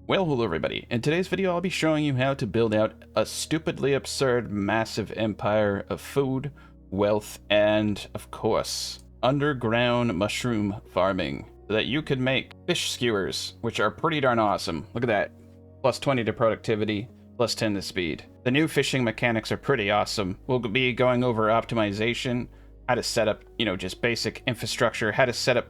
Well, hello everybody. In today's video, I'll be showing you how to build out a stupidly absurd massive empire of food, wealth, and, of course, underground mushroom farming so that you could make fish skewers, which are pretty darn awesome. Look at that. Plus 20 to productivity, plus 10 to speed. The new fishing mechanics are pretty awesome. We'll be going over optimization, how to set up, just basic infrastructure, how to set up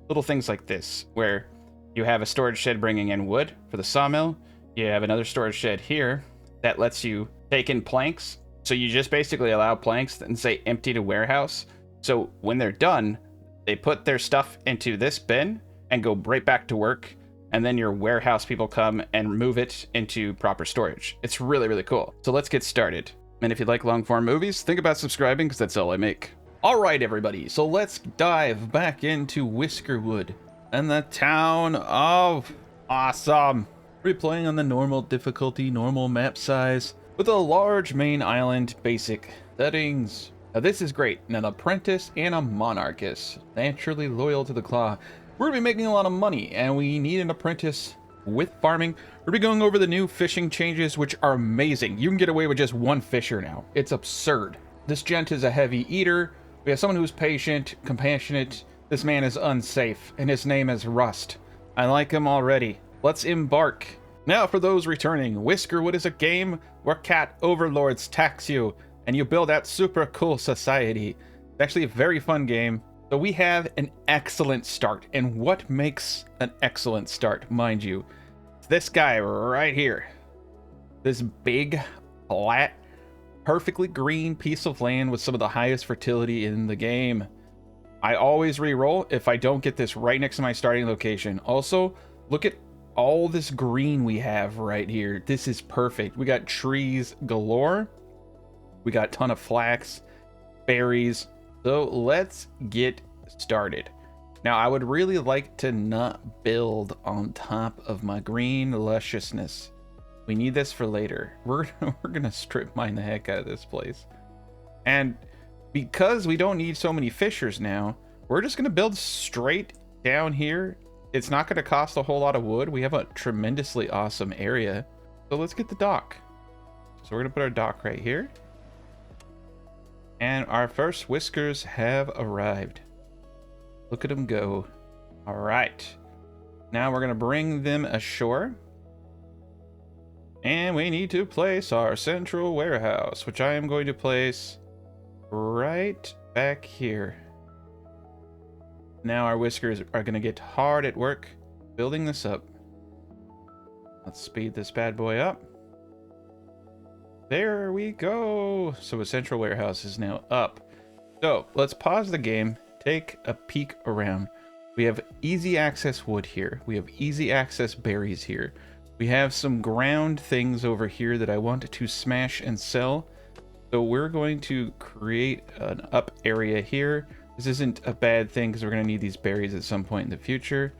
little things like this, where you have a storage shed bringing in wood for the sawmill. You have another storage shed here that lets you take in planks. So you just basically allow planks and say empty to warehouse. So when they're done, they put their stuff into this bin and go right back to work. And then your warehouse people come and move it into proper storage. It's really, really cool. So let's get started. And if you like long form movies, think about subscribing because that's all I make. All right, everybody. So let's dive back into Whiskerwood and the town of awesome. Replaying on the normal difficulty, normal map size, with a large main island, basic settings. Now this is great. An apprentice and a monarchist, naturally loyal to the claw. We're gonna be making a lot of money, and we need an apprentice with farming. We're gonna be going over the new fishing changes, which are amazing. You can get away with just one fisher now. It's absurd. This gent is a heavy eater. We have someone who's patient, compassionate. This man is unsafe, and his name is Rust. I like him already. Let's embark. Now, for those returning, Whiskerwood is a game where cat overlords tax you, and you build out super cool society. It's actually a very fun game. So we have an excellent start, and what makes an excellent start, mind you? This guy right here. This big, flat, perfectly green piece of land with some of the highest fertility in the game. I always re-roll if I don't get this right next to my starting location. Also, look at all this green we have right here. This is perfect. We got trees galore. We got a ton of flax, berries. So let's get started. Now, I would really like to not build on top of my green lusciousness. We need this for later. We're gonna strip mine the heck out of this place. And because we don't need so many fishers now, we're just going to build straight down here. It's not going to cost a whole lot of wood. We have a tremendously awesome area. So let's get the dock. So we're going to put our dock right here. And our first whiskers have arrived. Look at them go. All right. Now we're going to bring them ashore. And we need to place our central warehouse, which I am going to place right back here. Now our whiskers are going to get hard at work building this up. Let's speed this bad boy up. There we go. So a central warehouse is now up. So let's pause the game, take a peek around. We have easy access wood here. We have easy access berries here. We have some ground things over here that I want to smash and sell. So we're going to create an up area here. This isn't a bad thing because we're going to need these berries at some point in the future.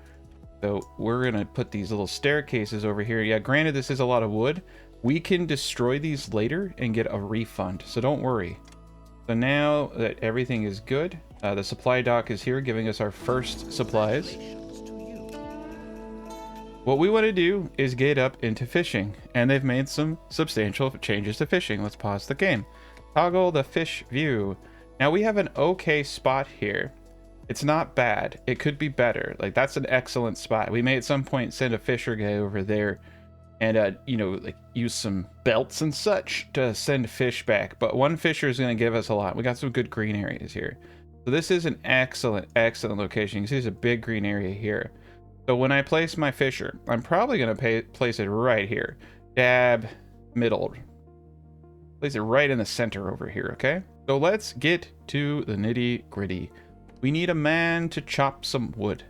So we're going to put these little staircases over here. Yeah, granted, this is a lot of wood. We can destroy these later and get a refund, so don't worry. So now that everything is good, the supply dock is here giving us our first supplies. What we want to do is get up into fishing, and they've made some substantial changes to fishing. Let's pause the game. Toggle the fish view. Now we have an okay spot here. It's not bad. It could be better. Like, that's an excellent spot. We may at some point send a fisher guy over there and, use some belts and such to send fish back. But one fisher is going to give us a lot. We got some good green areas here. So this is an excellent, excellent location. You can see there's a big green area here. So when I place my fisher, I'm probably going to place it right here. Dab, middle. Place it right in the center over here, okay? So let's get to the nitty gritty. We need a man to chop some wood.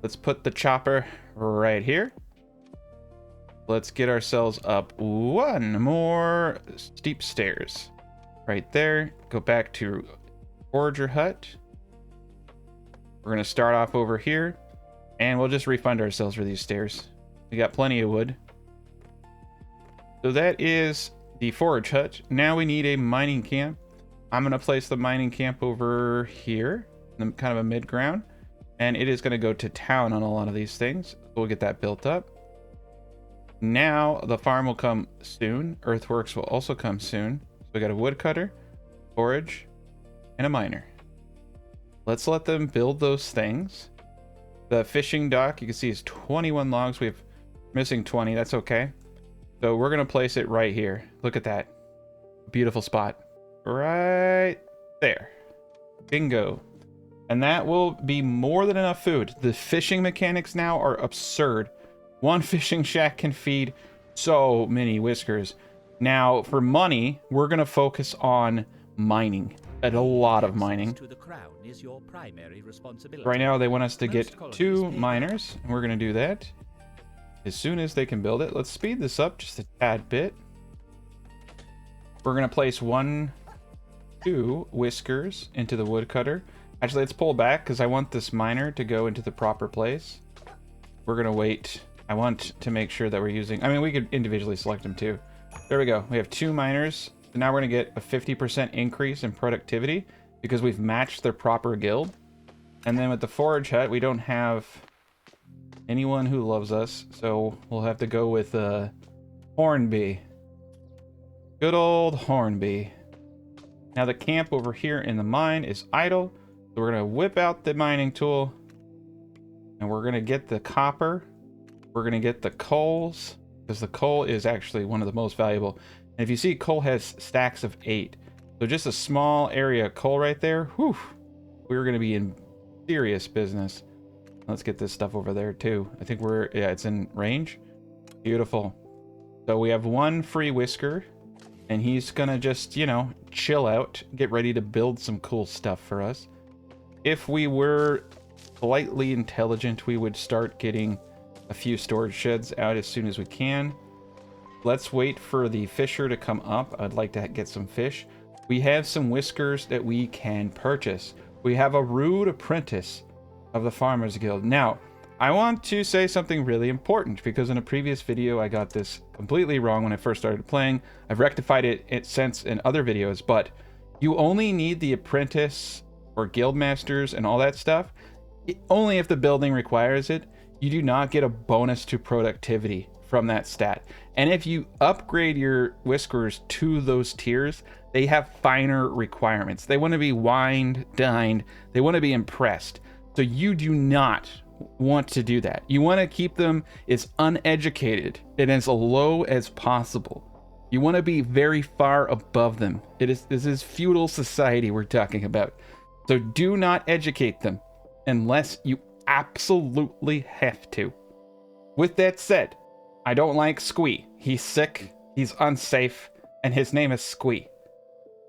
Let's put the chopper right here. Let's get ourselves up one more steep stairs. Right there. Go back to forager hut. We're going to start off over here. And we'll just refund ourselves for these stairs. We got plenty of wood. So that is the forage hut. Now we need a mining camp. I'm going to place the mining camp over here, in kind of a mid-ground. And it is going to go to town on a lot of these things. We'll get that built up. Now the farm will come soon. Earthworks will also come soon. So we got a woodcutter, forage, and a miner. Let's let them build those things. The fishing dock, you can see, is 21 logs. We have missing 20. That's okay. So we're going to place it right here. Look at that. Beautiful spot. Right there. Bingo. And that will be more than enough food. The fishing mechanics now are absurd. One fishing shack can feed so many whiskers. Now, for money, we're going to focus on mining. And a lot of mining. To the crown is your primary responsibility. Right now, they want us to get 2 miners. And we're going to do that as soon as they can build it. Let's speed this up just a tad bit. We're going to place 2 whiskers into the woodcutter. Actually, let's pull back because I want this miner to go into the proper place. We're going to wait. I want to make sure that we're using... I mean, we could individually select them too. There we go. We have 2 miners. So now we're going to get a 50% increase in productivity because we've matched their proper guild. And then with the forage hut, we don't have anyone who loves us. So we'll have to go with Hornby. Good old Hornby. Now the camp over here in the mine is idle. So we're going to whip out the mining tool. And we're going to get the copper. We're going to get the coals. Because the coal is actually one of the most valuable. And if you see, coal has stacks of 8. So just a small area of coal right there. Whew. We're going to be in serious business. Let's get this stuff over there too. I think yeah, it's in range. Beautiful. So we have 1 free whisker. And he's going to just, you know, chill out. Get ready to build some cool stuff for us. If we were slightly intelligent, we would start getting a few storage sheds out as soon as we can. Let's wait for the fisher to come up. I'd like to get some fish. We have some whiskers that we can purchase. We have a rude apprentice of the Farmers Guild. Now, I want to say something really important because in a previous video I got this completely wrong when I first started playing. I've rectified it since in other videos, but you only need the apprentice or guild masters and all that stuff only if the building requires it. You do not get a bonus to productivity from that stat. And if you upgrade your whiskers to those tiers, they have finer requirements. They want to be wined, dined, they want to be impressed. So you do not want to do that. You want to keep them as uneducated and as low as possible. You want to be very far above them. This is feudal society we're talking about. So do not educate them unless you absolutely have to. With that said, I don't like Squee. He's sick, he's unsafe, and his name is Squee.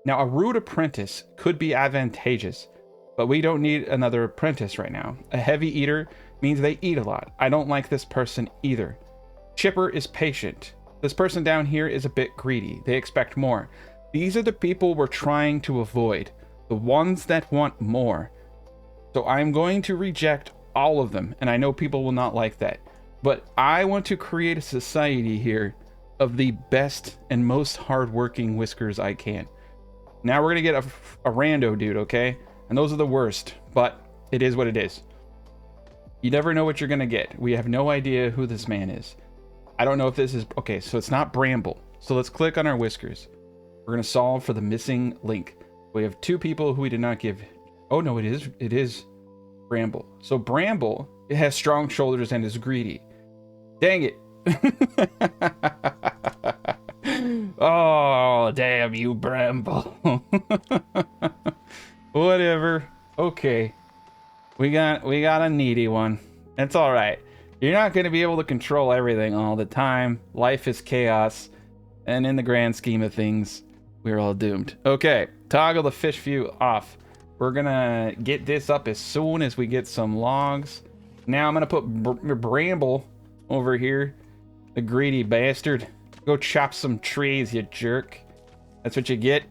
Now, a rude apprentice could be advantageous, but we don't need another apprentice right now. A heavy eater means they eat a lot. I don't like this person either. Chipper is patient. This person down here is a bit greedy. They expect more. These are the people we're trying to avoid. The ones that want more. So I'm going to reject all of them, and I know people will not like that. But I want to create a society here of the best and most hardworking whiskers I can. Now we're going to get a rando dude, okay? And those are the worst, but it is what it is. You never know what you're going to get. We have no idea who this man is. I don't know if this is... Okay, so it's not Bramble. So let's click on our whiskers. We're going to solve for the missing link. We have 2 people who we did not give... Oh, no, it is Bramble. So Bramble has strong shoulders and is greedy. Dang it. Oh, damn you, Bramble. Whatever. Okay. We got a needy one. It's all right. You're not going to be able to control everything all the time. Life is chaos. And in the grand scheme of things, we're all doomed. Okay. Toggle the fish view off. We're going to get this up as soon as we get some logs. Now I'm going to put Bramble over here. The greedy bastard. Go chop some trees, you jerk. That's what you get.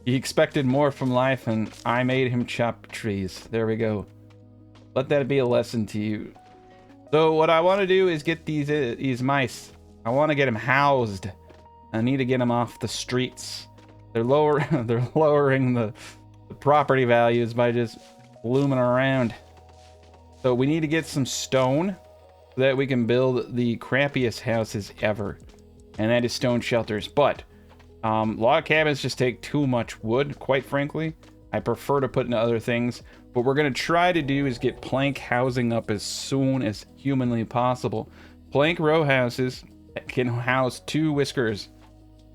He expected more from life, and I made him chop trees. There we go. Let that be a lesson to you. So what I want to do is get these mice. I want to get them housed. I need to get them off the streets. They're lowering the property values by just blooming around. So we need to get some stone. so that we can build the crappiest houses ever, and that is stone shelters. But log cabins just take too much wood, quite frankly. I prefer to put into other things. What we're going to try to do is get plank housing up as soon as humanly possible. Plank row houses can house 2 whiskers.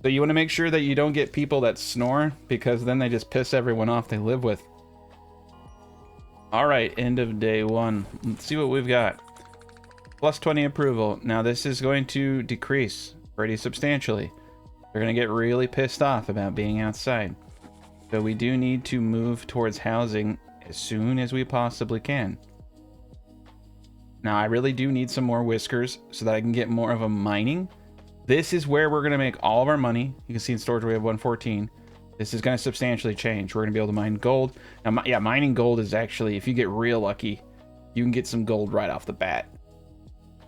So you want to make sure that you don't get people that snore, because then they just piss everyone off they live with. Alright, end of day 1. Let's see what we've got. Plus 20 approval. Now this is going to decrease pretty substantially. They're going to get really pissed off about being outside. So we do need to move towards housing as soon as we possibly can. Now I really do need some more whiskers so that I can get more of a mining. This is where we're going to make all of our money. You can see in storage we have 114. This is going to substantially change. We're going to be able to mine gold. Now, yeah, mining gold is actually, if you get real lucky, you can get some gold right off the bat.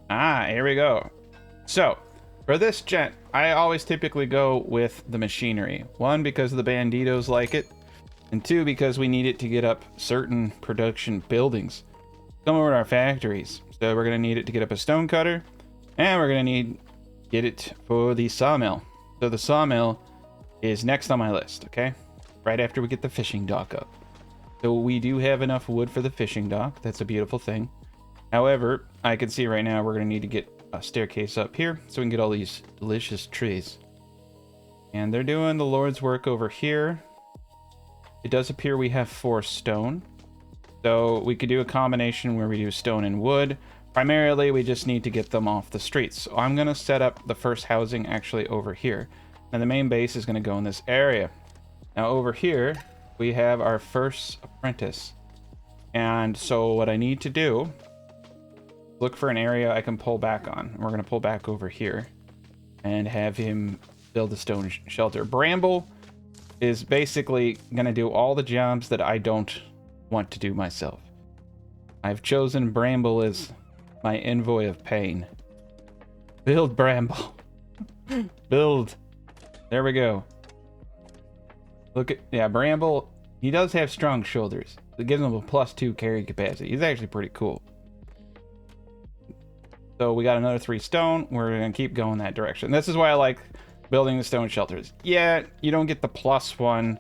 Ah, here we go. So, for this gent, I always typically go with the machinery. 1, because the banditos like it. And 2, because we need it to get up certain production buildings. Come over to our factories. So we're going to need it to get up a stone cutter. And we're going to get it for the sawmill. So the sawmill is next on my list, okay? Right after we get the fishing dock up. So we do have enough wood for the fishing dock. That's a beautiful thing. However, I can see right now we're going to need to get a staircase up here so we can get all these delicious trees. And they're doing the Lord's work over here. It does appear we have 4 stone. So we could do a combination where we do stone and wood. Primarily, we just need to get them off the streets. So I'm going to set up the first housing actually over here. And the main base is going to go in this area. Now over here, we have our first apprentice. And so what I need to do, look for an area I can pull back on. We're going to pull back over here and have him build a stone shelter. Bramble is basically going to do all the jobs that I don't want to do myself. I've chosen Bramble as my envoy of pain. Build, Bramble. Build. There we go. Look at, yeah, Bramble, he does have strong shoulders. It gives him a +2 carry capacity. He's actually pretty cool. So we got another 3 stone. We're going to keep going that direction. This is why I like building the stone shelters. Yeah, you don't get the +1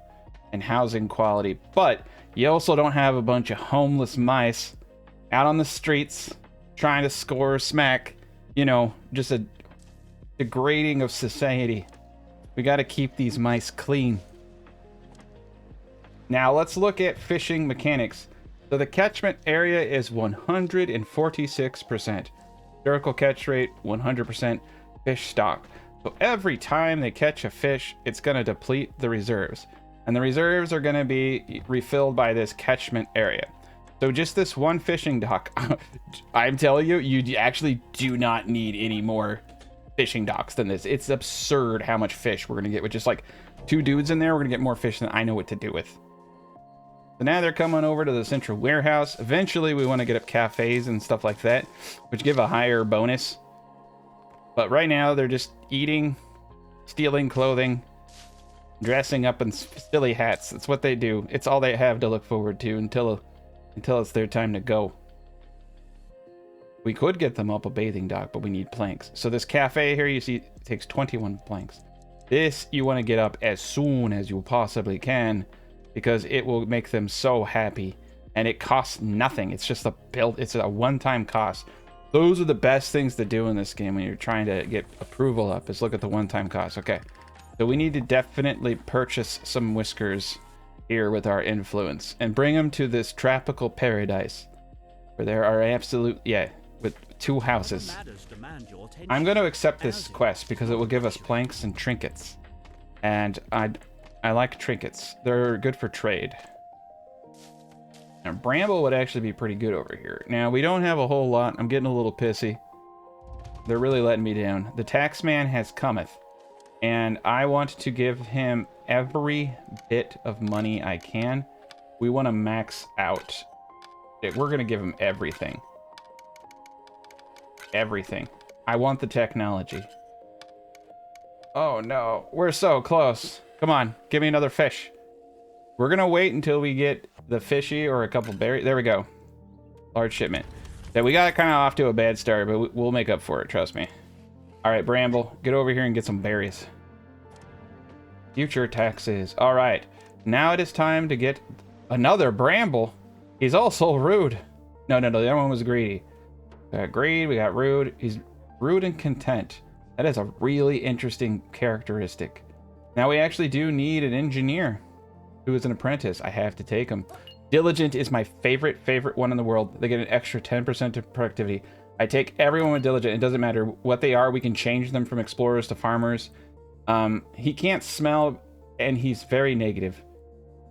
in housing quality, but you also don't have a bunch of homeless mice out on the streets trying to score smack. You know, just a degrading of society. We got to keep these mice clean. Now let's look at fishing mechanics. So the catchment area is 146%. Historical catch rate, 100%. Fish stock. So every time they catch a fish, it's going to deplete the reserves. And the reserves are going to be refilled by this catchment area. So just this one fishing dock, I'm telling you, you actually do not need any more fishing docks than this. It's absurd how much fish we're going to get with just like 2 dudes in there. We're going to get more fish than I know what to do with. So now they're coming over to the central warehouse. Eventually we want to get up cafes and stuff like that, which give a higher bonus. But right now they're just eating, stealing clothing, dressing up in silly hats. That's what they do. It's all they have to look forward to until it's their time to go. We could get them up a bathing dock, but we need planks. So this cafe here, you see, it takes 21 planks. This you want to get up as soon as you possibly can, because it will make them so happy. And it costs nothing. It's just it's a one-time cost. Those are the best things to do in this game when you're trying to get approval up, is look at the one-time cost. Okay, so we need to definitely purchase some whiskers here with our influence and bring them to this tropical paradise where there are with 2 houses. I'm going to accept this quest because it will give us planks and trinkets. And I like trinkets. They're good for trade. Now, Bramble would actually be pretty good over here. Now, we don't have a whole lot. I'm getting a little pissy. They're really letting me down. The tax man has cometh. And I want to give him every bit of money I can. We want to max out. We're going to give him everything. Everything. I want the technology. Oh no, we're so close. Come on, give me another fish. We're gonna wait until we get the fishy or a couple berries. There we go. Large shipment. Yeah, we got kind of off to a bad start, but we'll make up for it, trust me. All right, Bramble, get over here and get some berries. Future taxes. All right, now it is time to get another Bramble. He's also rude. No, the other one was greedy. We got greed, we got rude. He's rude and content. That is a really interesting characteristic. Now we actually do need an engineer who is an apprentice. I have to take him. Diligent is my favorite one in the world. They get an extra 10% of productivity. I take everyone with diligent. It doesn't matter what they are. We can change them from explorers to farmers. He can't smell, and he's very negative.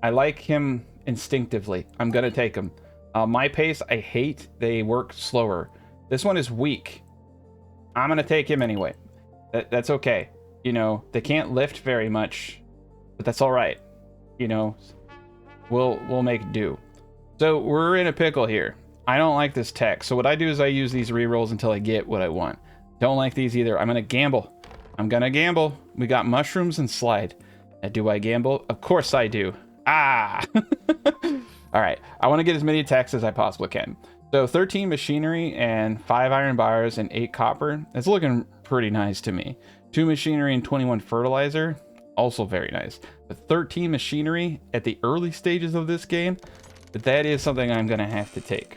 I like him instinctively. I'm gonna take him. My pace, I hate. They work slower. This one is weak. I'm gonna take him anyway. That's okay. You know, they can't lift very much, but that's all right. You know, we'll make do. So we're in a pickle here. I don't like this tech. So what I do is I use these rerolls until I get what I want. Don't like these either. I'm gonna gamble. We got mushrooms and slide. Do I gamble? Of course I do. Ah! All right. I want to get as many attacks as I possibly can. So 13 machinery and 5 iron bars and 8 copper. It's looking pretty nice to me. 2 machinery and 21 fertilizer. Also very nice. But 13 machinery at the early stages of this game. But that is something I'm going to have to take.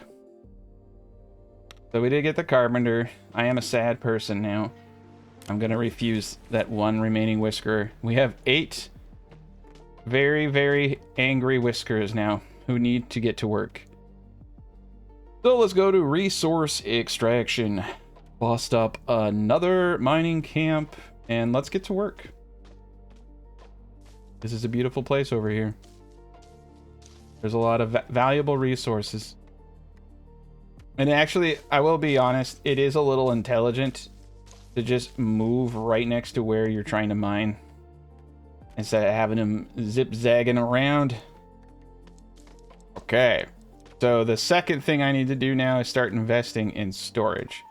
So we did get the carpenter. I am a sad person now. I'm going to refuse that one remaining whisker. We have 8 very angry whiskers now who need to get to work. So let's go to resource extraction. Bust up another mining camp and let's get to work. This is a beautiful place over here. There's a lot of valuable resources. And actually, I will be honest, it is a little intelligent to just move right next to where you're trying to mine instead of having them zip-zagging around. Okay, so the second thing I need to do now is start investing in storage.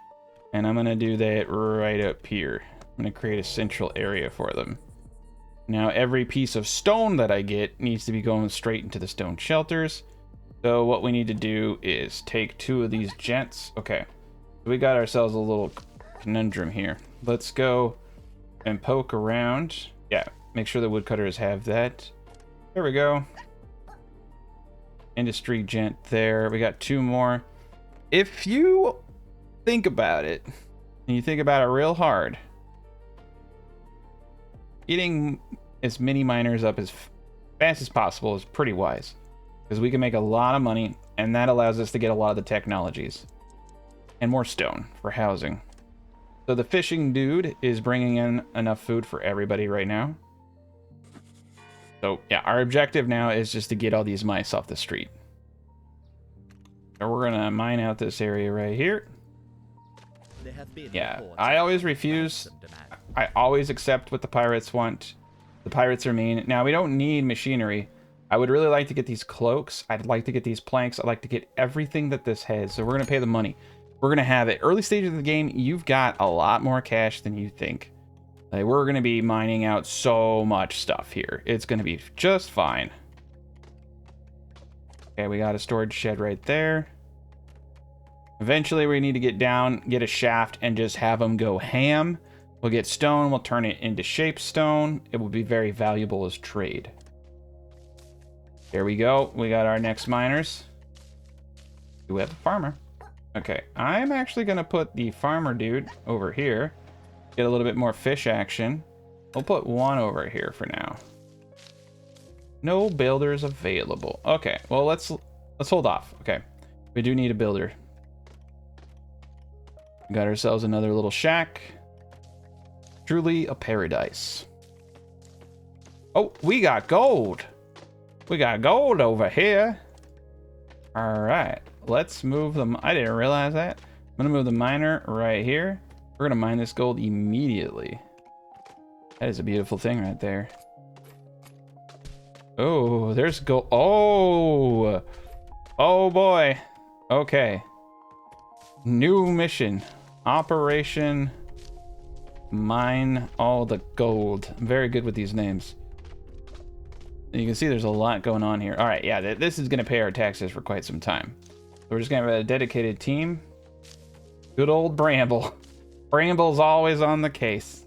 And I'm going to do that right up here. I'm going to create a central area for them. Now, every piece of stone that I get needs to be going straight into the stone shelters. So what we need to do is take 2 of these gents. Okay, we got ourselves a little conundrum here. Let's go and poke around. Yeah, make sure the woodcutters have that. There we go. Industry gent there. We got 2 more. If you think about it, and you think about it real hard, getting as many miners up as fast as possible is pretty wise. Because we can make a lot of money, and that allows us to get a lot of the technologies. And more stone for housing. So the fishing dude is bringing in enough food for everybody right now. So yeah, our objective now is just to get all these mice off the street. So we're gonna mine out this area right here. Yeah, I always refuse. I always accept what the pirates want. The pirates are mean. Now, we don't need machinery. I would really like to get these cloaks. I'd like to get these planks. I'd like to get everything that this has. So we're going to pay the money. We're going to have it. Early stages of the game, you've got a lot more cash than you think. Like, we're going to be mining out so much stuff here. It's going to be just fine. Okay, we got a storage shed right there. Eventually, we need to get down, get a shaft, and just have them go ham. We'll get stone. We'll turn it into shape stone. It will be very valuable as trade. There we go. We got our next miners. We have a farmer. Okay, I'm actually going to put the farmer dude over here. Get a little bit more fish action. We'll put 1 over here for now. No builders available. Okay, well, let's hold off. Okay, we do need a builder. We got ourselves another little shack. Truly a paradise. Oh, we got gold. We got gold over here. All right, let's move them. I didn't realize that. I'm gonna move the miner right here. We're gonna mine this gold immediately. That is a beautiful thing right there. Oh, there's gold. Oh, oh boy. Okay. New mission. Operation Mine All the Gold. I'm very good with these names. You can see there's a lot going on here. All right, yeah, this is going to pay our taxes for quite some time. So we're just going to have a dedicated team. Good old Bramble. Bramble's always on the case.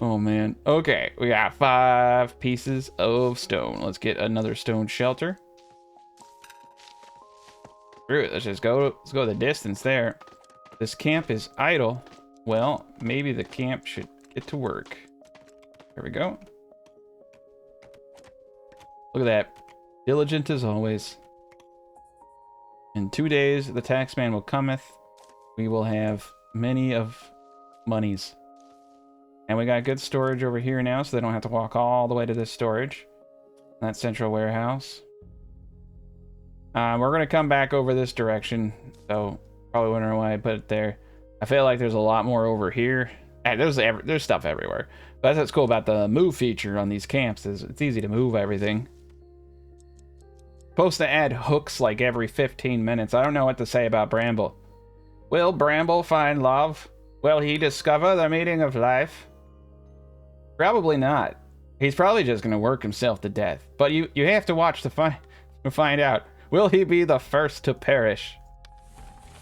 Oh, man. Okay, we got 5 pieces of stone. Let's get another stone shelter. Screw it, let's go the distance there. This camp is idle. Well, maybe the camp should get to work. There we go. Look at that. Diligent as always. In 2 days, the taxman will cometh. We will have many of monies. And we got good storage over here now, so they don't have to walk all the way to this storage. That central warehouse. We're going to come back over this direction, so probably wondering why I put it there. I feel like there's a lot more over here. There's stuff everywhere. But that's what's cool about the move feature on these camps, is it's easy to move everything. Supposed to add hooks like every 15 minutes. I don't know what to say about Bramble. Will Bramble find love? Will he discover the meaning of life? Probably not. He's probably just going to work himself to death. But you have to watch to find out. Will he be the first to perish?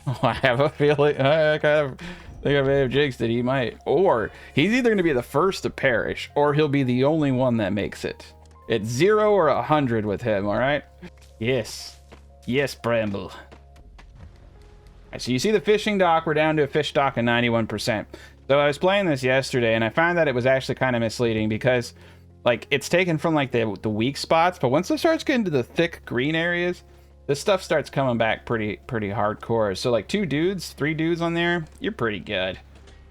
Oh, I have a feeling. I kind of think I may have jinxed it. He might. Or he's either going to be the first to perish, or he'll be the only one that makes it. It's 0 or 100 with him, alright? Yes. Yes, Bramble. Right, so you see the fishing dock. We're down to a fish dock of 91%. So I was playing this yesterday, and I found that it was actually kind of misleading because, like, it's taken from, like, the weak spots, but once it starts getting to the thick green areas, this stuff starts coming back pretty hardcore. So, like, 2 dudes, 3 dudes on there, you're pretty good.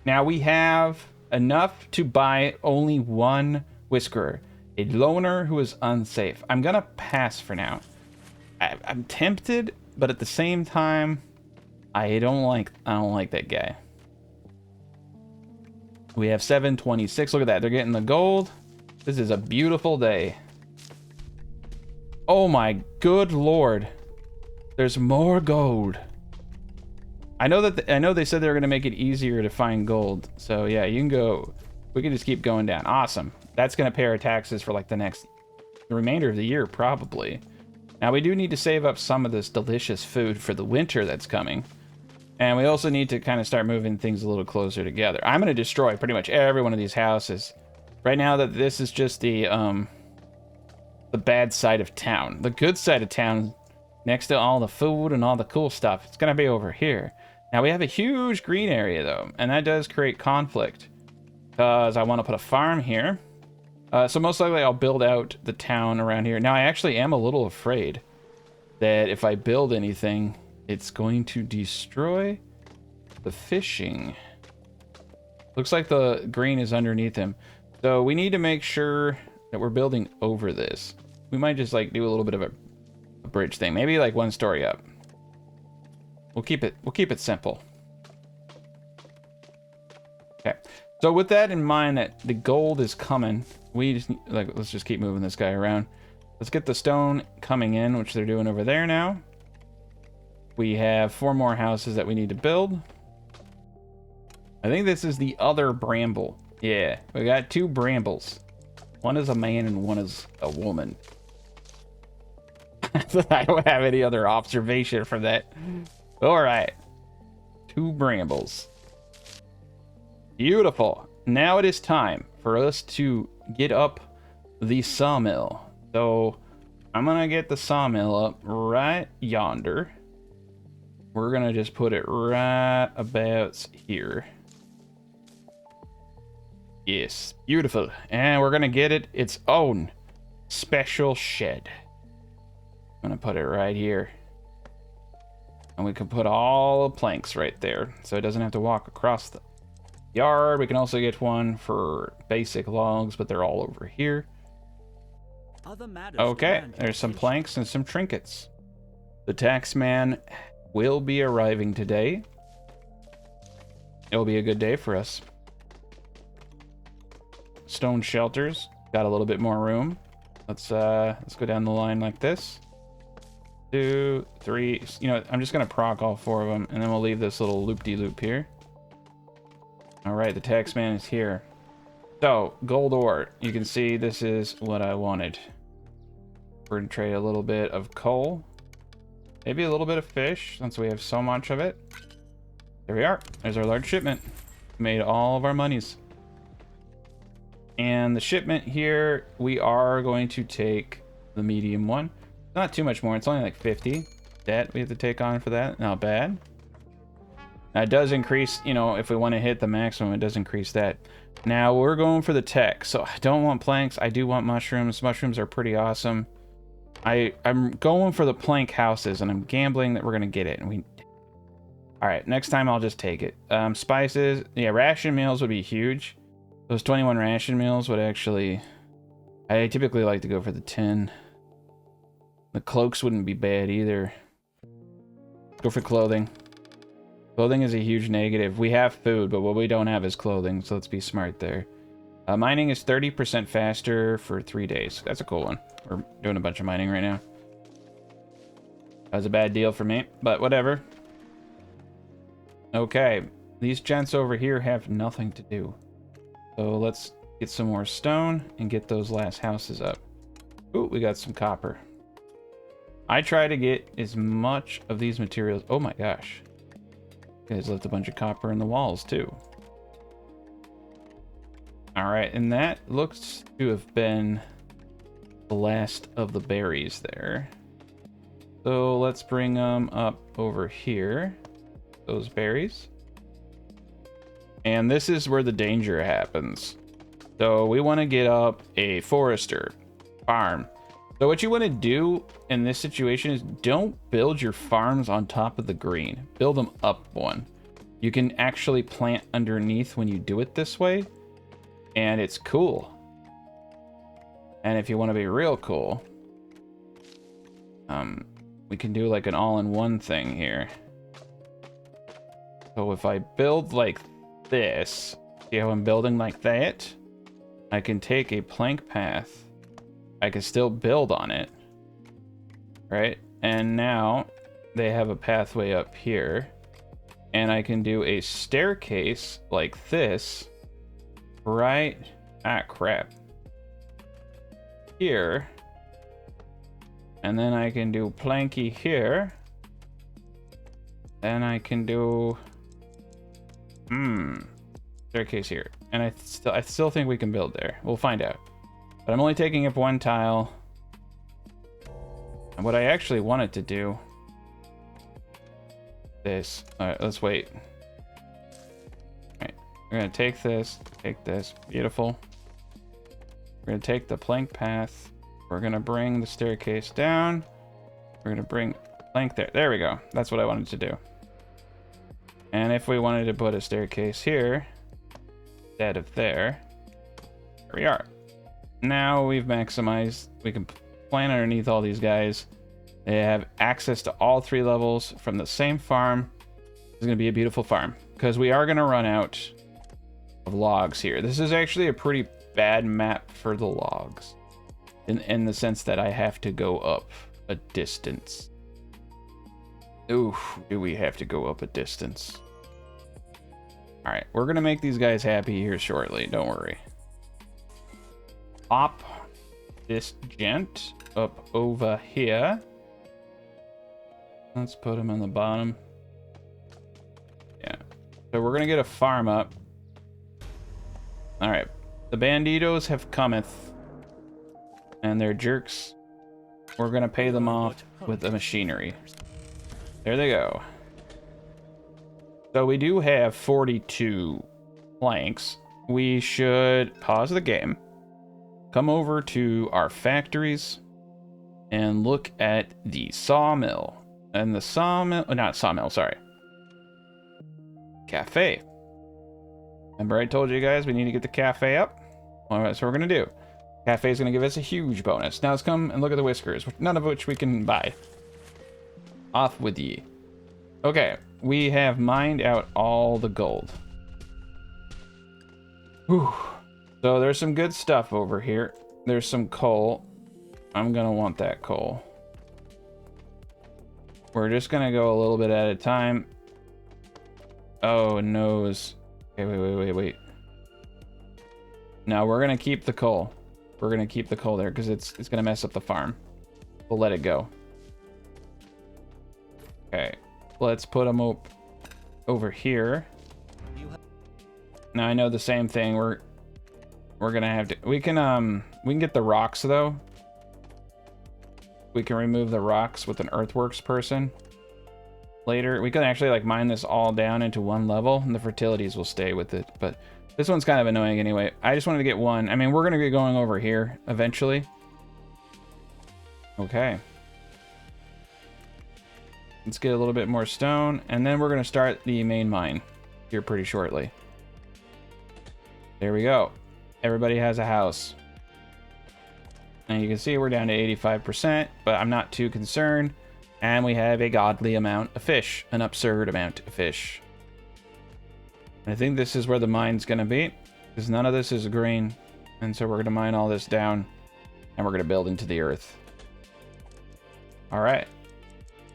Now, we have enough to buy only 1 Whiskerer. A loner who is unsafe. I'm gonna pass for now. I'm tempted, but at the same time, I don't like that guy. We have 726. Look at that. They're getting the gold. This is a beautiful day. Oh my good lord. There's more gold. I know they said they were gonna make it easier to find gold. So yeah, you can go. We can just keep going down. Awesome. That's gonna pay our taxes for like the remainder of the year, probably. Now we do need to save up some of this delicious food for the winter that's coming. And we also need to kind of start moving things a little closer together. I'm gonna destroy pretty much every one of these houses. Right now that this is just the bad side of town. The good side of town, next to all the food and all the cool stuff, it's gonna be over here. Now we have a huge green area though, and that does create conflict. Because I want to put a farm here. So most likely I'll build out the town around here. Now I actually am a little afraid that if I build anything, it's going to destroy the fishing. Looks like the green is underneath him. So we need to make sure that we're building over this. We might just like do a little bit of a bridge thing. Maybe like 1 story up. We'll keep it simple. Okay. So with that in mind, that the gold is coming, we just let's just keep moving this guy around. Let's get the stone coming in, which they're doing over there now. We have 4 more houses that we need to build. I think this is the other Bramble. Yeah, we got 2 Brambles. One is a man and one is a woman. I don't have any other observation from that. All right, 2 Brambles. Beautiful. Now it is time for us to get up the sawmill. So I'm gonna get the sawmill up right yonder. We're gonna just put it right about here. Yes, beautiful. And we're gonna get it its own special shed. I'm gonna put it right here. And we can put all the planks right there, so it doesn't have to walk across the yard. We can also get one for basic logs, but they're all over here. Okay, there's some planks and some trinkets. The taxman will be arriving today. It'll be a good day for us. Stone shelters, got a little bit more room. Let's go down the line like this. 2, 3. You know, I'm just gonna proc all 4 of them, and then we'll leave this little loop-de-loop here. All right, the taxman is here. So, gold ore. You can see this is what I wanted. We're gonna trade a little bit of coal. Maybe a little bit of fish, since we have so much of it. There we are. There's our large shipment. Made all of our monies. And the shipment here, we are going to take the medium one. Not too much more. It's only like 50 that we have to take on for that. Not bad. Now it does increase, you know, if we want to hit the maximum, it does increase that. Now we're going for the tech. So I don't want planks. I do want mushrooms. Mushrooms are pretty awesome. I'm going for the plank houses, and I'm gambling that we're going to get it. And all right, next time I'll just take it. Spices. Yeah, ration meals would be huge. Those 21 ration meals would actually... I typically like to go for the 10. The cloaks wouldn't be bad either. Go for clothing. Clothing is a huge negative. We have food, but what we don't have is clothing, so let's be smart there. Mining is 30% faster for 3 days. That's a cool one. We're doing a bunch of mining right now. That was a bad deal for me, but whatever. Okay, these gents over here have nothing to do. So let's get some more stone and get those last houses up. Ooh, we got some copper. I try to get as much of these materials. Oh my gosh. You guys left a bunch of copper in the walls too. All right, and that looks to have been the last of the berries there. So let's bring them up over here. Those berries. And this is where the danger happens. So we want to get up a forester farm. So what you want to do in this situation is don't build your farms on top of the green. Build them up one. You can actually plant underneath when you do it this way. And it's cool. And if you want to be real cool, we can do like an all-in-one thing here. So if I build like this, see how I'm building like that? I can take a plank path. I can still build on it, right? And now they have a pathway up here, and I can do a staircase like this, right? Ah, crap. Here, and then I can do planky here, and I can do staircase here, and I still think we can build there. We'll find out. But I'm only taking up one tile. And what I actually wanted to do... This. Alright, let's wait. Alright, we're gonna take this. Beautiful. We're gonna take the plank path. We're gonna bring the staircase down. We're gonna bring plank there. There we go. That's what I wanted to do. And if we wanted to put a staircase here, instead of there we are. Now we've maximized, we can plant underneath all these guys. They have access to all 3 levels from the same farm. It's going to be a beautiful farm because we are going to run out of logs here. This is actually a pretty bad map for the logs in the sense that I have to go up a distance. Ooh, do we have to go up a distance? All right, we're going to make these guys happy here shortly. Don't worry. Pop this gent up over here. Let's put him on the bottom. Yeah. So we're gonna get a farm up. All right. The banditos have cometh, and they're jerks. We're gonna pay them off with the machinery. There they go. So we do have 42 planks. We should pause the game. Come over to our factories and look at the sawmill. And the sawmill, not sawmill, sorry. Cafe. Remember I told you guys we need to get the cafe up? Well, that's what we're going to do. Cafe is going to give us a huge bonus. Now let's come and look at the whiskers, none of which we can buy. Off with ye. Okay, we have mined out all the gold. Whew. So there's some good stuff over here. There's some coal. I'm gonna want that coal. We're just gonna go a little bit at a time. Oh, nose. Okay, wait. No, we're gonna keep the coal. We're gonna keep the coal there because it's gonna mess up the farm. We'll let it go. Okay, let's put them up. over here. You have Now I know the same thing. We're gonna have to. We can get the rocks though. We can remove the rocks with an earthworks person. Later, we can actually like mine this all down into one level, and the fertilities will stay with it. But this one's kind of annoying anyway. I just wanted to get one. I mean, we're gonna get going over here eventually. Okay. Let's get a little bit more stone, and then we're gonna start the main mine here pretty shortly. There we go. Everybody has a house. And you can see we're down to 85%, but I'm not too concerned. And we have a godly amount of fish, an absurd amount of fish. I think this is where the mine's gonna be, because none of this is green. And so we're gonna mine all this down, and we're gonna build into the earth. All right.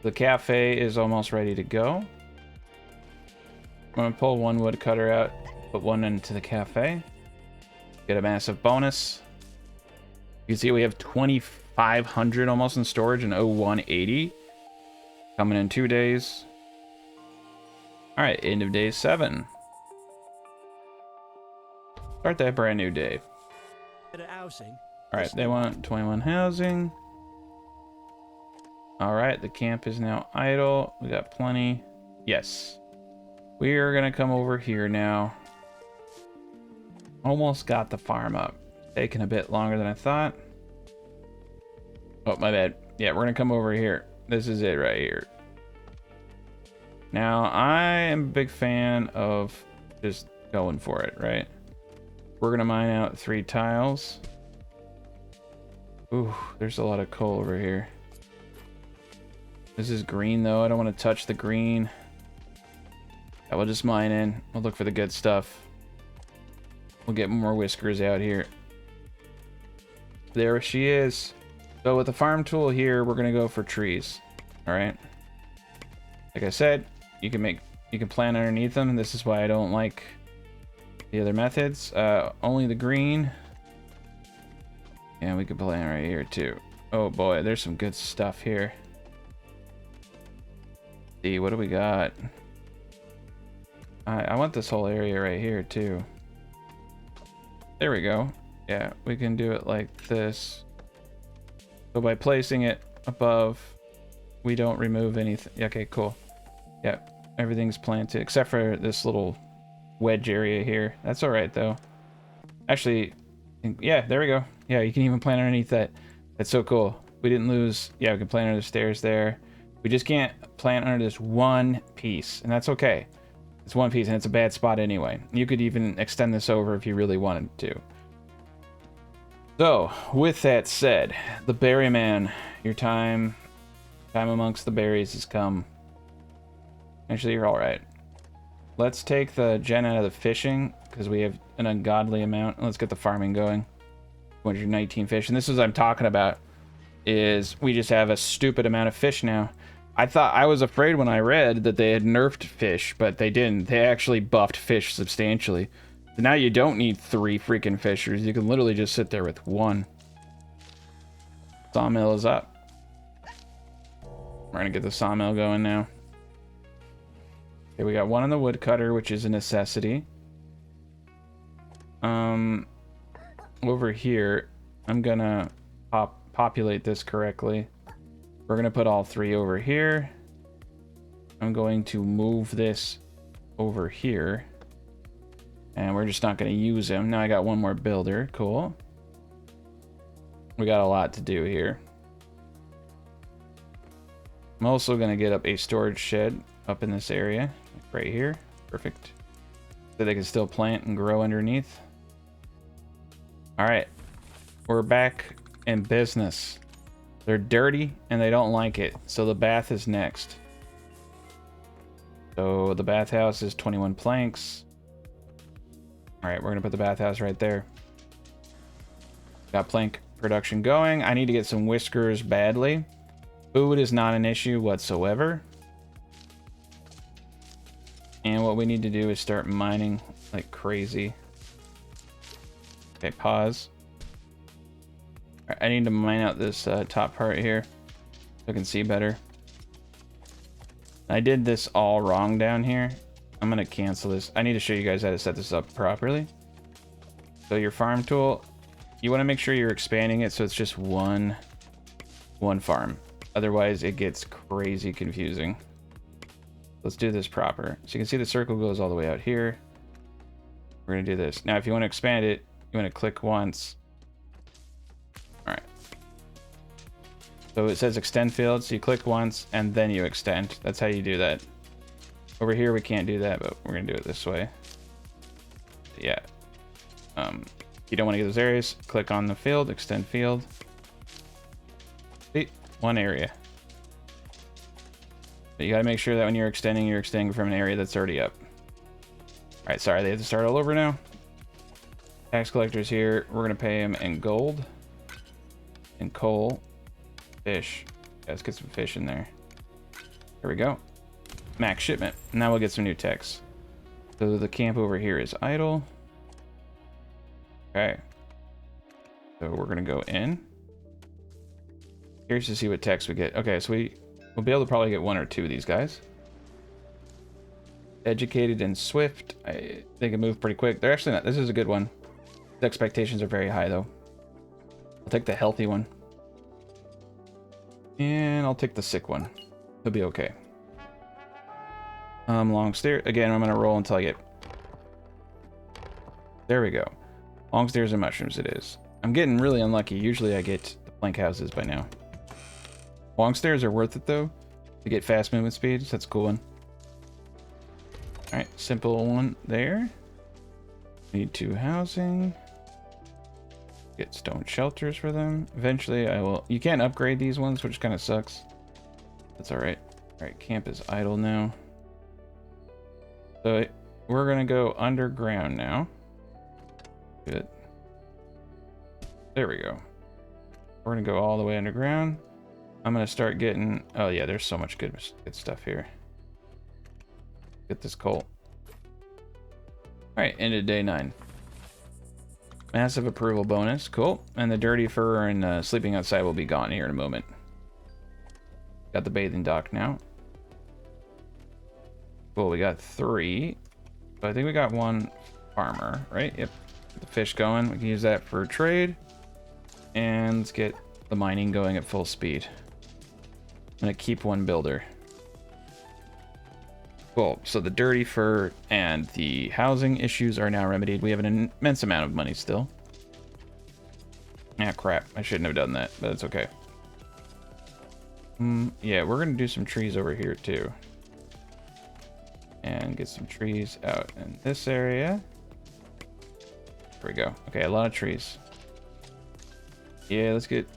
The cafe is almost ready to go. I'm gonna pull one woodcutter out, put one into the cafe. Get a massive bonus. You can see we have 2,500 almost in storage and 0180. Coming in 2 days. All right, end of day 7. Start that brand new day. housing. All right, they want 21 housing. All right, the camp is now idle. We got plenty. Yes. We are gonna come over here now. Almost got the farm up. Taking a bit longer than I thought. Oh, my bad. Yeah, we're gonna come over here. This is it right here. Now, I am a big fan of just going for it, right? We're gonna mine out 3 tiles. Ooh, there's a lot of coal over here. This is green though. I don't want to touch the green. I will just mine in. We'll look for the good stuff. We'll get more whiskers out here. There she is. So with the farm tool here, we're gonna go for trees. All right. Like I said, you can plant underneath them. This is why I don't like the other methods. Only the green. And we can plant right here too. Oh boy, there's some good stuff here. See, what do we got? I want this whole area right here too. There we go. Yeah, we can do it like this. So by placing it above, we don't remove anything. Okay, cool. Yeah, everything's planted except for this little wedge area here. That's all right though. Actually, yeah, there we go. Yeah, you can even plant underneath that. That's so cool. We didn't lose. Yeah, we can plant under the stairs there. We just can't plant under this one piece, and that's okay. It's one piece, and it's a bad spot anyway. You could even extend this over if you really wanted to. So, with that said, the berry man, your time amongst the berries has come. Actually, you're all right. Let's take the gen out of the fishing because we have an ungodly amount. Let's get the farming going. 219 fish, and this is what I'm talking about. Is we just have a stupid amount of fish now. I was afraid when I read that they had nerfed fish, but they didn't. They actually buffed fish substantially. So now you don't need 3 freaking fishers. You can literally just sit there with 1. Sawmill is up. We're gonna get the sawmill going now. Okay, we got 1 on the woodcutter, which is a necessity. Over here, I'm gonna populate this correctly. We're gonna put all 3 over here. I'm going to move this over here. And we're just not gonna use him. Now I got 1 more builder, cool. We got a lot to do here. I'm also gonna get up a storage shed up in this area, right here, perfect. So they can still plant and grow underneath. All right, we're back in business. They're dirty and they don't like it, so the bath is next. So the bathhouse is 21 planks. All right, we're gonna put the bathhouse right there. Got plank production going. I need to get some whiskers badly. Food is not an issue whatsoever. And what we need to do is start mining like crazy. Okay, pause. I need to mine out this top part here so I can see better. I did this all wrong down here. I'm gonna cancel this. I need to show you guys how to set this up properly. So your farm tool, you want to make sure you're expanding it so it's just one farm. Otherwise it gets crazy confusing. Let's do this proper. So you can see the circle goes all the way out here. We're gonna do this. Now if you want to expand it, you want to click once. All right. So it says extend field, so you click once and then you extend. That's how you do that. Over here we can't do that, but we're gonna do it this way. Yeah. You don't want to get those areas, click on the field, extend field. See, one area. But you gotta make sure that when you're extending from an area that's already up. Alright, sorry, they have to start all over now. Tax collector's here. We're gonna pay him in gold, in coal, fish. Yeah, let's get some fish in there. There we go. Max shipment. Now we'll get some new techs. So the camp over here is idle. Okay. So we're gonna go in. Curious to see what techs we get. Okay, so we'll be able to probably get one or two of these guys. Educated and swift. They can move pretty quick. They're actually not. This is a good one. The expectations are very high though. I'll take the healthy one. And I'll take the sick one. He'll be okay. Long stairs. Again, I'm gonna roll until I get. There we go. Long stairs and mushrooms it is. I'm getting really unlucky. Usually I get the plank houses by now. Long stairs are worth it though. To get fast movement speeds. That's a cool one. Alright, simple one there. Need 2 housing. Get stone shelters for them. Eventually I will. You can't upgrade these ones, which kind of sucks. That's alright. Alright, camp is idle now. So we're gonna go underground now. Good. There we go. We're gonna go all the way underground. I'm gonna start getting. Oh yeah, there's so much good stuff here. Get this coal. All right, ended day 9. Massive approval bonus, cool. And the dirty fur and sleeping outside will be gone here in a moment. Got the bathing dock now. Cool, we got 3. But I think we got 1 farmer, right? Yep. Get the fish going. We can use that for trade. And let's get the mining going at full speed. I'm gonna keep 1 builder. Cool, so the dirty fur and the housing issues are now remedied. We have an immense amount of money still. Ah, crap. I shouldn't have done that, but it's okay. Yeah, we're gonna do some trees over here too. And get some trees out in this area. There we go. Okay, a lot of trees. Yeah, let's get...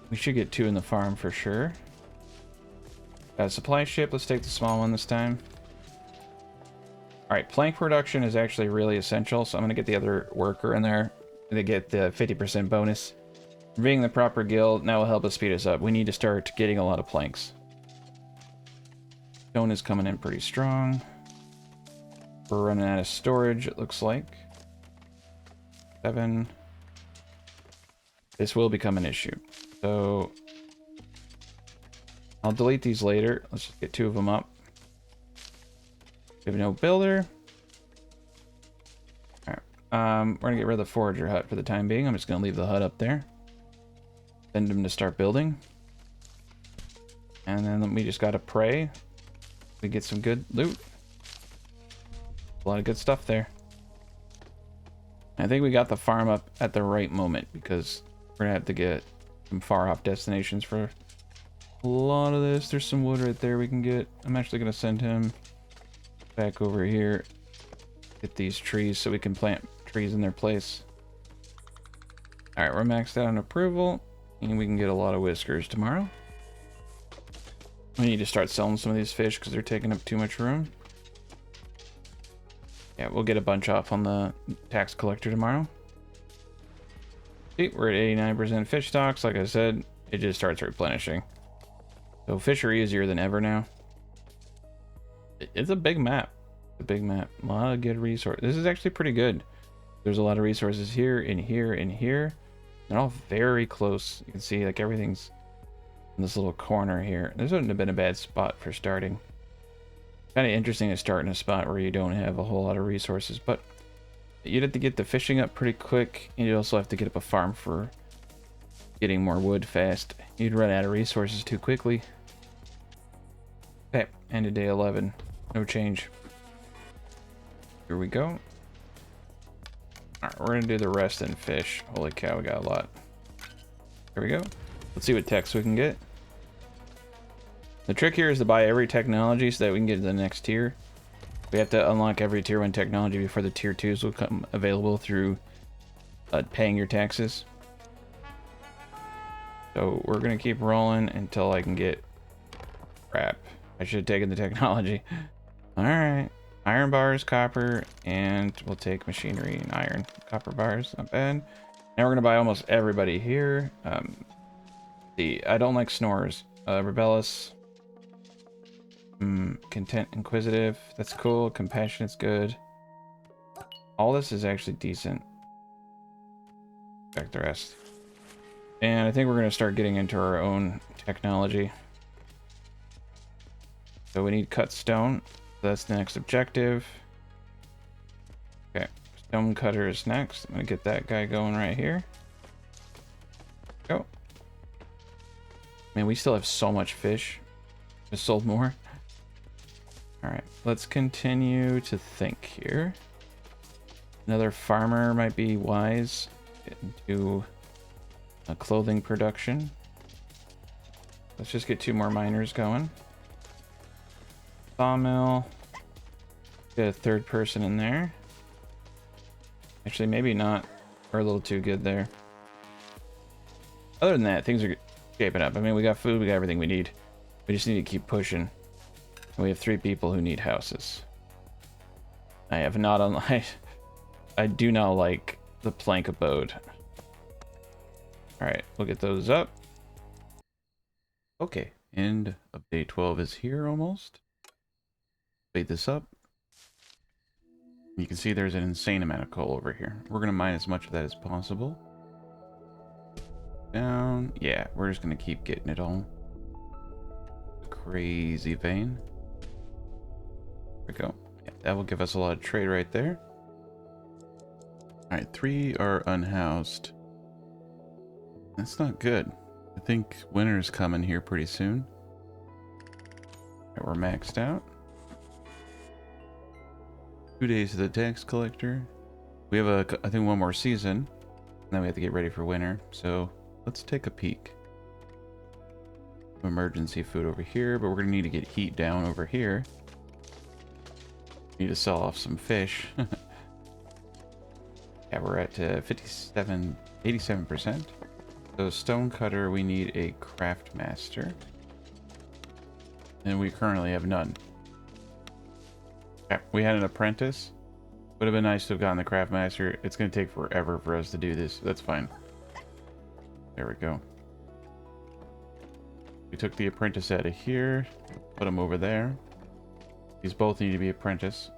We should get 2 in the farm for sure. Supply ship, let's take the small one this time. Alright, plank production is actually really essential, so I'm going to get the other worker in there to get the 50% bonus. Being the proper guild now will help us speed us up. We need to start getting a lot of planks. Stone is coming in pretty strong. We're running out of storage, it looks like. 7. This will become an issue. So I'll delete these later. Let's just get 2 of them up. We have no builder. Alright. We're gonna get rid of the forager hut for the time being. I'm just gonna leave the hut up there. Send him to start building. And then we just gotta pray. We get some good loot. A lot of good stuff there. I think we got the farm up at the right moment because we're gonna have to get some far off destinations for a lot of this. There's some wood right there we can get. I'm actually gonna send him back over here. Get these trees so we can plant trees in their place. Alright, we're maxed out on approval. And we can get a lot of whiskers tomorrow. We need to start selling some of these fish because they're taking up too much room. Yeah, we'll get a bunch off on the tax collector tomorrow. See, we're at 89% fish stocks. Like I said, it just starts replenishing. So fish are easier than ever now. It's a big map. A big map. A lot of good resources. This is actually pretty good. There's a lot of resources here, and here, and here. They're all very close. You can see like everything's in this little corner here. This wouldn't have been a bad spot for starting. Kind of interesting to start in a spot where you don't have a whole lot of resources, but you'd have to get the fishing up pretty quick, and you'd also have to get up a farm for getting more wood fast. You'd run out of resources too quickly. Okay, end of day 11. No change. Here we go. Alright, we're gonna do the rest and fish. Holy cow, we got a lot. Here we go. Let's see what techs we can get. The trick here is to buy every technology so that we can get to the next tier. We have to unlock every tier 1 technology before the tier 2s will come available through paying your taxes. So we're gonna keep rolling until I can get... Crap. I should have taken the technology. Alright. Iron bars, copper, and we'll take machinery and iron. Copper bars, not bad. Now we're gonna buy almost everybody here. I don't like snorers. Rebellious. Content, inquisitive. That's cool. Compassionate's good. All this is actually decent. Back the rest. And I think we're gonna start getting into our own technology. So we need cut stone. That's the next objective. Okay, stone cutter is next. I'm gonna get that guy going right here. Go. Man, we still have so much fish. Just sold more. Alright, let's continue to think here. Another farmer might be wise. Get into a clothing production. Let's just get 2 more miners going. Sawmill. Get a 3rd person in there. Actually, maybe not. We're a little too good there. Other than that, things are shaping up. I mean, we got food, we got everything we need. We just need to keep pushing. And we have 3 people who need houses. I have not unlike... I do not like the plank abode. Alright, we'll get those up. Okay, end of day 12 is here almost. Speed this up. You can see there's an insane amount of coal over here. We're going to mine as much of that as possible. Down. Yeah, we're just going to keep getting it all. Crazy vein. There we go. Yeah, that will give us a lot of trade right there. Alright, 3 are unhoused. That's not good. I think winter's coming here pretty soon. Right, we're maxed out. 2 days to the tax collector. We have I think 1 more season. And then we have to get ready for winter. So let's take a peek. Emergency food over here, but we're going to need to get heat down over here. Need to sell off some fish. Yeah, we're at 87%. So stone cutter, we need a craft master. And we currently have none. Yeah, we had an apprentice. Would have been nice to have gotten the craft master. It's going to take forever for us to do this. That's fine. There we go. We took the apprentice out of here. Put him over there. These both need to be apprentice.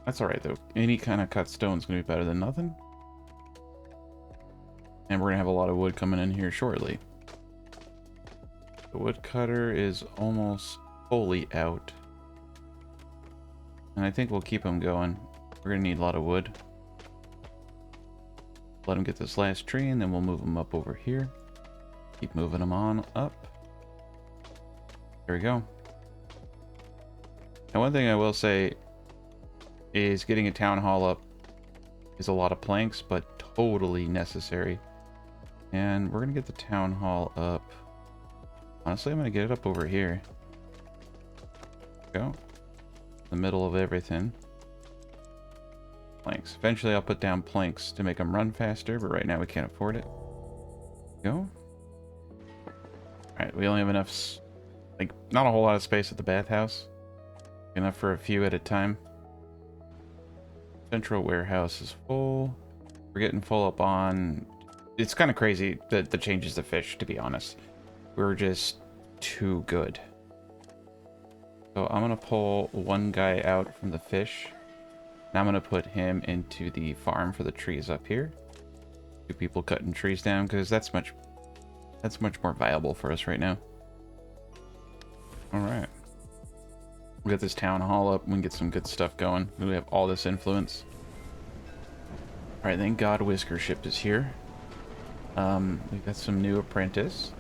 That's alright though. Any kind of cut stone is going to be better than nothing. And we're going to have a lot of wood coming in here shortly. The woodcutter is almost fully out. And I think we'll keep him going. We're going to need a lot of wood. Let him get this last tree and then we'll move him up over here. Keep moving them on up. There we go. And one thing I will say is getting a town hall up is a lot of planks, but totally necessary. And we're gonna get the town hall up. Honestly, I'm gonna get it up over here. Go. The middle of everything. Planks. Eventually I'll put down planks to make them run faster, but right now we can't afford it. Go. Alright, we only have enough, like, not a whole lot of space at the bathhouse. Enough for a few at a time. Central warehouse is full. We're getting full up on... It's kind of crazy, the changes to fish, to be honest. We're just too good. So I'm going to pull 1 guy out from the fish. And I'm going to put him into the farm for the trees up here. 2 people cutting trees down, because that's much more viable for us right now. Alright. We'll get this town hall up and we can get some good stuff going. We have all this influence. Alright, thank God Whiskership is here. We've got some new apprentice.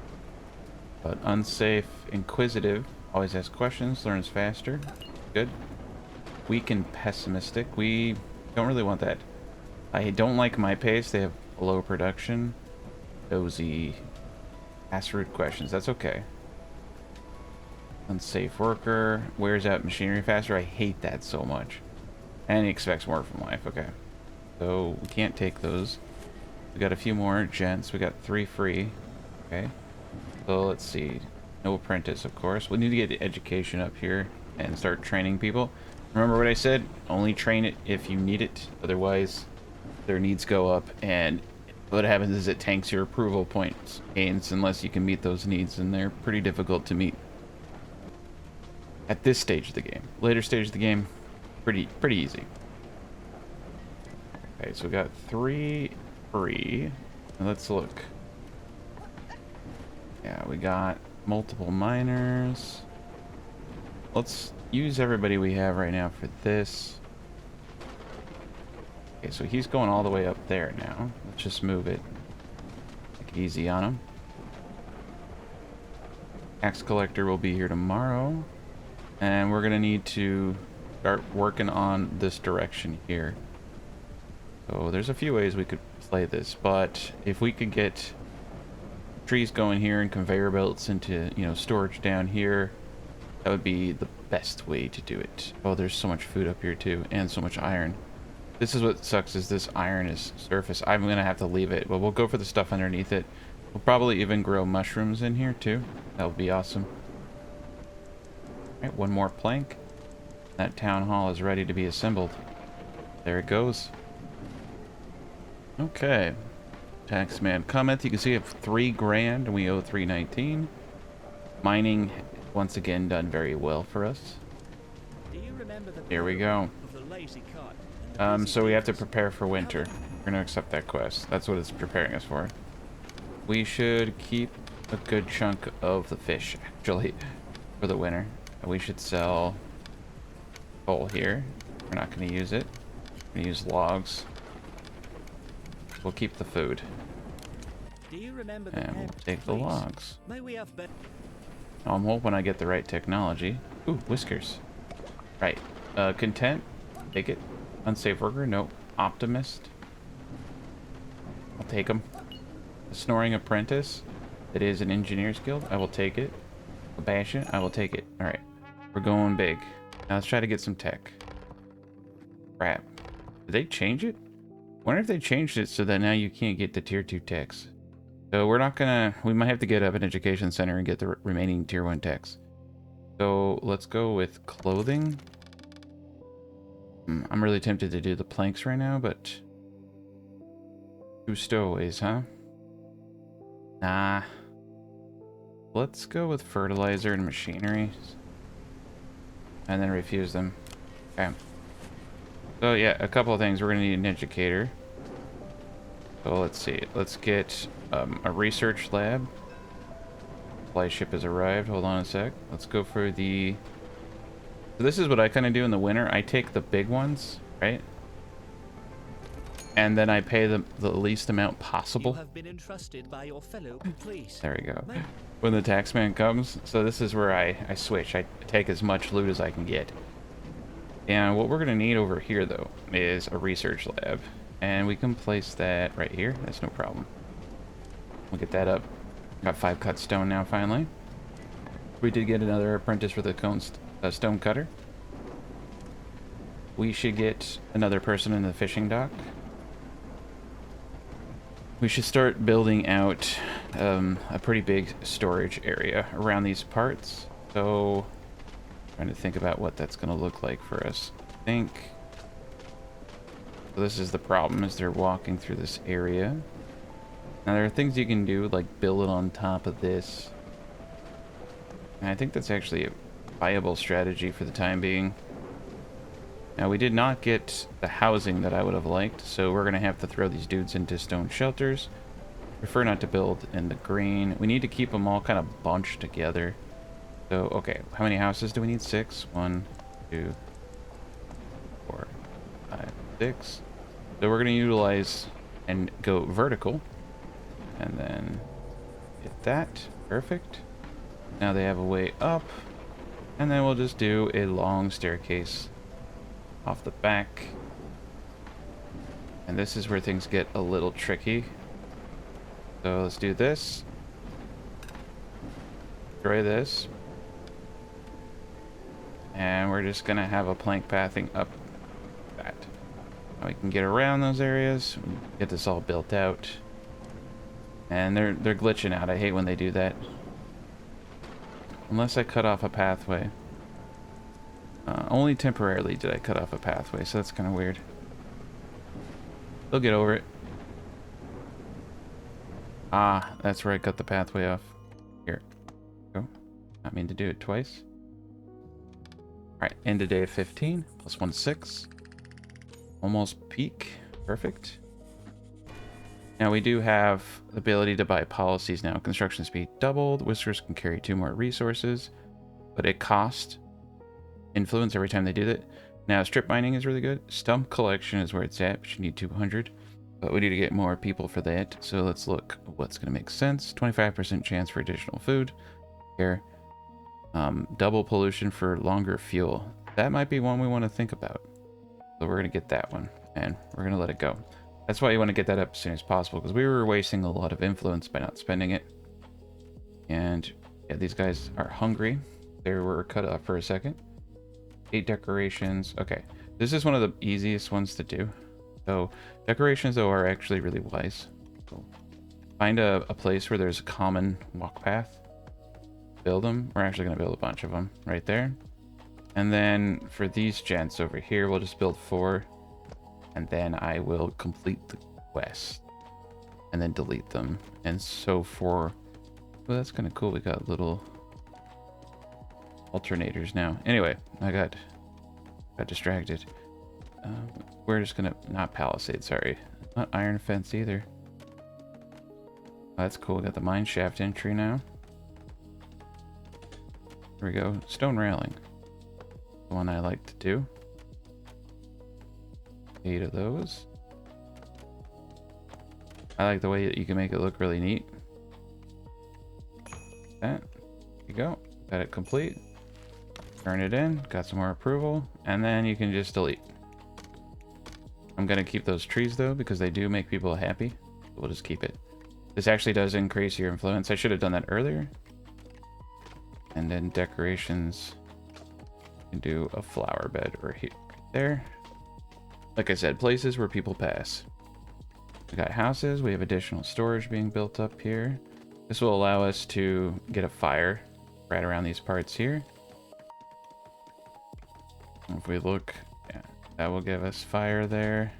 But unsafe, inquisitive, always asks questions, learns faster. Good. Weak and pessimistic. We don't really want that. I don't like my pace. They have low production. Nosy. Ask rude questions. That's okay. Unsafe worker. Wears out machinery faster. I hate that so much. And he expects more from life. Okay. So we can't take those. We got a few more gents. We got 3 free. Okay. So let's see. No apprentice, of course. We need to get education up here and start training people. Remember what I said? Only train it if you need it. Otherwise, their needs go up, and what happens is it tanks your approval points gains unless you can meet those needs, and they're pretty difficult to meet at this stage of the game. Later stage of the game, pretty easy. Okay, so we got 3 free. Now let's look. Yeah, we got multiple miners. Let's use everybody we have right now for this. Okay, so he's going all the way up there now. Let's just move it. Take it easy on him. Tax collector will be here tomorrow. And we're going to need to start working on this direction here. So there's a few ways we could play this, but if we could get trees going here and conveyor belts into, you know, storage down here, that would be the best way to do it. Oh, there's so much food up here too, and so much iron. This is what sucks, is this iron is surface. I'm gonna have to leave it, but we'll go for the stuff underneath it. We'll probably even grow mushrooms in here too. That would be awesome. Alright, one more plank. That town hall is ready to be assembled. There it goes. Okay. Taxman comment. You can see I have 3 grand and we owe 319. Mining once again done very well for us. Do you remember the Here we go. of the lazy cart and the busy So we have to dealers? prepare for winter. We're gonna accept that quest. That's what it's preparing us for. We should keep a good chunk of the fish, actually, for the winter. We should sell coal here. We're not gonna use it. We're gonna use logs. We'll keep the food. Do you remember the And we'll pet, take the please? logs. May we have better? I'm hoping I get the right technology. Ooh, whiskers. Right. Content. Take it. Unsafe worker. Nope. Optimist. I'll take them. A snoring apprentice. It is an engineer's guild. I will take it. A bastion. I will take it. Alright. We're going big. Now let's try to get some tech. Crap. Did they change it? I wonder if they changed it so that now you can't get the tier 2 techs. So we're not gonna... We might have to get up an education center and get the remaining tier 1 techs. So let's go with clothing. I'm really tempted to do the planks right now, but... 2 stowaways, huh? Nah. Let's go with fertilizer and machinery. And then refuse them. Okay. So yeah, a couple of things. We're gonna need an educator. So let's see. Let's get a research lab. Supply ship has arrived. Hold on a sec. Let's go for the... So this is what I kind of do in the winter. I take the big ones, right? And then I pay them the least amount You possible. have been entrusted by your fellow police. There we go. May- When the taxman comes. So this is where I switch. I take as much loot as I can get. And what we're going to need over here, though, is a research lab. And we can place that right here. That's no problem. We'll get that up. Got 5 cut stone now, finally. We did get another apprentice for the stone cutter. We should get another person in the fishing dock. We should start building out a pretty big storage area around these parts. So, trying to think about what that's going to look like for us. I think... So this is the problem, is they're walking through this area. Now there are things you can do, like build it on top of this. And I think that's actually a viable strategy for the time being. Now we did not get the housing that I would have liked, so we're going to have to throw these dudes into stone shelters. Prefer not to build in the green. We need to keep them all kind of bunched together. So, okay, how many houses do we need? 6. 1, 2, 4, 5, 6. So we're going to utilize and go vertical. And then get that. Perfect. Now they have a way up. And then we'll just do a long staircase off the back. And this is where things get a little tricky. So let's do this. Destroy this. And we're just going to have a plank pathing up that. Now we can get around those areas. Get this all built out. And they're glitching out. I hate when they do that. Unless I cut off a pathway. Only temporarily did I cut off a pathway, so that's kind of weird. They'll get over it. Ah, that's where I cut the pathway off. Here. Go. Not mean to do it twice. Alright, end of day 15. Plus 1, 6. Almost peak. Perfect. Now we do have the ability to buy policies now. Construction speed doubled. Whiskers can carry 2 more resources. But it costs influence every time they do that. Now strip mining is really good. Stump collection is where it's at, but you need 200. But we need to get more people for that. So let's look what's going to make sense. 25% chance for additional food. Here. Double pollution for longer fuel. That might be one we want to think about. So we're going to get that one. And we're going to let it go. That's why you want to get that up as soon as possible. Because we were wasting a lot of influence by not spending it. And yeah, these guys are hungry. They were cut off for a second. 8 decorations. Okay. This is one of the easiest ones to do. So decorations, though, are actually really wise. So find a place where there's a common walk path. Build them. We're actually going to build a bunch of them right there. And then for these gents over here, we'll just build 4. And then I will complete the quest. And then delete them. And so for... Well, that's kind of cool. We got little alternators now. Anyway, I got distracted. We're just gonna... Not palisade, sorry. Not iron fence either. Oh, that's cool. We got the mine shaft entry now. There we go. Stone railing. The one I like to do. 8 of those. I like the way that you can make it look really neat. That. There you go. Got it complete. Turn it in. Got some more approval. And then you can just delete. I'm going to keep those trees, though, because they do make people happy. We'll just keep it. This actually does increase your influence. I should have done that earlier. And then decorations. You can do a flower bed right here, right there. Like I said, places where people pass. We got houses. We have additional storage being built up here. This will allow us to get a fire right around these parts here. If we look, yeah, that will give us fire there.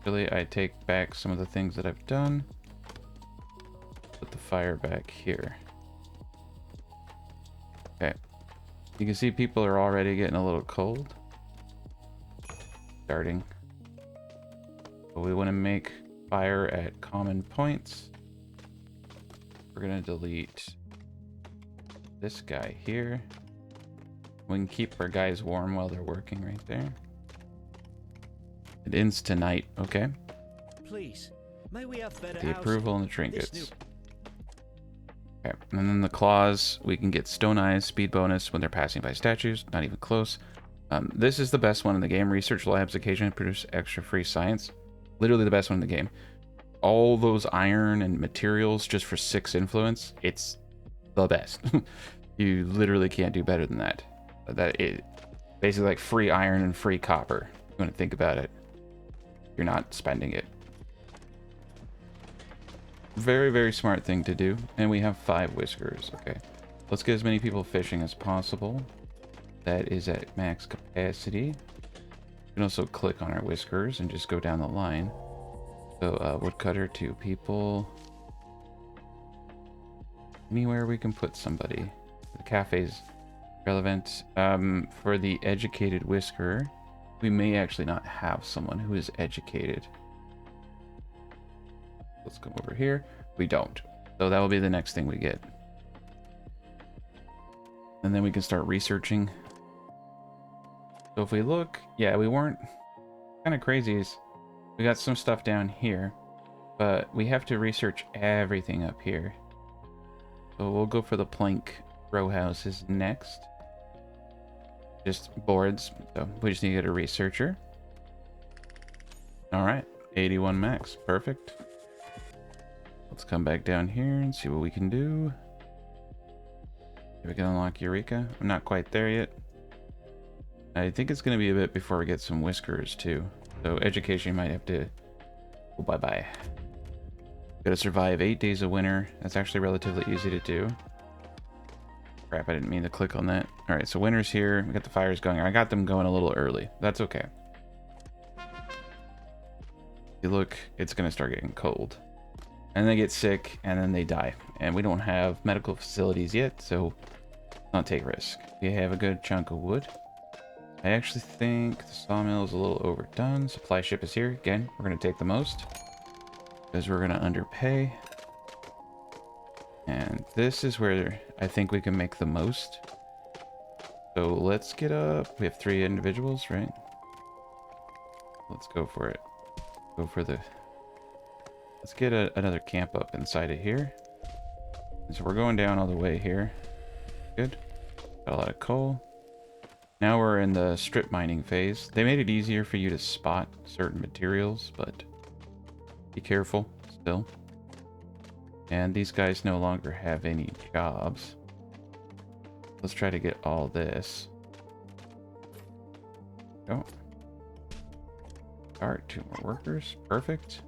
Really, I take back some of the things that I've done. Put the fire back here. Okay. You can see people are already getting a little cold. Starting. But we want to make fire at common points. We're going to delete this guy here. We can keep our guys warm while they're working right there. It ends tonight, okay? Please, may we have better The housing? approval and the trinkets. Okay, and then the claws, we can get stone eyes, speed bonus when they're passing by statues, not even close. This is the best one in the game. Research labs occasionally produce extra free science. Literally the best one in the game. All those iron and materials just for 6 influence, it's the best. You literally can't do better than that. That is basically like free iron and free copper. You want to think about it. You're not spending it. Very, very smart thing to do. And we have 5 whiskers. Okay. Let's get as many people fishing as possible. That is at max capacity. You can also click on our whiskers and just go down the line. So, woodcutter, 2 people. Anywhere we can put somebody. The cafe's relevant. For the educated whiskerer, we may actually not have someone who is educated. Let's come over here. We don't. So that will be the next thing we get. And then we can start researching. So if we look, yeah, we weren't kind of crazies. We got some stuff down here, but we have to research everything up here. So we'll go for the plank row houses next. Just boards, so we just need to get a researcher. All right, 81 max, perfect. Let's come back down here and see what we can do. We can unlock Eureka. I'm not quite there yet. I think it's going to be a bit before we get some whiskers too. So education might have to go bye-bye. Gotta survive 8 days of winter. That's actually relatively easy to do. Crap, I didn't mean to click on that. Alright, so winter's here. We got the fires going. I got them going a little early. That's okay. You look, it's going to start getting cold. And they get sick, and then they die. And we don't have medical facilities yet, so don't take risk. We have a good chunk of wood. I actually think the sawmill is a little overdone. Supply ship is here. Again, we're going to take the most, because we're going to underpay. And this is where I think we can make the most. So let's get up. We have 3 individuals, right? Let's go for it. Go for the... Let's get another camp up inside of here. So we're going down all the way here. Good. Got a lot of coal. Now we're in the strip mining phase. They made it easier for you to spot certain materials, but be careful still. And these guys no longer have any jobs. Let's try to get all this. Go. Start 2 more workers. Perfect.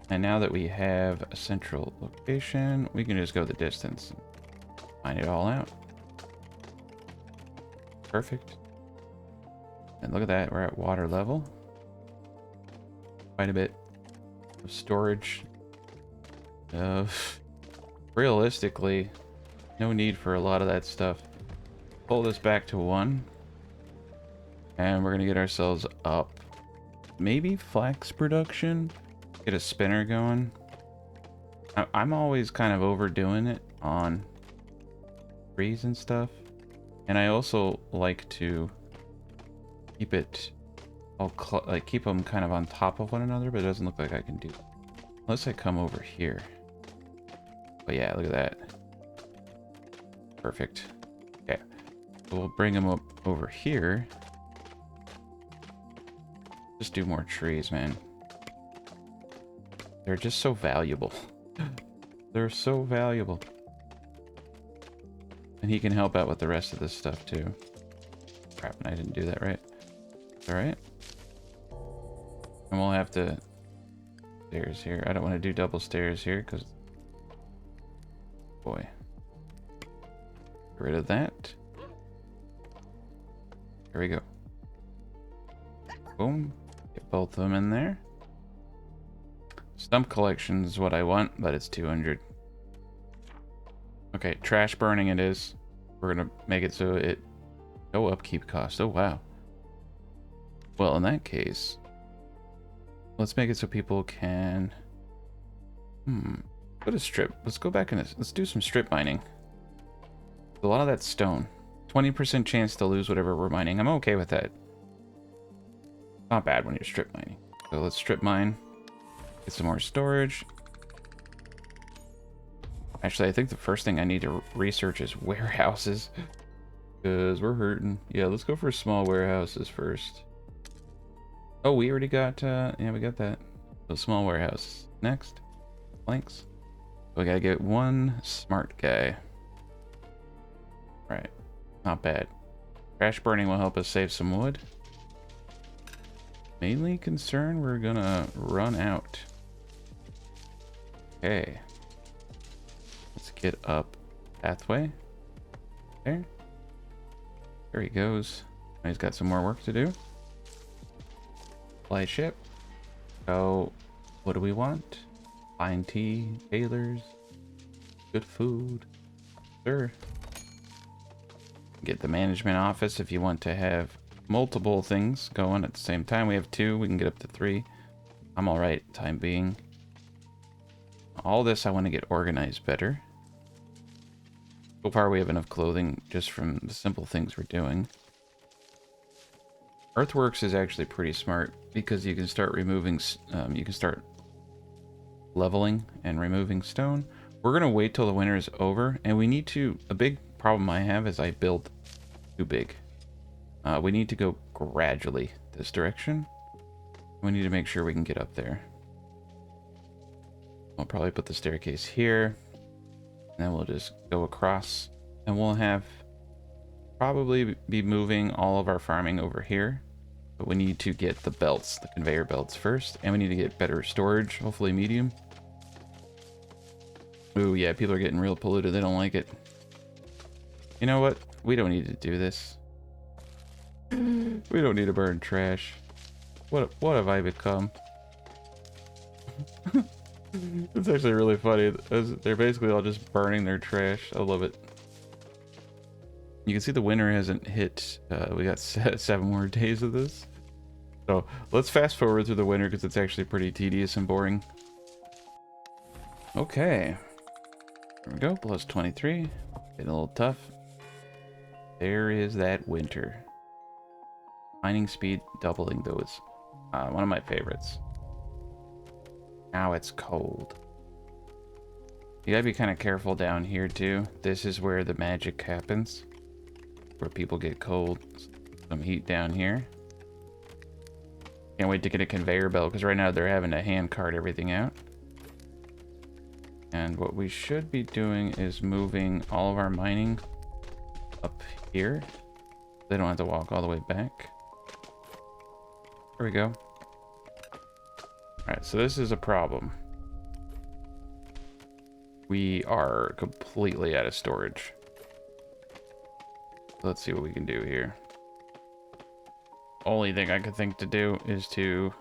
And now that we have a central location, we can just go the distance and find it all out. Perfect. And look at that, we're at water level. Quite a bit of storage. Realistically, no need for a lot of that stuff. Pull this back to 1. And we're gonna get ourselves up. Maybe flax production? Get a spinner going. I'm always kind of overdoing it on trees and stuff. And I also like to keep it all like keep them kind of on top of one another, but it doesn't look like I can do it. Unless I come over here. But yeah, look at that. Perfect. Okay. So we'll bring them up over here. Just do more trees, man. They're just so valuable. They're so valuable. And he can help out with the rest of this stuff too. Crap, and I didn't do that right. Alright. And we'll have to... Stairs here. I don't want to do double stairs here because... Boy. Get rid of that. There we go. Boom. Get both of them in there. Stump collection is what I want, but it's 200. Okay, trash burning it is. We're gonna make it so it... No upkeep cost. Oh, wow. Well, in that case... Let's make it so people can... Put a strip. Let's go back and let's do some strip mining. A lot of that stone. 20% chance to lose whatever we're mining. I'm okay with that. Not bad when you're strip mining. So let's strip mine. Get some more storage. Actually, I think the first thing I need to research is warehouses. Because we're hurting. Yeah, let's go for small warehouses first. Oh, we already got, yeah, we got that. So small warehouse. Next. Planks. We gotta get 1 smart guy. Right. Not bad. Trash burning will help us save some wood. Mainly concerned we're gonna run out. Okay. Let's get up pathway. There. There he goes. He's got some more work to do. Fly ship. So, what do we want? Fine tea, tailors, good food. Sure. Get the management office if you want to have multiple things going at the same time. We have 2. We can get up to 3. I'm alright, time being. All this I want to get organized better. So far we have enough clothing just from the simple things we're doing. Earthworks is actually pretty smart because you can start removing, you can start leveling and removing stone. We're going to wait till the winter is over, and we need to, a big problem I have is I build too big. We need to go gradually this direction. We need to make sure we can get up there. I'll probably put the staircase here, and then we'll just go across, and we'll have probably be moving all of our farming over here. But we need to get the belts, the conveyor belts first, and we need to get better storage, hopefully medium. Ooh, yeah, people are getting real polluted. They don't like it. You know what? We don't need to do this. We don't need to burn trash. What have I become? It's actually really funny. They're basically all just burning their trash. I love it. You can see the winter hasn't hit. We got 7 more days of this. So let's fast forward through the winter because it's actually pretty tedious and boring. Okay. There we go. Plus 23. Getting a little tough. There is that winter. Mining speed doubling, though, is one of my favorites. Now it's cold. You gotta be kind of careful down here too. This is where the magic happens, where people get cold. Some heat down here. Can't wait to get a conveyor belt because right now they're having to hand cart everything out. And what we should be doing is moving all of our mining up here. They don't have to walk all the way back. There we go. Alright, so this is a problem. We are completely out of storage. Let's see what we can do here. Only thing I could think to do is to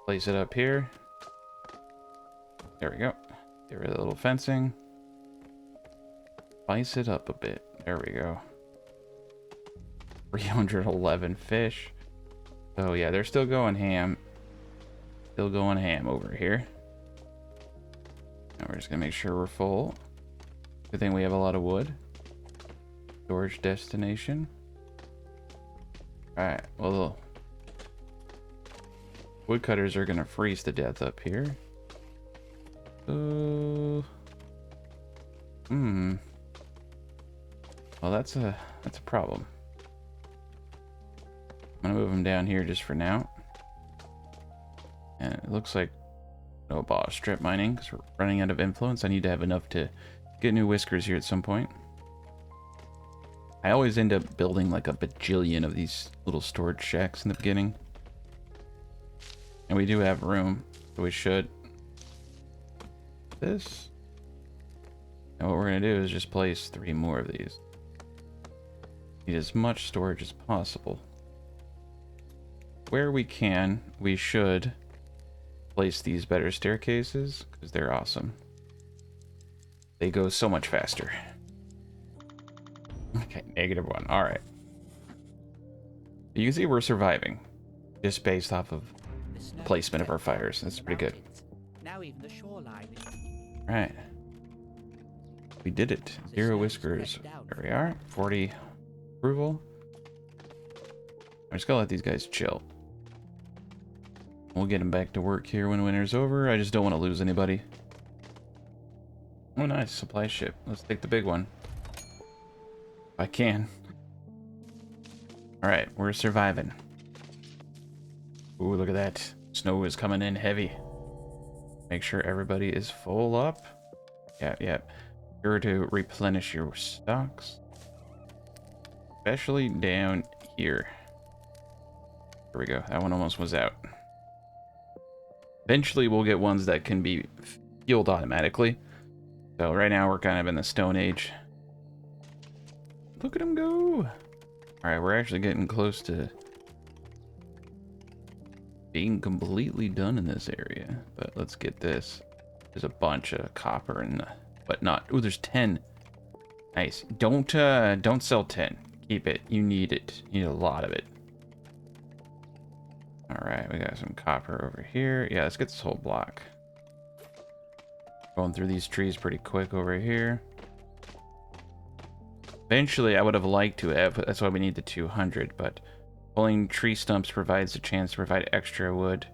place it up here. There we go. Get rid of the little fencing. Spice it up a bit. There we go. 311 fish. Oh yeah, they're still going ham. Still going ham over here. Now we're just gonna make sure we're full. Good thing we have a lot of wood. Storage destination. Alright, well, woodcutters are gonna freeze to death up here. Well, that's a problem. I'm gonna move them down here just for now. And it looks like no boss strip mining because we're running out of influence. I need to have enough to get new whiskers here at some point. I always end up building like a bajillion of these little storage shacks in the beginning. And we do have room, so we should. This. And what we're going to do is just place 3 more of these. Need as much storage as possible. Where we can, we should place these better staircases because they're awesome. They go so much faster. Okay, -1. All right. You can see we're surviving just based off of the placement of our fires. That's pretty good. Now even the shoreline is... All right. We did it. 0 whiskers. There we are. 40 approval. I'm just gonna let these guys chill. We'll get them back to work here when winter's over. I just don't want to lose anybody. Oh, nice. Supply ship. Let's take the big one. If I can. Alright, we're surviving. Ooh, look at that. Snow is coming in heavy. Make sure everybody is full up. Yeah. Sure to replenish your stocks. Especially down here. There we go. That one almost was out. Eventually we'll get ones that can be fueled automatically. So right now we're kind of in the Stone Age. Look at them go. Alright, we're actually getting close to being completely done in this area. But let's get this. There's a bunch of copper and but not. Oh, there's 10. Nice. Don't sell 10. Keep it. You need it. You need a lot of it. Alright, we got some copper over here. Yeah, let's get this whole block. Going through these trees pretty quick over here. Eventually, I would have liked to have, that's why we need the 200, but pulling tree stumps provides a chance to provide extra wood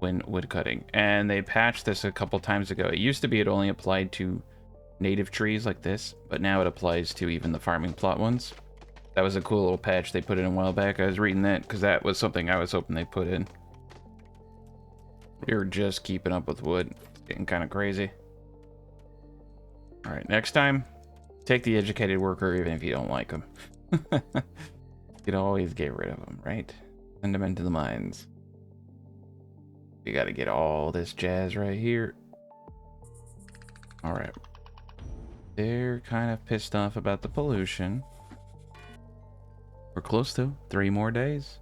when wood cutting. And they patched this a couple times ago. It used to be it only applied to native trees like this, but now it applies to even the farming plot ones. That was a cool little patch they put in a while back. I was reading that because that was something I was hoping they put in. We were just keeping up with wood. It's getting kind of crazy. All right, next time, take the educated worker even if you don't like them. You can always get rid of them, right? Send them into the mines. We got to get all this jazz right here. All right. They're kind of pissed off about the pollution. We're close to 3 more days.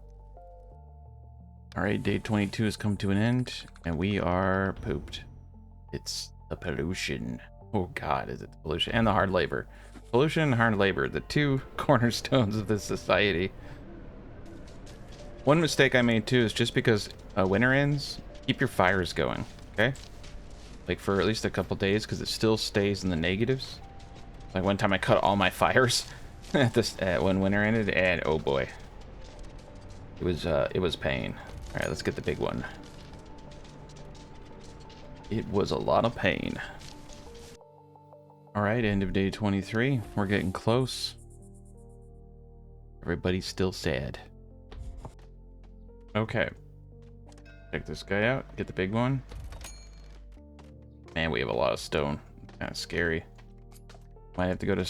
All right, day 22 has come to an end, and we are pooped. It's the pollution. Oh God, is it the pollution and the hard labor? Pollution and hard labor, the 2 cornerstones of this society. One mistake I made too is just because winter ends, keep your fires going, okay? Like for at least a couple days, because it still stays in the negatives. Like one time I cut all my fires at this when winter ended, and oh boy, it was pain. All right, let's get the big one. It was a lot of pain. All right, end of day 23. We're getting close. Everybody's still sad. Okay, check this guy out. Get the big one. Man, we have a lot of stone. Kind of scary. Might have to go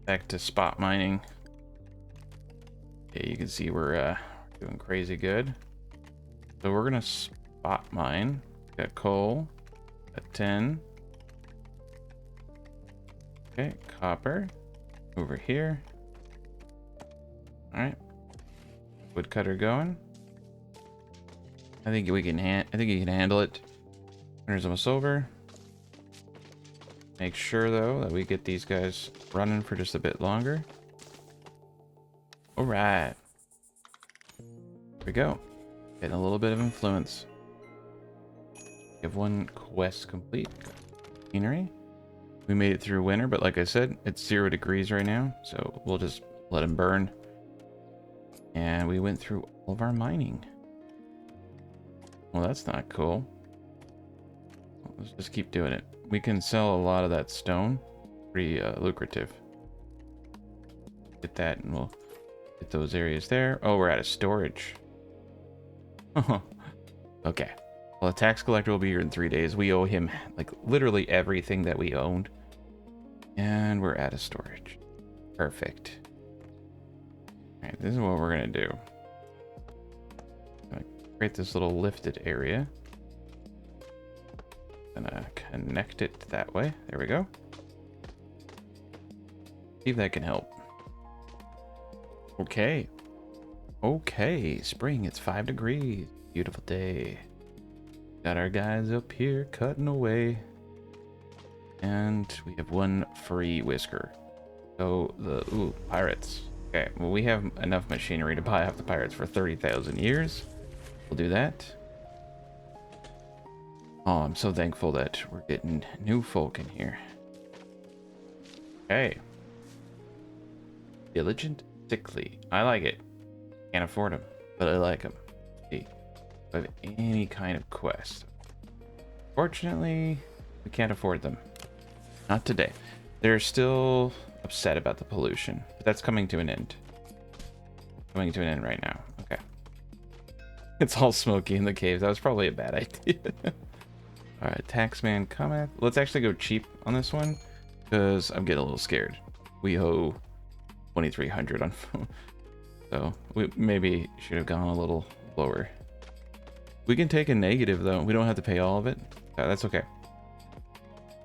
back to spot mining. Okay, you can see we're doing crazy good. So we're gonna spot mine. Got coal. Got 10. Okay, copper. Over here. All right. Woodcutter going. I think we can. I think you can handle it. Winter's almost over. Make sure though that we get these guys running for just a bit longer. All right. Here we go. Getting a little bit of influence. We have 1 quest complete. Machinery. We made it through winter, but like I said, it's 0 degrees right now, so we'll just let them burn. And we went through all of our mining. Well, that's not cool. Let's just keep doing it. We can sell a lot of that stone. Pretty lucrative. Get that and we'll get those areas there. Oh, we're out of storage. Okay. Well, the tax collector will be here in 3 days. We owe him like literally everything that we owned. And we're out of storage. Perfect. Alright, this is what we're gonna do. Gonna create this little lifted area. Gonna connect it that way. There we go. See if that can help. Okay. Okay, spring, it's 5 degrees. Beautiful day. Got our guys up here cutting away. And we have 1 free whisker. So ooh, pirates. Okay, well we have enough machinery to buy off the pirates for 30,000 years. We'll do that. Oh, I'm so thankful that we're getting new folk in here. Okay. Diligent, sickly. I like it. Can't afford them, but I like them. See, if I have any kind of quest. Fortunately, we can't afford them. Not today. They're still upset about the pollution, but that's coming to an end. Coming to an end right now. Okay. It's all smoky in the caves. That was probably a bad idea. Alright, taxman cometh. Let's actually go cheap on this one, because I'm getting a little scared. We owe 2,300 on phone. So we maybe should have gone a little lower. We can take a negative though. We don't have to pay all of it. That's okay.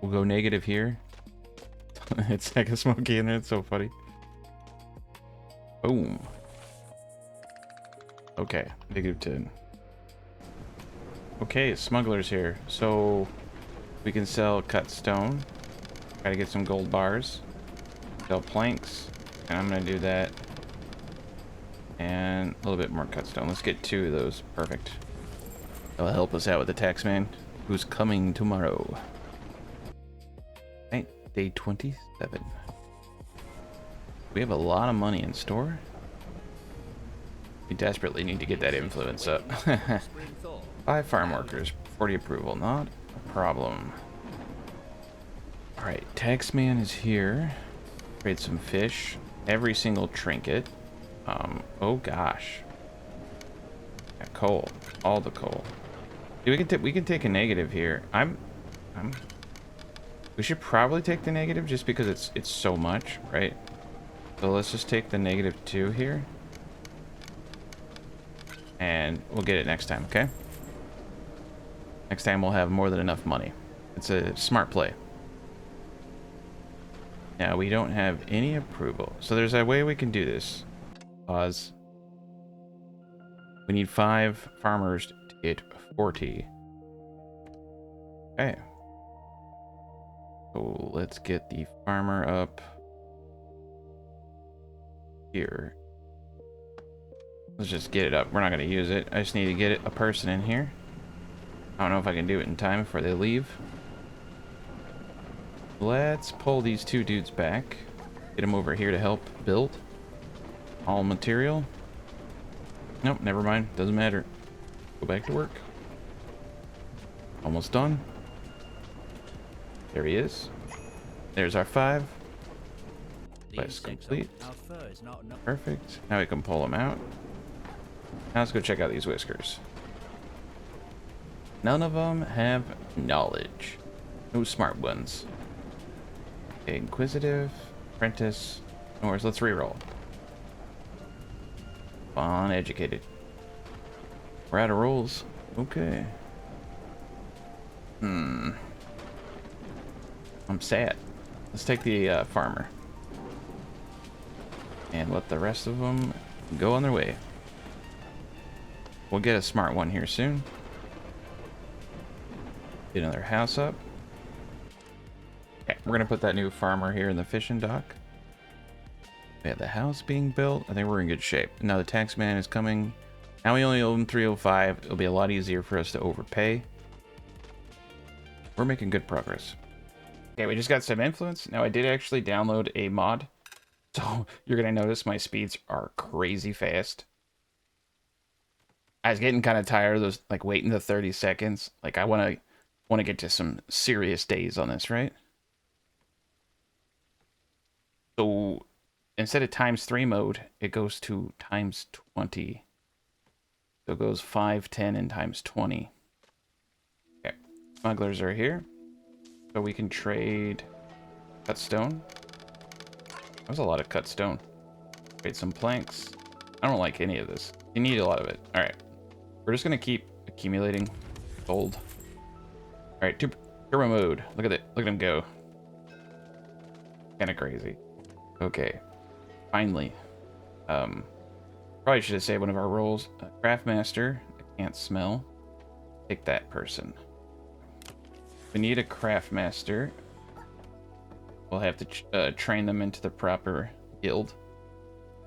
We'll go negative here. It's like a smoky in there. It's so funny. Boom. Okay, -10. Okay, smugglers here. So we can sell cut stone. Try to get some gold bars. Sell planks. And I'm gonna do that. And a little bit more cut stone. Let's get 2 of those. Perfect. That'll help us out with the taxman who's coming tomorrow. Right, day 27. We have a lot of money in store. We desperately need to get that influence up. 5 farm workers, 40 approval, not a problem. Alright, Taxman is here. Trade some fish. Every single trinket. Oh gosh. Yeah, coal. All the coal. We can take a negative here. We should probably take the negative just because it's so much, right? So let's just take the -2 here. And we'll get it next time, okay? Next time we'll have more than enough money. It's a smart play. Now we don't have any approval. So there's a way we can do this. Pause. We need 5 farmers to get 40. Okay. So let's get the farmer up here. Let's just get it up. We're not going to use it. I just need to get a person in here. I don't know if I can do it in time before they leave. Let's pull these 2 dudes back. Get them over here to help build. All material. Nope, never mind. Doesn't matter. Go back to work. Almost done. There he is. There's our 5. Quest complete. Perfect. Now we can pull them out. Now let's go check out these whiskers. None of them have knowledge. No smart ones. Inquisitive. Apprentice. No worries, let's reroll. Uneducated. We're out of rolls. Okay. I'm sad. Let's take the farmer. And let the rest of them go on their way. We'll get a smart one here soon. Get another house up. Okay, we're gonna put that new farmer here in the fishing dock. We have the house being built. I think we're in good shape. Now the taxman is coming. Now we only owe him 305. It'll be a lot easier for us to overpay. We're making good progress. Okay, we just got some influence. Now I did actually download a mod. So you're gonna notice my speeds are crazy fast. I was getting kind of tired of those, like, waiting the 30 seconds. Like, I want to get to some serious days on this, right? So instead of ×3 mode, it goes to ×20. So it goes 5, 10, and ×20. Okay, smugglers are here. So we can trade cut stone. That was a lot of cut stone. Trade some planks. I don't like any of this. You need a lot of it. All right. We're just going to keep accumulating gold. All right, turbo mode. Look at it. Look at him go. Kind of crazy. Okay. Finally. Probably should have saved one of our roles. Craftmaster. I can't smell. Take that person. We need a craftmaster. We'll have to train them into the proper guild.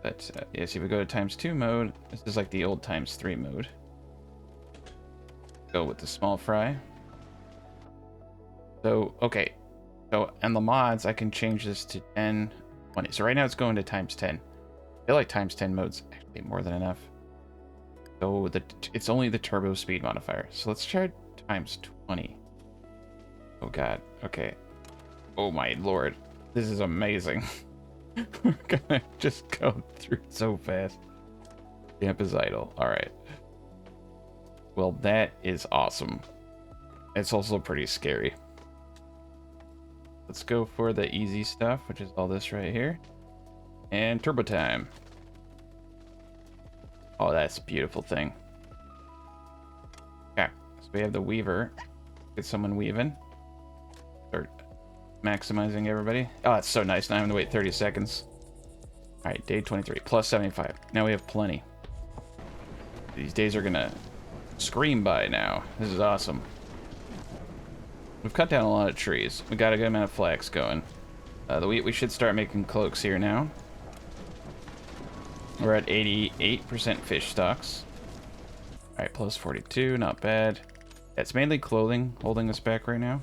But yes, if we go to ×2 mode, this is like the old ×3 mode. Go with the small fry. So, okay. So, and the mods, I can change this to 10, 20. So right now it's going to ×10. I feel like ×10 mode's actually more than enough. So it's only the turbo speed modifier. So let's try ×20. Oh god. Okay. Oh my lord. This is amazing. We're gonna just go through so fast. Camp is idle. Alright. Well, that is awesome. It's also pretty scary. Let's go for the easy stuff, which is all this right here. And turbo time. Oh, that's a beautiful thing. Okay, so we have the weaver. Get someone weaving. Start maximizing everybody. Oh, that's so nice. Not having to wait 30 seconds. All right, day 23, plus 75. Now we have plenty. These days are gonna scream by now. This is awesome. We've cut down a lot of trees. We got a good amount of flax going. We should start making cloaks here now. We're at 88% fish stocks. All right, plus 42, not bad. It's mainly clothing holding us back right now.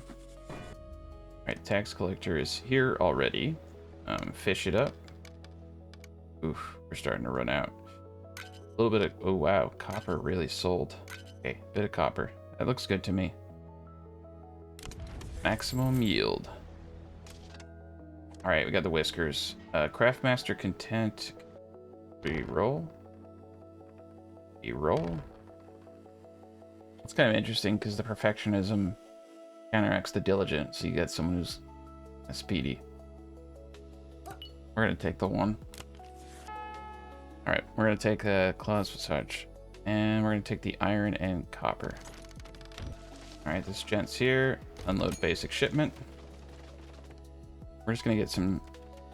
All right, tax collector is here already. Fish it up. Oof, we're starting to run out. A little bit of, oh wow, copper really sold. Okay, bit of copper. That looks good to me. Maximum yield. All right, we got the whiskers. Craftmaster content. Reroll. Reroll. It's kind of interesting because the perfectionism counteracts the diligent, so you get someone who's speedy. We're gonna take the one. All right, we're gonna take the claws massage, and we're gonna take the iron and copper. All right, this gent's here. Unload basic shipment. We're just gonna get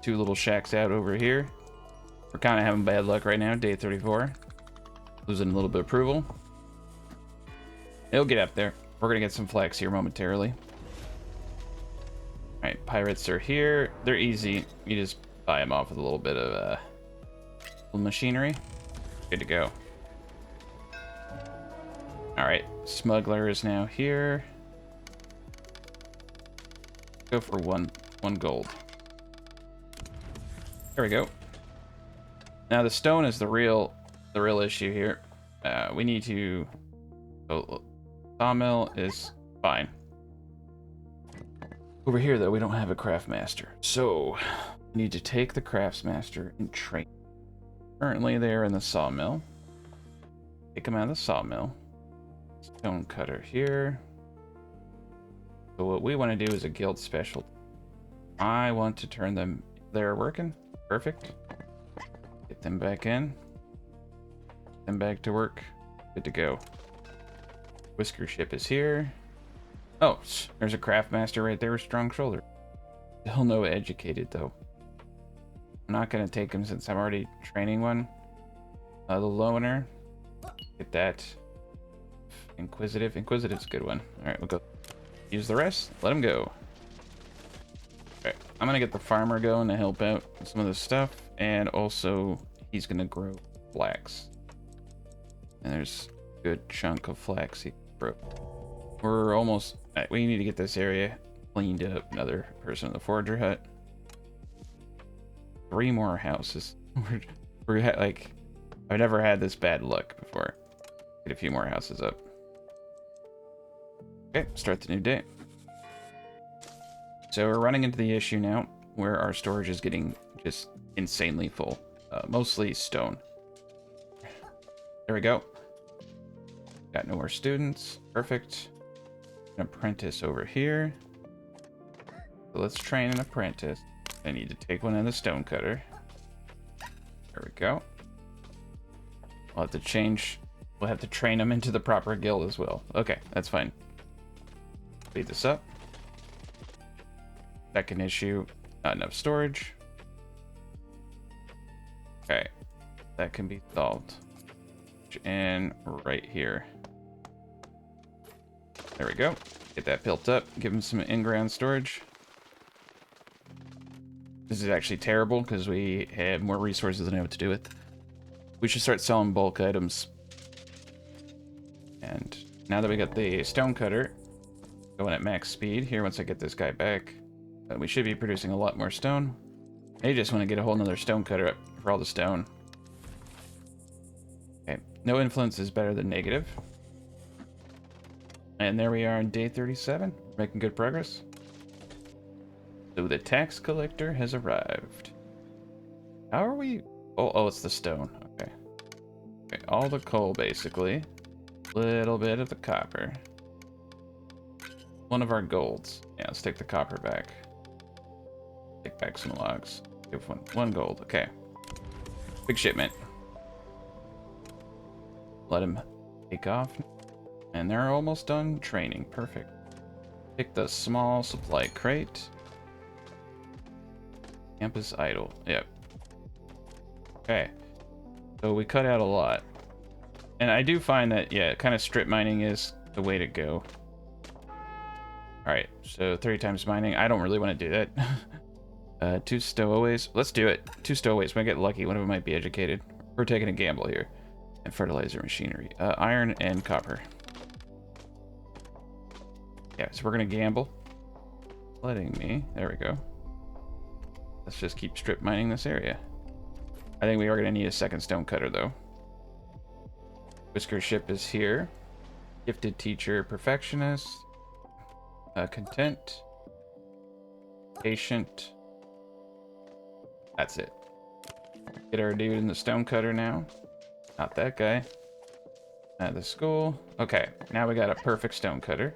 two little shacks out over here. We're kind of having bad luck right now, day 34. Losing a little bit of approval. It'll get up there. We're gonna get some flax here momentarily. All right, pirates are here. They're easy. You just buy them off with a little bit of machinery. Good to go. All right, smuggler is now here. Go for one gold. There we go. Now the stone is the real issue here. We need to. Oh, sawmill is fine. Over here though, we don't have a craftmaster, so we need to take the craftsmaster and train. Currently, they're in the sawmill. Take them out of the sawmill. Stone cutter here. So what we want to do is a guild special. I want to turn them. They're working. Perfect. Get them back in. Get them back to work. Good to go. Whisker ship is here. Oh, there's a craftmaster right there with strong shoulder. Still no educated though. I'm not gonna take him since I'm already training one. The loner. Get that. Inquisitive. Inquisitive's a good one. Alright, we'll go. Use the rest. Let him go. Alright, I'm gonna get the farmer going to help out with some of this stuff. And also, he's gonna grow flax. And there's a good chunk of flax he can grow. We're almost. We need to get this area cleaned up. Another person in the forager hut. 3 more houses. we're like, I've never had this bad luck before. Get a few more houses up. Okay, start the new day. So we're running into the issue now where our storage is getting just insanely full. Mostly stone. There we go. Got no more students. Perfect. An apprentice over here. So let's train an apprentice. I need to take one in the stone cutter. There we go. We'll have to change. We'll have to train them into the proper guild as well. Okay, that's fine. Speed this up. Second issue, not enough storage. Okay, that can be solved. And right here. There we go. Get that built up. Give them some in-ground storage. This is actually terrible because we have more resources than I know what to do with. We should start selling bulk items. And now that we got the stone cutter going at max speed here, once I get this guy back, we should be producing a lot more stone. I just want to get a whole nother stone cutter up for all the stone. Okay, no influence is better than negative. And there we are on day 37, making good progress. So the tax collector has arrived. How are we? Oh, it's the stone. Okay. Okay, all the coal basically. Little bit of the copper. One of our golds. Yeah, let's take the copper back. Take back some logs. Give one gold. Okay. Big shipment. Let him take off. And they're almost done training. Perfect. Pick the small supply crate. Campus idle. Yep. Okay. So we cut out a lot. And I do find that, yeah, kind of strip mining is the way to go. Alright, so 30 times mining. I don't really want to do that. 2 stowaways. Let's do it. 2 stowaways. When I get lucky, one of them might be educated. We're taking a gamble here. And fertilizer machinery. Iron and copper. Yeah, so we're going to gamble. Letting me. There we go. Let's just keep strip mining this area. I think we are going to need a second stone cutter, though. Whisker ship is here. Gifted teacher, perfectionist. Content. Patient. That's it. Get our dude in the stone cutter now. Not that guy. At the school. Okay, now we got a perfect stone cutter.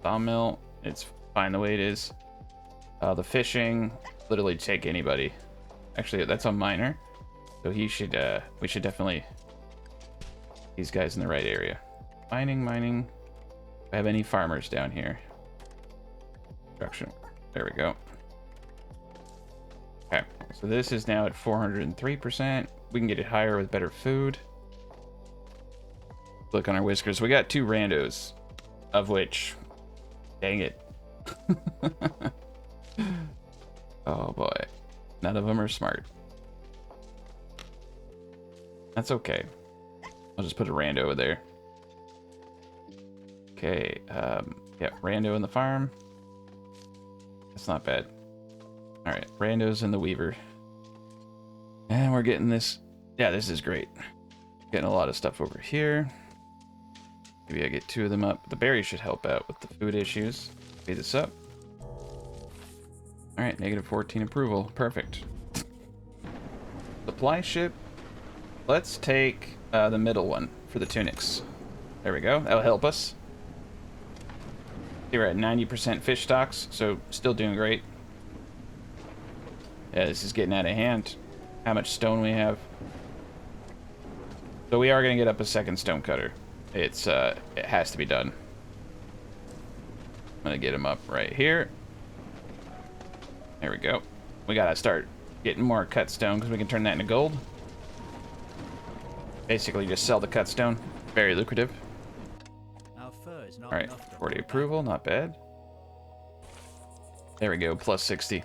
Sawmill. It's fine the way it is. The fishing. Literally take anybody. Actually, that's a miner. So he should, we should definitely... These guys in the right area. Mining. Do I have any farmers down here? Construction. There we go. Okay, so this is now at 403%. We can get it higher with better food. Look on our whiskers. We got 2 randos, of which, dang it. Oh boy, none of them are smart. That's okay. I'll just put a rando over there. Okay, yeah, rando in the farm. That's not bad. All right, randos in the weaver. And we're getting this. Yeah, this is great. Getting a lot of stuff over here. Maybe I get 2 of them up. The berries should help out with the food issues. Speed this up. All right, -14 approval. Perfect. Supply ship. Let's take the middle one for the tunics. There we go. That'll help us. We're at 90% fish stocks, so still doing great. Yeah, this is getting out of hand. How much stone we have. So we are going to get up a second stone cutter. It's it has to be done. I'm going to get him up right here. There we go. We got to start getting more cut stone because we can turn that into gold. Basically just sell the cut stone. Very lucrative. Our fur is not All right, enough to 40 hold approval, not bad. There we go, plus 60.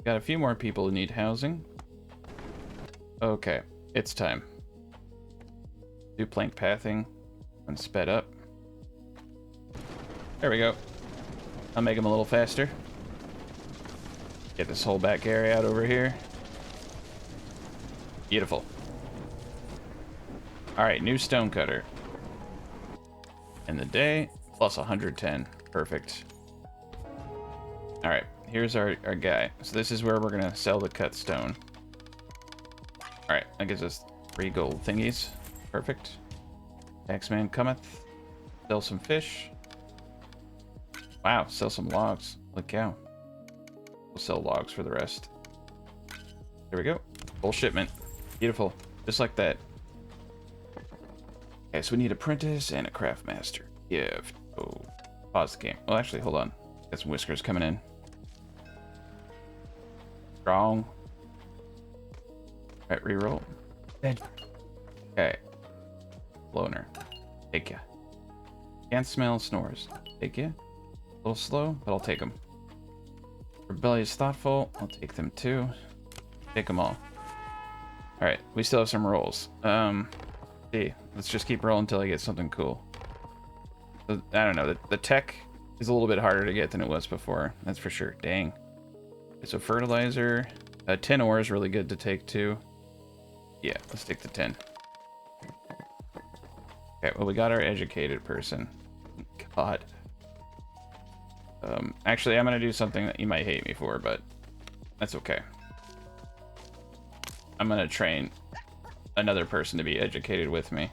Got a few more people who need housing. Okay, it's time. Do plank pathing and sped up. There we go. I'll make them a little faster. Get this whole back area out over here. Beautiful. All right, new stone cutter. In the day, plus 110. Perfect. All right, here's our guy. So this is where we're gonna sell the cut stone. All right, that gives us 3 gold thingies. Perfect. Taxman cometh. Sell some fish. Wow, sell some logs. Holy cow. We'll sell logs for the rest. There we go. Full shipment. Beautiful. Just like that. Okay, so we need apprentice and a craft master. Yeah. Oh, pause the game. Well, actually, hold on. Got some whiskers coming in. Strong. Alright, reroll. Okay. Loner. Take ya. Can't smell snores. Take ya. A little slow, but I'll take them. Rebellious thoughtful. I'll take them too. Take them all. Alright, we still have some rolls. See, let's just keep rolling until I get something cool. I don't know, the tech is a little bit harder to get than it was before, that's for sure. Dang. Okay, so fertilizer. 10 ore is really good to take too. Yeah, let's take the 10. Okay, well, we got our educated person. God. Actually, I'm gonna do something that you might hate me for, but that's okay. I'm gonna train another person to be educated with me.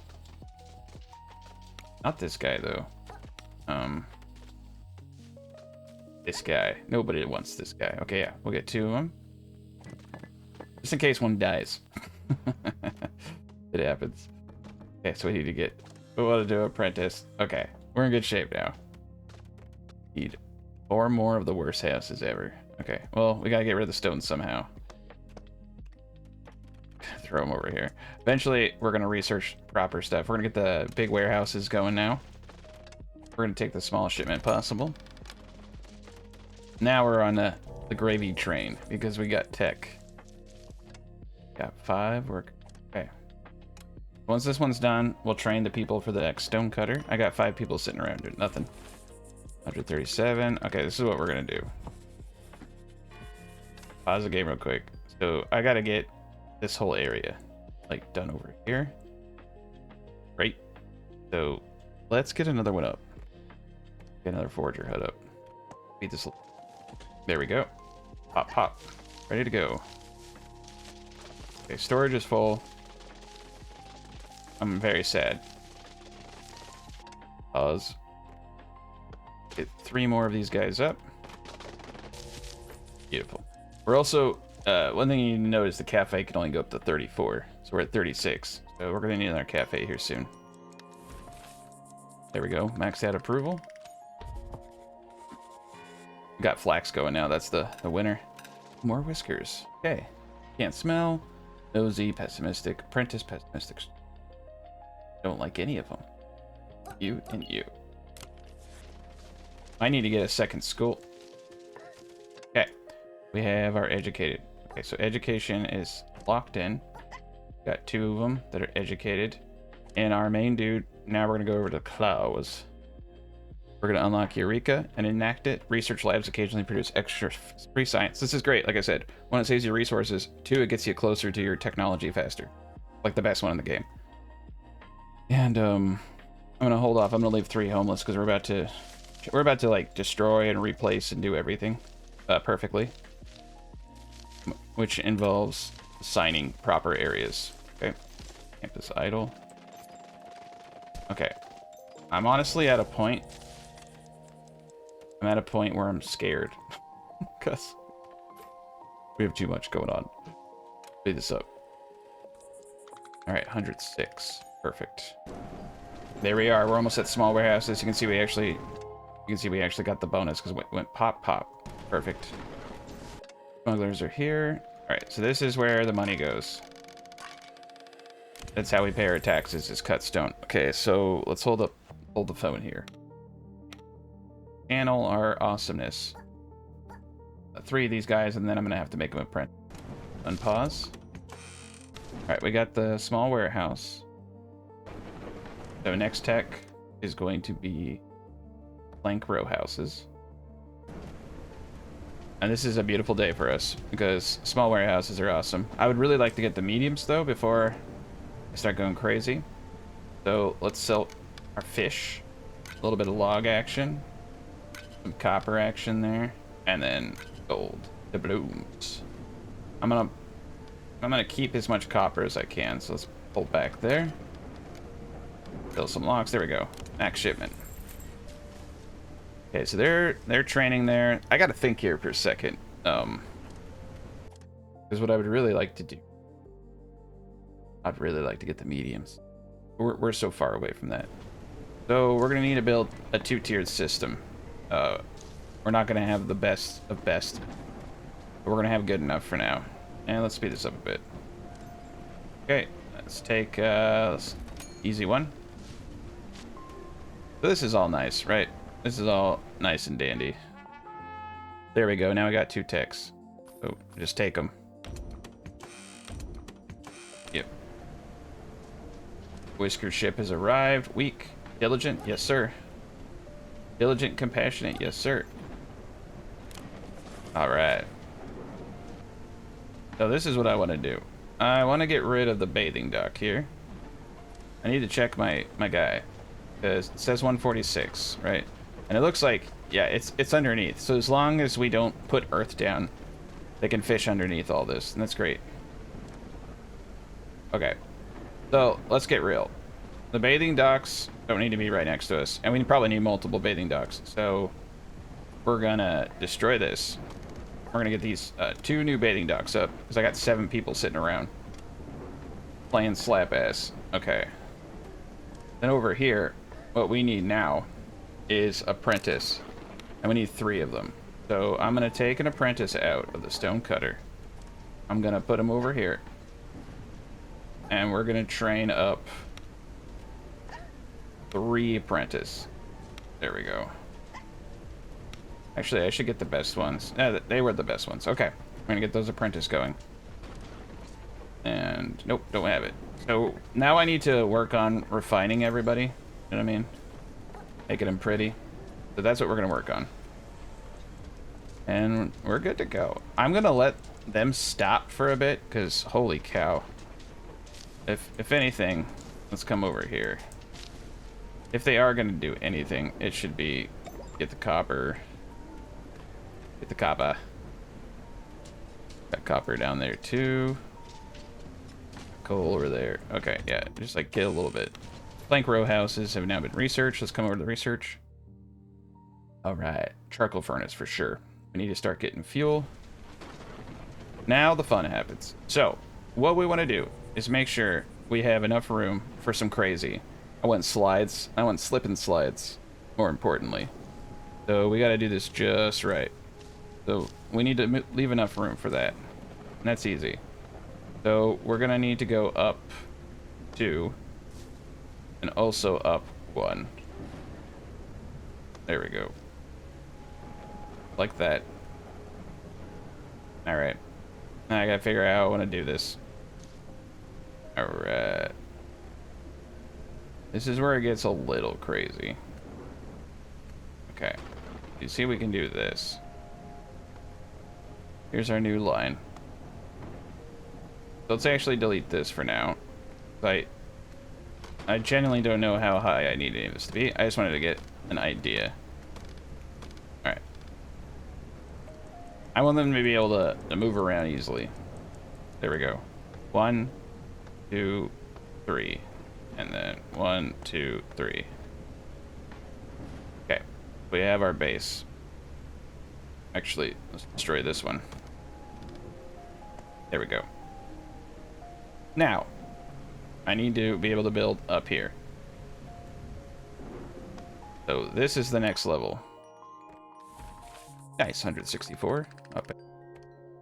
Not this guy, though. This guy. Nobody wants this guy. Okay, yeah, we'll get 2 of them. Just in case one dies. It happens. Okay, so we need to get... We want to do apprentice. Okay, we're in good shape now. Need 4 more of the worst houses ever. Okay, well, we gotta get rid of the stones somehow. Throw them over here. Eventually, we're gonna research proper stuff. We're gonna get the big warehouses going now. We're gonna take the smallest shipment possible. Now we're on the gravy train because we got tech. Got 5. We're okay. Once this one's done, we'll train the people for the next stone cutter. I got 5 people sitting around doing nothing. 137. Okay, this is what we're gonna do. pause the game real quick. So I gotta get this whole area like done over here. Right. So let's get another one up. Get another forager hut up. Beat this. There we go. Pop, pop. Ready to go. Okay, storage is full. I'm very sad. Pause. Get 3 more of these guys up. Beautiful. We're also, one thing you need to note is the cafe can only go up to 34. So we're at 36. So we're going to need another cafe here soon. There we go. Max out approval. Got flax going now. That's the winner. More whiskers. Okay. Can't smell. Nosy, pessimistic. Apprentice, pessimistic. Don't like any of them. You and you. I need to get a second school. Okay. We have our educated. Okay, so education is locked in. Got 2 of them that are educated. And our main dude, now we're going to go over to Klaus. We're going to unlock Eureka and enact it. Research labs occasionally produce extra free science. This is great, like I said. 1, it saves you resources. 2, it gets you closer to your technology faster. Like the best one in the game. And I'm going to hold off. I'm going to leave 3 homeless because we're about to like destroy and replace and do everything perfectly. Which involves assigning proper areas. Okay. Campus idle. Okay. I'm honestly at a point. I'm at a point where I'm scared. Because we have too much going on. Speed this up. Alright, 106. Perfect. There we are. We're almost at small warehouses. You can see we actually got the bonus because it went pop pop. Perfect. Smugglers are here. Alright, so this is where the money goes. That's how we pay our taxes, is cut stone. Okay, so let's hold the phone here. Channel our awesomeness. 3 of these guys, and then I'm gonna have to make them a print. Unpause. Alright, we got the small warehouse. So next tech is going to be plank row houses. And this is a beautiful day for us because small warehouses are awesome. I would really like to get the mediums though before I start going crazy. So let's sell our fish. A little bit of log action. Some copper action there. And then gold. The blooms. I'm gonna keep as much copper as I can. So let's pull back there. Fill some logs. There we go. Max shipment. Okay, so they're training there. I gotta think here for a second. Because what I would really like to do, I'd really like to get the mediums. We're so far away from that. So we're gonna need to build a 2-tiered system. We're not gonna have the best of best, but we're gonna have good enough for now. And let's speed this up a bit. Okay, let's take easy one. So this is all nice, right? This is all nice and dandy. There we go. Now we got 2 techs. So just take them. Yep. Whisker ship has arrived. Weak. Diligent. Yes, sir. Diligent, compassionate. Yes, sir. All right. So this is what I want to do. I want to get rid of the bathing dock here. I need to check my guy. Because it says 146, right? And it looks like, yeah, it's underneath. So as long as we don't put earth down, they can fish underneath all this. And that's great. Okay. So let's get real. The bathing docks don't need to be right next to us. And we probably need multiple bathing docks. So we're going to destroy this. We're going to get these 2 new bathing docks up. Because I got 7 people sitting around. Playing slap ass. Okay. Then over here, what we need now is apprentice, and we need 3 of them. So I'm gonna take an apprentice out of the stone cutter. I'm gonna put him over here, and we're gonna train up 3 apprentice. There we go. Actually, I should get the best ones. Yeah, they were the best ones. Okay, I'm gonna get those apprentice going. And nope, don't have it. So now I need to work on refining everybody. You know what I mean? Making them pretty. So that's what we're gonna work on. And we're good to go. I'm gonna let them stop for a bit, because holy cow. If anything, let's come over here. If they are gonna do anything, it should be get the copper. Get the copper. Got copper down there too. Coal over there. Okay, yeah, just like get a little bit. Plank row houses have now been researched. Let's come over to the research. All right, charcoal furnace for sure. We need to start getting fuel. Now the fun happens. So, what we want to do is make sure we have enough room for some crazy. I want slides. I want slip and slides, more importantly. So we got to do this just right. So we need to leave enough room for that. And that's easy. So we're going to need to go up 2 and also up 1. There we go. Like that. All right. Now I got to figure out how I want to do this. All right. This is where it gets a little crazy. Okay. You see we can do this. Here's our new line. So let's actually delete this for now. I genuinely don't know how high I need any of this to be. I just wanted to get an idea. Alright. I want them to be able to move around easily. There we go. 1, 2, 3. And then 1, 2, 3. Okay. We have our base. Actually, let's destroy this one. There we go. Now, I need to be able to build up here. So this is the next level. Nice, 164. Up.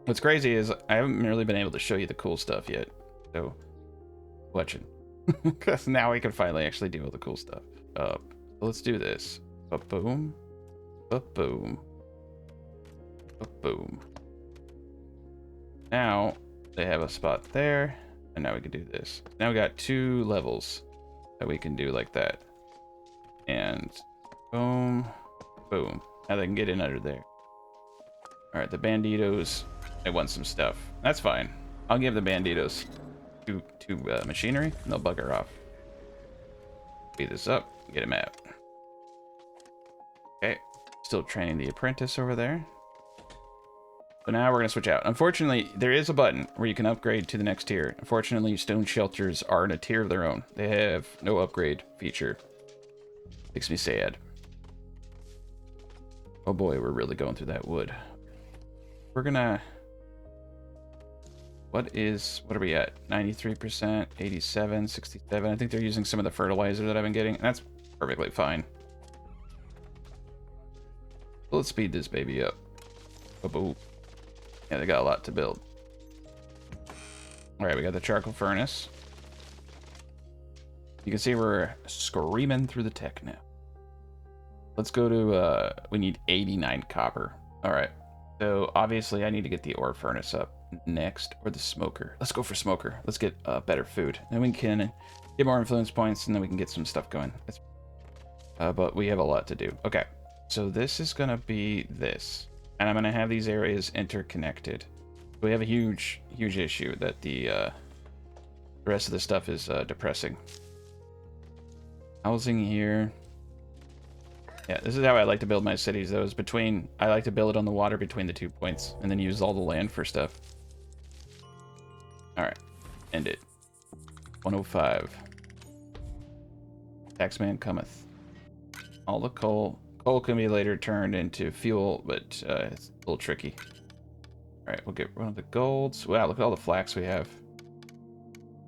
What's crazy is I haven't really been able to show you the cool stuff yet. So, watching. Because now we can finally actually do all the cool stuff. So let's do this. Ba-boom. Ba-boom. Ba-boom. Now, they have a spot there. And now we can do this. Now we got 2 levels that we can do like that. And boom, boom. Now they can get in under there. All right, the banditos, they want some stuff. That's fine. I'll give the banditos two machinery, and they'll bugger off. Speed this up, get him out. Okay, still training the apprentice over there. So now we're going to switch out. Unfortunately, there is a button where you can upgrade to the next tier. Unfortunately, stone shelters are in a tier of their own. They have no upgrade feature. Makes me sad. Oh boy, we're really going through that wood. We're going to... What are we at? 93%, 87, 67. I think they're using some of the fertilizer that I've been getting. And that's perfectly fine. So let's speed this baby up. Oh, yeah, they got a lot to build. All right, we got the charcoal furnace. You can see we're screaming through the tech now. Let's go to, we need 89 copper. All right, so obviously I need to get the ore furnace up next, or the smoker. Let's go for smoker. Let's get better food. Then we can get more influence points, and then we can get some stuff going. But we have a lot to do. Okay, so this is gonna be this. And I'm going to have these areas interconnected. We have a huge issue that the rest of the stuff is depressing. Housing here. Yeah, this is how I like to build my cities, though. Is between, I like to build it on the water between the 2 points, and then use all the land for stuff. All right, end it. 105. Taxman cometh. All the coal. Coal can be later turned into fuel, but it's a little tricky. All right, we'll get one of the golds. Wow, look at all the flax we have.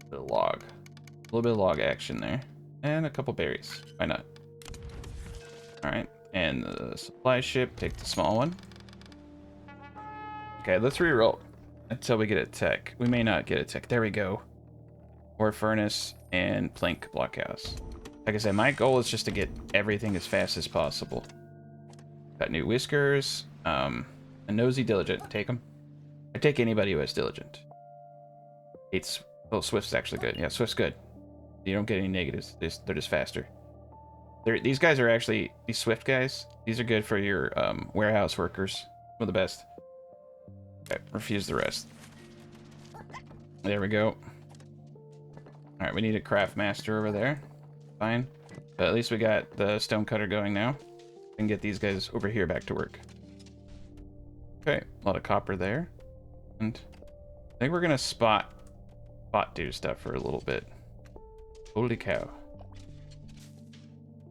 A bit of log. A little bit of log action there. And a couple berries. Why not? All right, and the supply ship, take the small one. Okay, let's re-roll until we get a tech. We may not get a tech. There we go. Ore furnace and plank blockhouse. Like I said, my goal is just to get everything as fast as possible. Got new whiskers. A nosy diligent. Take them. I take anybody who has diligent. Oh, Swift's actually good. Yeah, Swift's good. You don't get any negatives. They're just faster. These guys are actually, these Swift guys, these are good for your warehouse workers. of the best. Okay, refuse the rest. There we go. Alright, we need a craft master over there. Fine. But at least we got the stone cutter going now. We can get these guys over here back to work. Okay, a lot of copper there. And I think we're gonna spot do stuff for a little bit. Holy cow.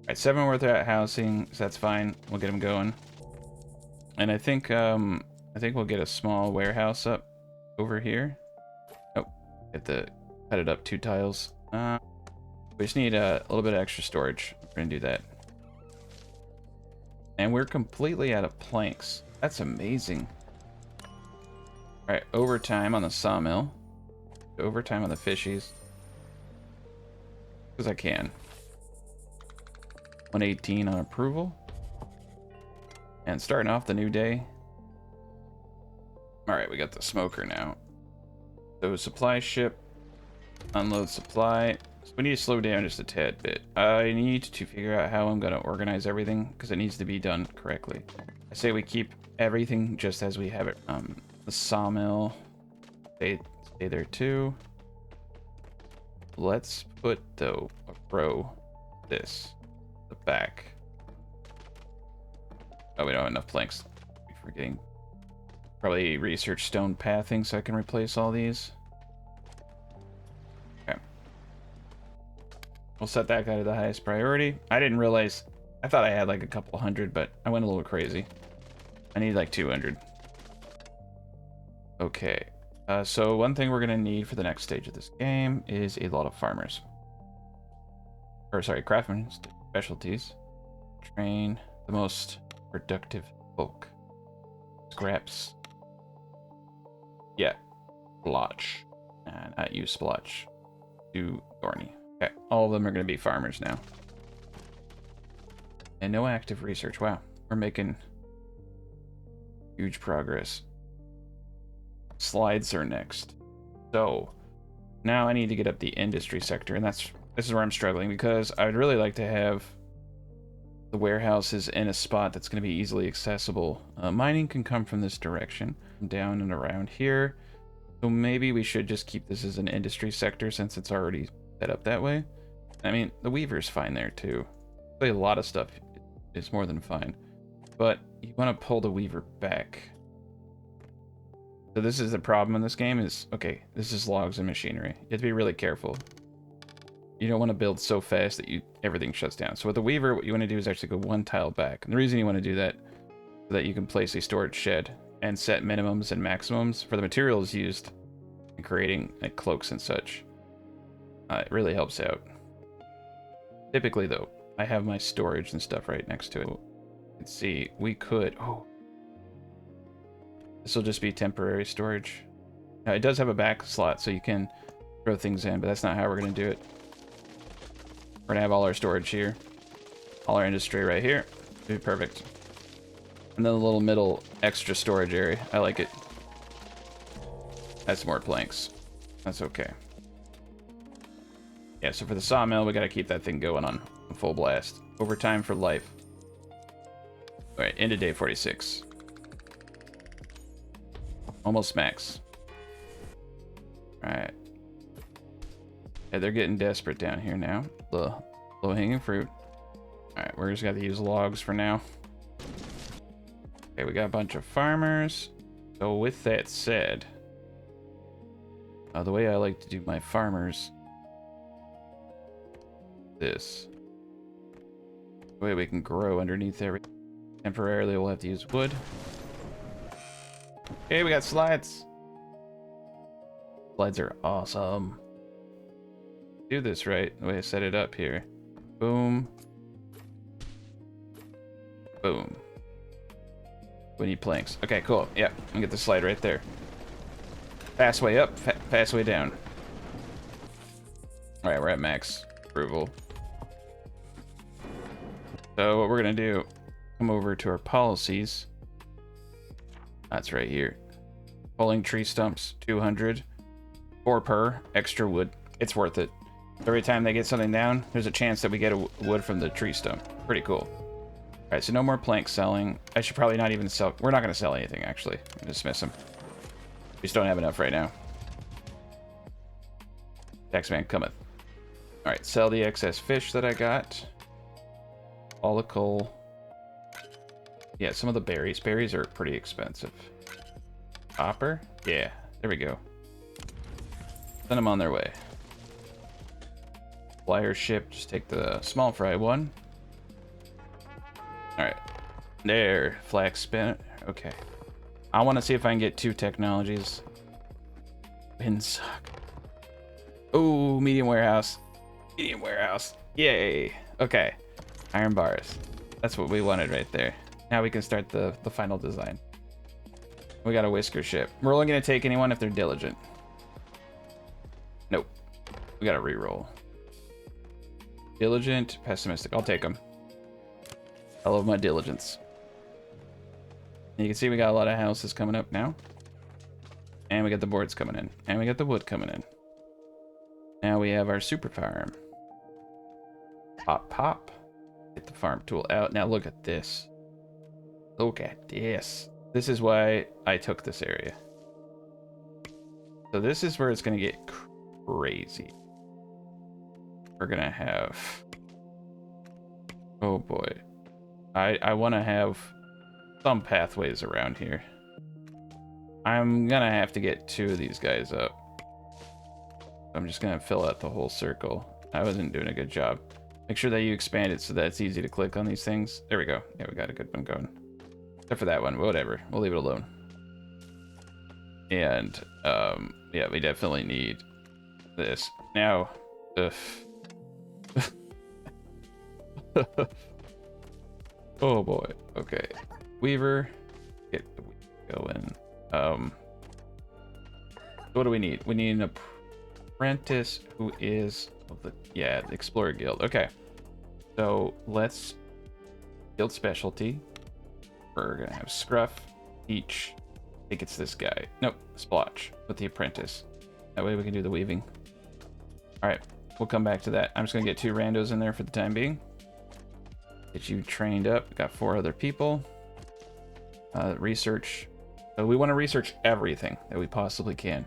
Alright, 7 worth out housing, so that's fine. We'll get them going. And I think we'll get a small warehouse up over here. Oh, get the cut it up 2 tiles. We just need a little bit of extra storage. We're gonna do that. And we're completely out of planks. That's amazing. Alright, overtime on the sawmill. Overtime on the fishies. Because I can. 118 on approval. And starting off the new day. Alright, we got the smoker now. So supply ship. Unload supply. So we need to slow down just a tad bit. I need to figure out how I'm going to organize everything because it needs to be done correctly. I say we keep everything just as we have it. The sawmill. Stay there too. Let's put though a row this the back. Oh, we don't have enough planks. I'm forgetting. Probably research stone pathing so I can replace all these. Okay. We'll set that guy to the highest priority. I didn't realize. I thought I had like a couple hundred, but I went a little crazy. I need like 200. Okay. So one thing we're going to need for the next stage of this game is a lot of farmers. Or sorry, craftsmen specialties. Train the most productive folk. Scraps. Yeah. Splotch. Not use splotch. Do thorny. Okay. All of them are going to be farmers now. And no active research. Wow. We're making huge progress. Slides are next. So now I need to get up the industry sector, and this is where I'm struggling because I'd really like to have the warehouses in a spot that's going to be easily accessible. Mining can come from this direction, down and around here. So maybe we should just keep this as an industry sector since it's already set up that way. I mean, the weaver's fine there too. A lot of stuff is more than fine, but you want to pull the weaver back. So this is the problem in this game is, okay, this is logs and machinery. You have to be really careful. You don't want to build so fast that everything shuts down. So with the weaver, what you want to do is actually go 1 tile back. And the reason you want to do that is so that you can place a storage shed and set minimums and maximums for the materials used in creating like cloaks and such. It really helps out. Typically though, I have my storage and stuff right next to it. You can see, we could, this will just be temporary storage. Now, it does have a back slot, so you can throw things in, but that's not how we're going to do it. We're going to have all our storage here. All our industry right here. It'll be perfect. And then the little middle extra storage area. I like it. That's more planks. That's okay. Yeah, so for the sawmill, we got to keep that thing going on full blast. Overtime for life. Alright, into day 46. Almost max. Alright. Yeah, they're getting desperate down here now. The low-hanging fruit. Alright, we're just got to use logs for now. Okay, we got a bunch of farmers. So with that said, the way I like to do my farmers, this. The way we can grow underneath everything. Temporarily, we'll have to use wood. Okay, we got slides. Slides are awesome. Do this right, the way I set it up here. Boom. Boom. We need planks. Okay, cool. Yep, I can get the slide right there. Fast way up, fast way down. Alright, we're at max approval. So what we're gonna do, come over to our policies. That's right here. Pulling tree stumps, 200. 4 per, extra wood. It's worth it. Every time they get something down, there's a chance that we get a wood from the tree stump. Pretty cool. Alright, so no more plank selling. I should probably not even sell. We're not going to sell anything, actually. Dismiss them. We just don't have enough right now. Taxman cometh. Alright, sell the excess fish that I got. All the coal. Yeah, some of the berries. Berries are pretty expensive. Copper? Yeah, there we go. Send them on their way. Flyer ship, just take the small fry one. Alright. There, flax spin. Okay. I want to see if I can get 2 technologies. Windsock. Oh, medium warehouse. Medium warehouse. Yay. Okay. Iron bars. That's what we wanted right there. Now we can start the final design. We got a whisker ship. We're only going to take anyone if they're diligent. Nope. We got to reroll. Diligent, pessimistic. I'll take them. I love my diligence. You can see we got a lot of houses coming up now. And we got the boards coming in. And we got the wood coming in. Now we have our super farm. Pop, pop. Get the farm tool out. Now look at this. Look at this. This is why I took this area. So this is where it's going to get crazy. We're going to have... Oh boy. I want to have some pathways around here. I'm going to have to get 2 of these guys up. I'm just going to fill out the whole circle. I wasn't doing a good job. Make sure that you expand it so that it's easy to click on these things. There we go. Yeah, we got a good one going. Except for that one. Whatever. We'll leave it alone. And, yeah, we definitely need this. Now, oh boy. Okay. Weaver. Get the weaver going. What do we need? We need an apprentice who is of the the Explorer Guild. Okay. So let's guild specialty. We're gonna have Scruff, Peach. I think it's this guy. Nope, Splotch with the apprentice. That way we can do the weaving. Alright, we'll come back to that. I'm just gonna get 2 randos in there for the time being. Get you trained up. We got 4 other people. Research. So we want to research everything that we possibly can.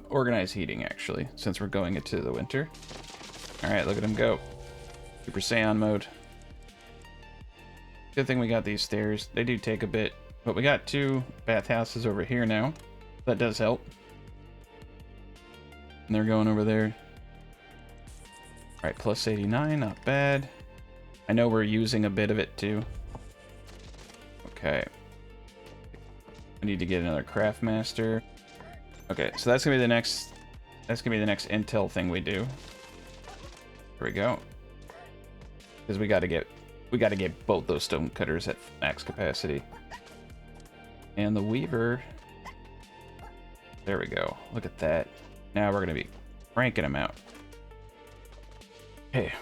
Organize heating, actually, since we're going into the winter. Alright, look at him go. Super Saiyan mode. Good thing we got these stairs. They do take a bit, but we got 2 bathhouses over here now. That does help. And they're going over there. Alright, plus 89, not bad. I know we're using a bit of it too. Okay. I need to get another craft master. Okay, so that's gonna be the next intel thing we do. Here we go. Because we gotta get both those stone cutters at max capacity. And the weaver. There we go. Look at that. Now we're gonna be cranking them out. Okay.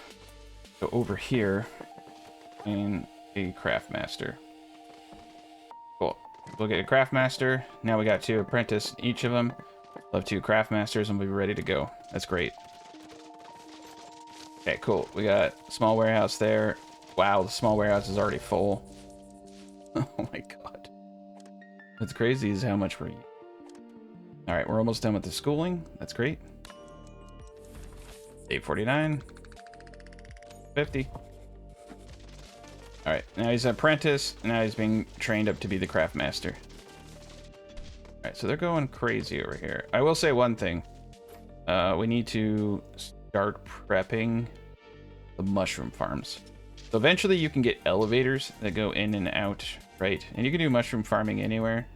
So over here in a craft master. Cool. We'll get a craft master. Now we got 2 apprentice, each of them. We'll have 2 craft masters and we'll be ready to go. That's great. Okay, cool. We got a small warehouse there. Wow, the small warehouse is already full. Oh my god. What's crazy is how much we're using. Alright, we're almost done with the schooling. That's great. 849. 50. Alright, now he's an apprentice. Now he's being trained up to be the craft master. Alright, so they're going crazy over here. I will say one thing. We need to start prepping the mushroom farms. So eventually you can get elevators that go in and out, right? And you can do mushroom farming anywhere.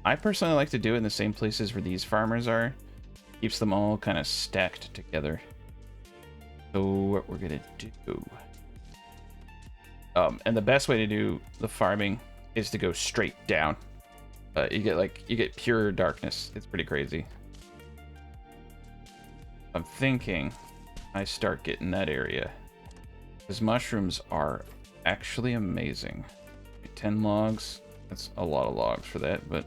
I personally like to do it in the same places where these farmers are. Keeps them all kind of stacked together. So what we're gonna do... and the best way to do the farming is to go straight down. You get pure darkness. It's pretty crazy. I'm thinking I start getting that area. Because mushrooms are actually amazing. 10 logs. That's a lot of logs for that, but...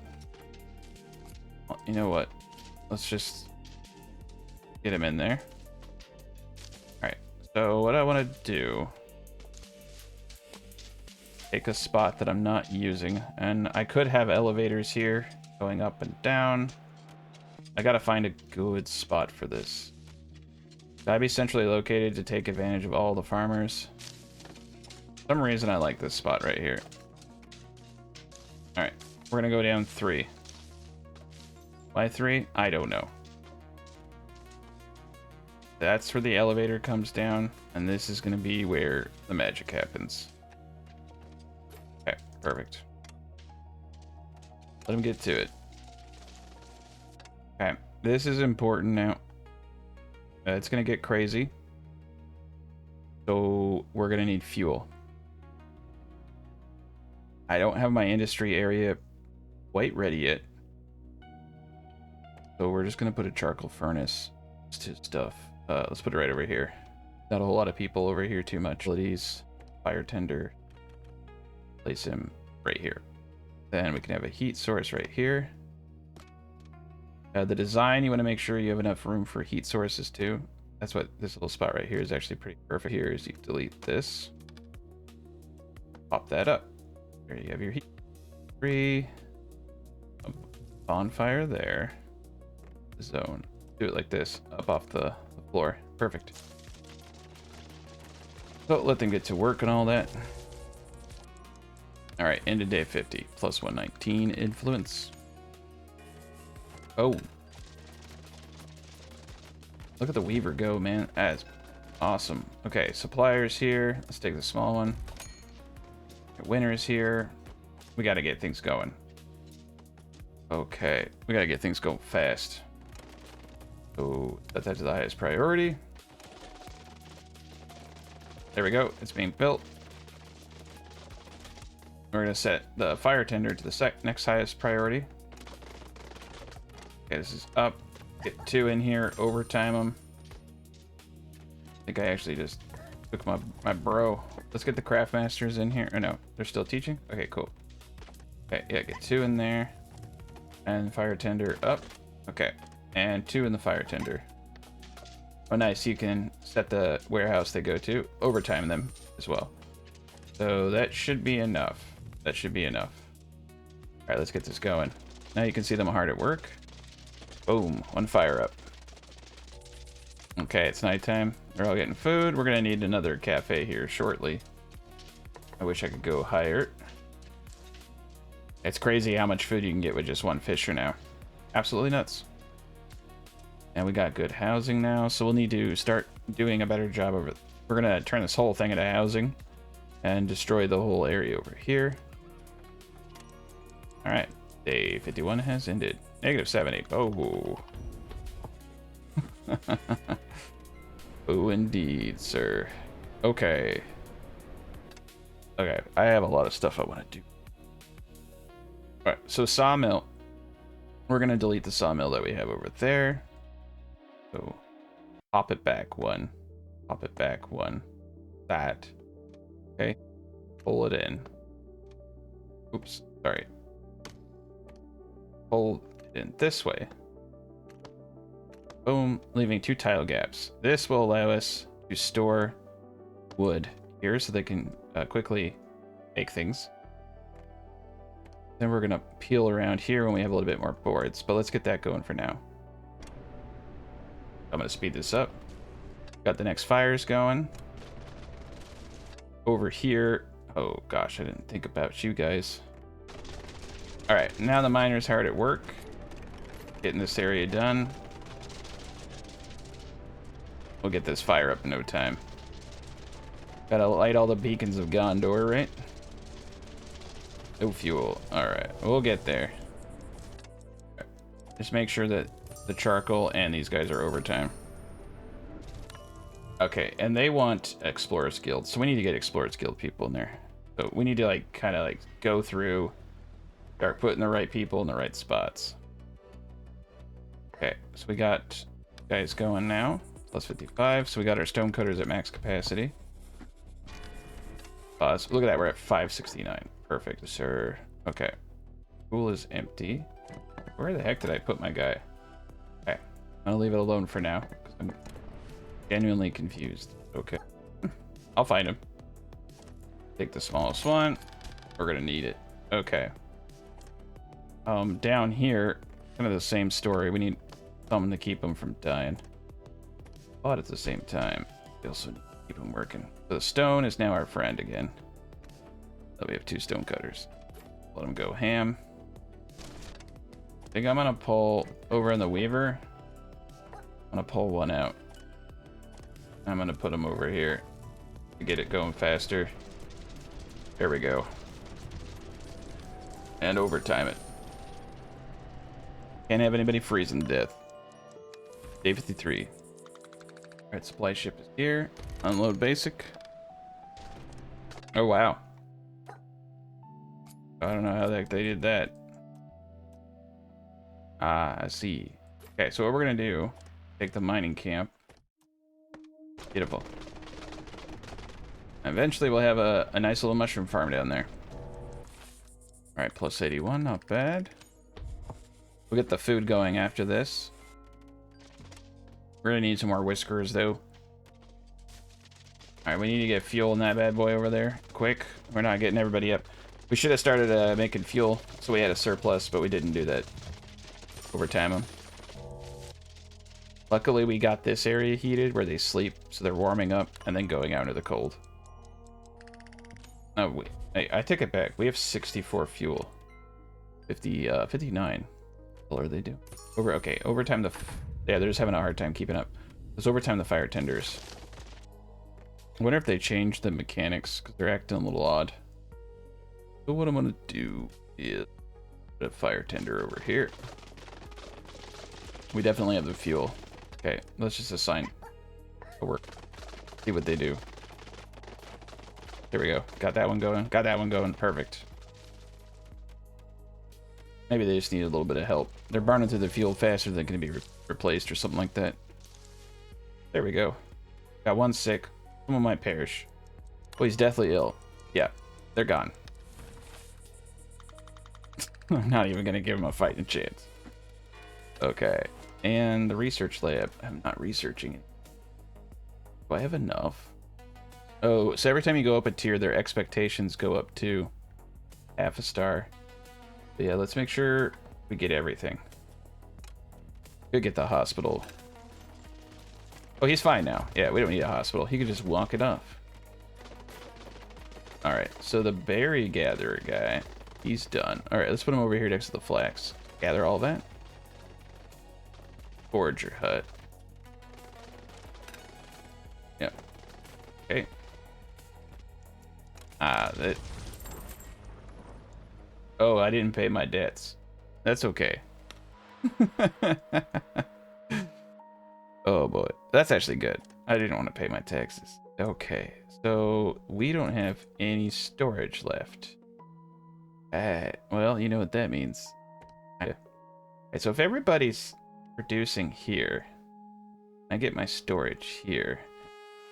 You know what? Let's just get him in there. Alright, so what I want to do take a spot that I'm not using. And I could have elevators here going up and down. I gotta find a good spot for this. Gotta be centrally located to take advantage of all the farmers. For some reason I like this spot right here. Alright, we're gonna go down 3. Why 3? I don't know. That's where the elevator comes down, and this is gonna be where the magic happens. Okay, perfect. Let him get to it. Okay, this is important now. It's gonna get crazy. So we're gonna need fuel. I don't have my industry area quite ready yet. So we're just gonna put a charcoal furnace to stuff. Let's put it right over here. Not a whole lot of people over here too much. Utilities, fire tender. Place him right here. Then we can have a heat source right here. The design, you want to make sure you have enough room for heat sources too. That's what this little spot right here is actually pretty perfect. Here is you delete this. Pop that up. There you have your heat. 3. A bonfire there. Zone. Do it like this, up off the floor. Perfect. So let them get to work and all that. Alright, end of day 50. Plus 119 influence. Oh. Look at the weaver go, man. That is awesome. Okay, suppliers here. Let's take the small one. Winners here. We gotta get things going. Okay, we gotta get things going fast. So set that to the highest priority. There we go. It's being built. We're gonna set the fire tender to the next highest priority. Okay, this is up. Get 2 in here. Overtime them. I think I actually just took my bro. Let's get the craft masters in here. Or no, they're still teaching. Okay, cool. Okay, yeah, get 2 in there. And fire tender up. Okay. And 2 in the fire tender. Oh, nice. You can set the warehouse they go to. Overtime them as well. So that should be enough. That should be enough. All right, let's get this going. Now you can see them hard at work. Boom. 1 fire up. Okay, it's nighttime. They're all getting food. We're going to need another cafe here shortly. I wish I could go higher. It's crazy how much food you can get with just 1 fisher now. Absolutely nuts. And we got good housing now, so we'll need to start doing a better job of it. We're going to turn this whole thing into housing and destroy the whole area over here. All right, day 51 has ended. -78. Oh. Oh, indeed, sir. Okay. Okay, I have a lot of stuff I want to do. All right, so sawmill. We're going to delete the sawmill that we have over there. So pop it back 1. Pop it back 1. That. Okay. Pull it in. Oops, sorry. Pull it in this way. Boom, leaving 2 tile gaps. This will allow us to store wood here so they can quickly make things. Then we're gonna peel around here when we have a little bit more boards, but let's get that going for now. I'm gonna speed this up. Got the next fires going. Over here. Oh gosh, I didn't think about you guys. All right, now the miner's hard at work. Getting this area done. We'll get this fire up in no time. Gotta light all the beacons of Gondor, right? No fuel. Alright, we'll get there. Just make sure that the charcoal and these guys are overtime. Okay, and they want Explorers Guild, so we need to get Explorers Guild people in there. So we need to like kind of like go through, start putting the right people in the right spots. Okay, so we got guys going now. Plus 55, so we got our stonecutters at max capacity. So look at that, we're at 569. Perfect, sir. Okay. Pool is empty. Where the heck did I put my guy? Okay, I'm gonna leave it alone for now, because I'm genuinely confused. Okay. I'll find him. Take the smallest one. We're gonna need it. Okay. Down here, kind of the same story. We need something to keep them from dying. But at the same time, we also need to keep them working. So the stone is now our friend again. So we have 2 stone cutters. Let them go ham. I think I'm gonna pull over in the weaver. I'm gonna pull one out. I'm gonna put them over here to get it going faster. There we go. And overtime it. Can't have anybody freezing to death. Day 53. Alright, supply ship is here. Unload basic. Oh, wow. I don't know how the heck they did that. Ah, I see. Okay, so what we're gonna do, take the mining camp. Beautiful. Eventually we'll have a nice little mushroom farm down there. Alright, plus 81, not bad. We'll get the food going after this. We're gonna need some more whiskers, though. Alright, we need to get fuel in that bad boy over there. Quick. We're not getting everybody up. We should have started making fuel, so we had a surplus, but we didn't do that. Overtime them. Luckily, we got this area heated where they sleep, so they're warming up and then going out into the cold. Oh, wait. I take it back. We have 64 fuel. 59. What are they do? Okay, overtime yeah, they're just having a hard time keeping up. Let's overtime the fire tenders. I wonder if they changed the mechanics, because they're acting a little odd. So what I'm gonna do is put a fire tender over here. We definitely have the fuel. Okay, let's just assign a work. See what they do. There we go. Got that one going. Got that one going. Perfect. Maybe they just need a little bit of help. They're burning through the fuel faster than can be replaced or something like that. There we go. Got one sick. Someone might perish. Oh, he's deathly ill. Yeah, they're gone. I'm not even going to give him a fighting chance. Okay. And the research lab. I'm not researching it. Do I have enough? Oh, so every time you go up a tier, their expectations go up to half a star. But yeah, let's make sure we get everything. Could get the hospital. Oh, he's fine now. Yeah, we don't need a hospital. He could just walk it off. Alright, so the berry gatherer guy, he's done. Alright, let's put him over here next to the flax. Gather all that. Forager hut. Yep. Okay. That... Oh, I didn't pay my debts. That's okay. Oh boy, that's actually good. I didn't want to pay my taxes. Okay, so we don't have any storage left. Well, you know what that means. Okay, so if everybody's producing here, I get my storage here.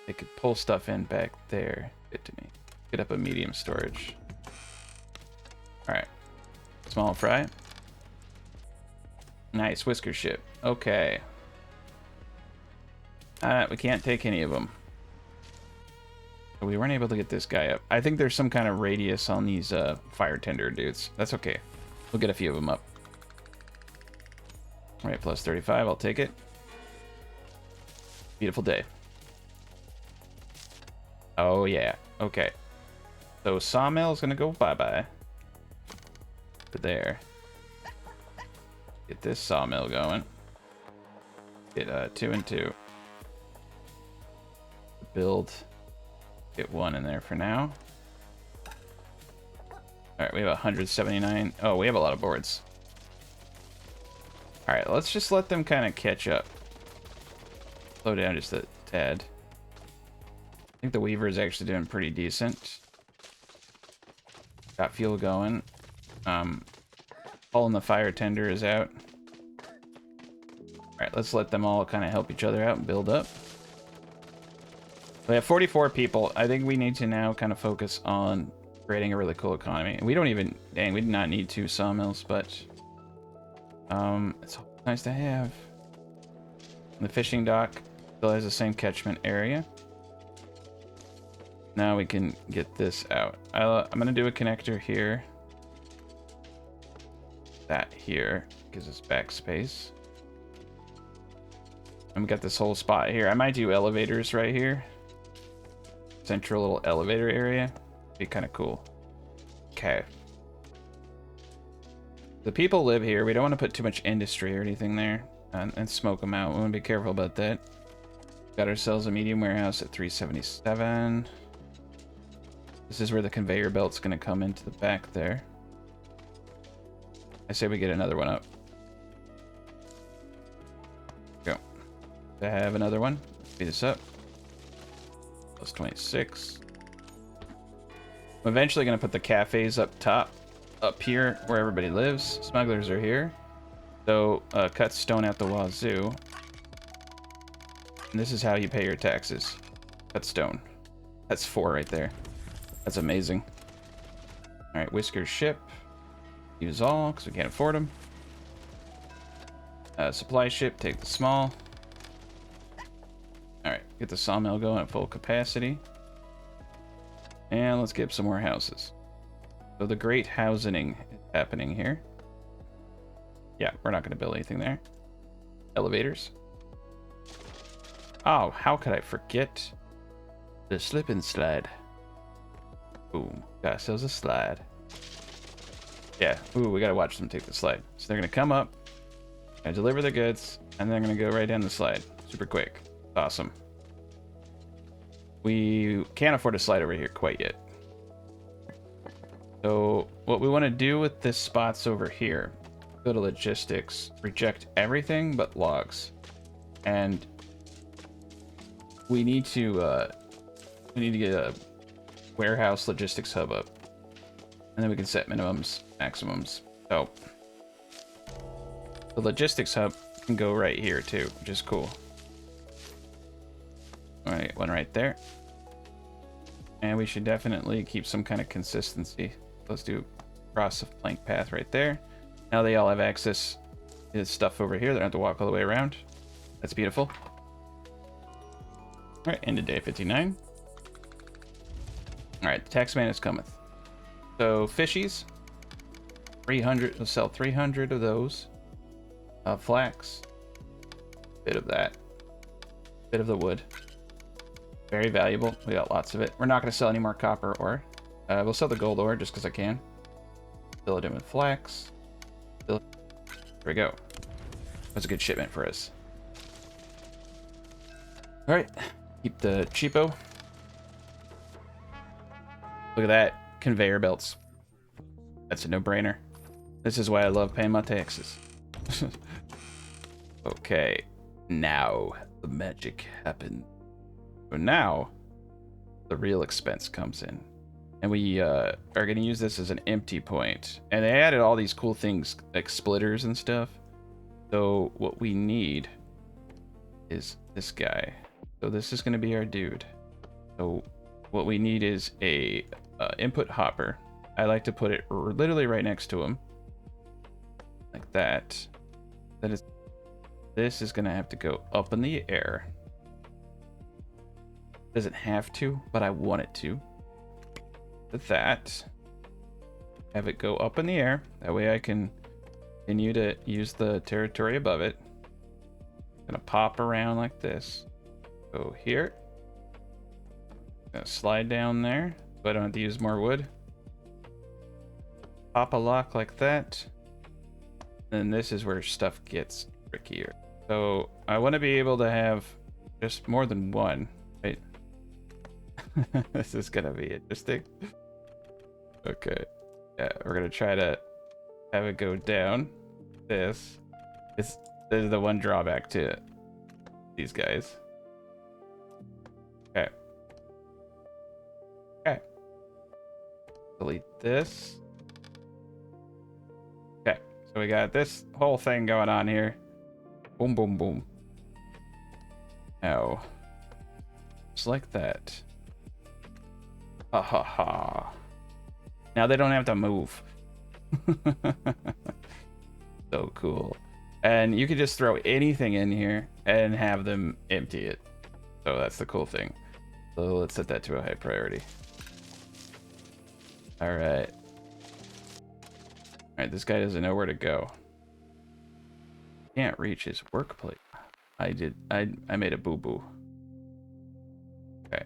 They could pull stuff in back there. Good to me. Get up a medium storage. Alright. Small fry. Nice, whisker ship. Okay. We can't take any of them. We weren't able to get this guy up. I think there's some kind of radius on these fire tender dudes. That's okay. We'll get a few of them up. Alright, plus 35. I'll take it. Beautiful day. Oh, yeah. Okay. So sawmill's gonna go bye-bye. There. Get this sawmill going. Get 2 and 2. Build. Get 1 in there for now. Alright, we have 179. Oh, we have a lot of boards. Alright, let's just let them kind of catch up. Slow down just a tad. I think the weaver is actually doing pretty decent. Got fuel going. Pulling the fire tender is out. Alright, let's let them all kind of help each other out and build up. We have 44 people. I think we need to now kind of focus on creating a really cool economy. We don't even... Dang, we do not need 2 sawmills, but... it's nice to have. The fishing dock still has the same catchment area. Now we can get this out. I'm gonna do a connector here. That here gives us backspace. And we got this whole spot here. I might do elevators right here. Central little elevator area. Be kind of cool. Okay. The people live here. We don't want to put too much industry or anything there and smoke them out. We want to be careful about that. Got ourselves a medium warehouse at 377. This is where the conveyor belt's going to come into the back there. I say we get another one up. Go. I have another one. Speed this up. Plus 26. I'm eventually going to put the cafes up top. Up here where everybody lives. Smugglers are here. So cut stone out the wazoo. And this is how you pay your taxes. Cut stone. That's 4 right there. That's amazing. Alright, Whisker's ship. Use all, because we can't afford them. Supply ship, take the small. Alright, get the sawmill going at full capacity. And let's get some more houses. So the great housing is happening here. Yeah, we're not going to build anything there. Elevators. Oh, how could I forget the slip and slide? Boom. Got ourselves a slide. Yeah. Ooh, we got to watch them take the slide. So they're going to come up and deliver the goods, and they're going to go right down the slide. Super quick. Awesome. We can't afford a slide over here quite yet. So what we want to do with this spots over here, go to logistics, reject everything but logs. And we need to get a warehouse logistics hub up. And then we can set minimums, maximums. So the logistics hub can go right here too, which is cool. All right, one right there. And we should definitely keep some kind of consistency. Let's do cross the plank path right there. Now they all have access to this stuff over here. They don't have to walk all the way around. That's beautiful. All right, end of day 59. All right, the taxman is cometh. So fishies, 300. We'll sell 300 of those. Flax, bit of that, bit of the wood. Very valuable. We got lots of it. We're not going to sell any more copper ore. We'll sell the gold ore just because I can. Fill it in with flax. There we go. That's a good shipment for us. All right, keep the cheapo. Look at that, conveyor belts. That's a no-brainer. This is why I love paying my taxes. Okay, now the magic happened. So now the real expense comes in. And we are going to use this as an empty point. And they added all these cool things like splitters and stuff. So what we need is this guy. So this is going to be our dude. So what we need is a input hopper. I like to put it literally right next to him. Like that. This is going to have to go up in the air. Doesn't have to, but I want it to. With that, have it go up in the air. That way I can continue to use the territory above it. Gonna pop around like this. Go here. Gonna slide down there, so I don't have to use more wood. Pop a lock like that. And this is where stuff gets trickier. So I want to be able to have just more than one, right? This is gonna be interesting. Okay. Yeah, we're gonna try to have it go down. This is the one drawback to these guys. Okay. Okay. Delete this. Okay, so we got this whole thing going on here. Boom, boom, boom. Now, just like that. Ha ha ha. Now they don't have to move. So cool. And you could just throw anything in here and have them empty it. So that's the cool thing. So let's set that to a high priority. Alright. Alright, this guy doesn't know where to go. Can't reach his workplace. I made a boo-boo. Okay.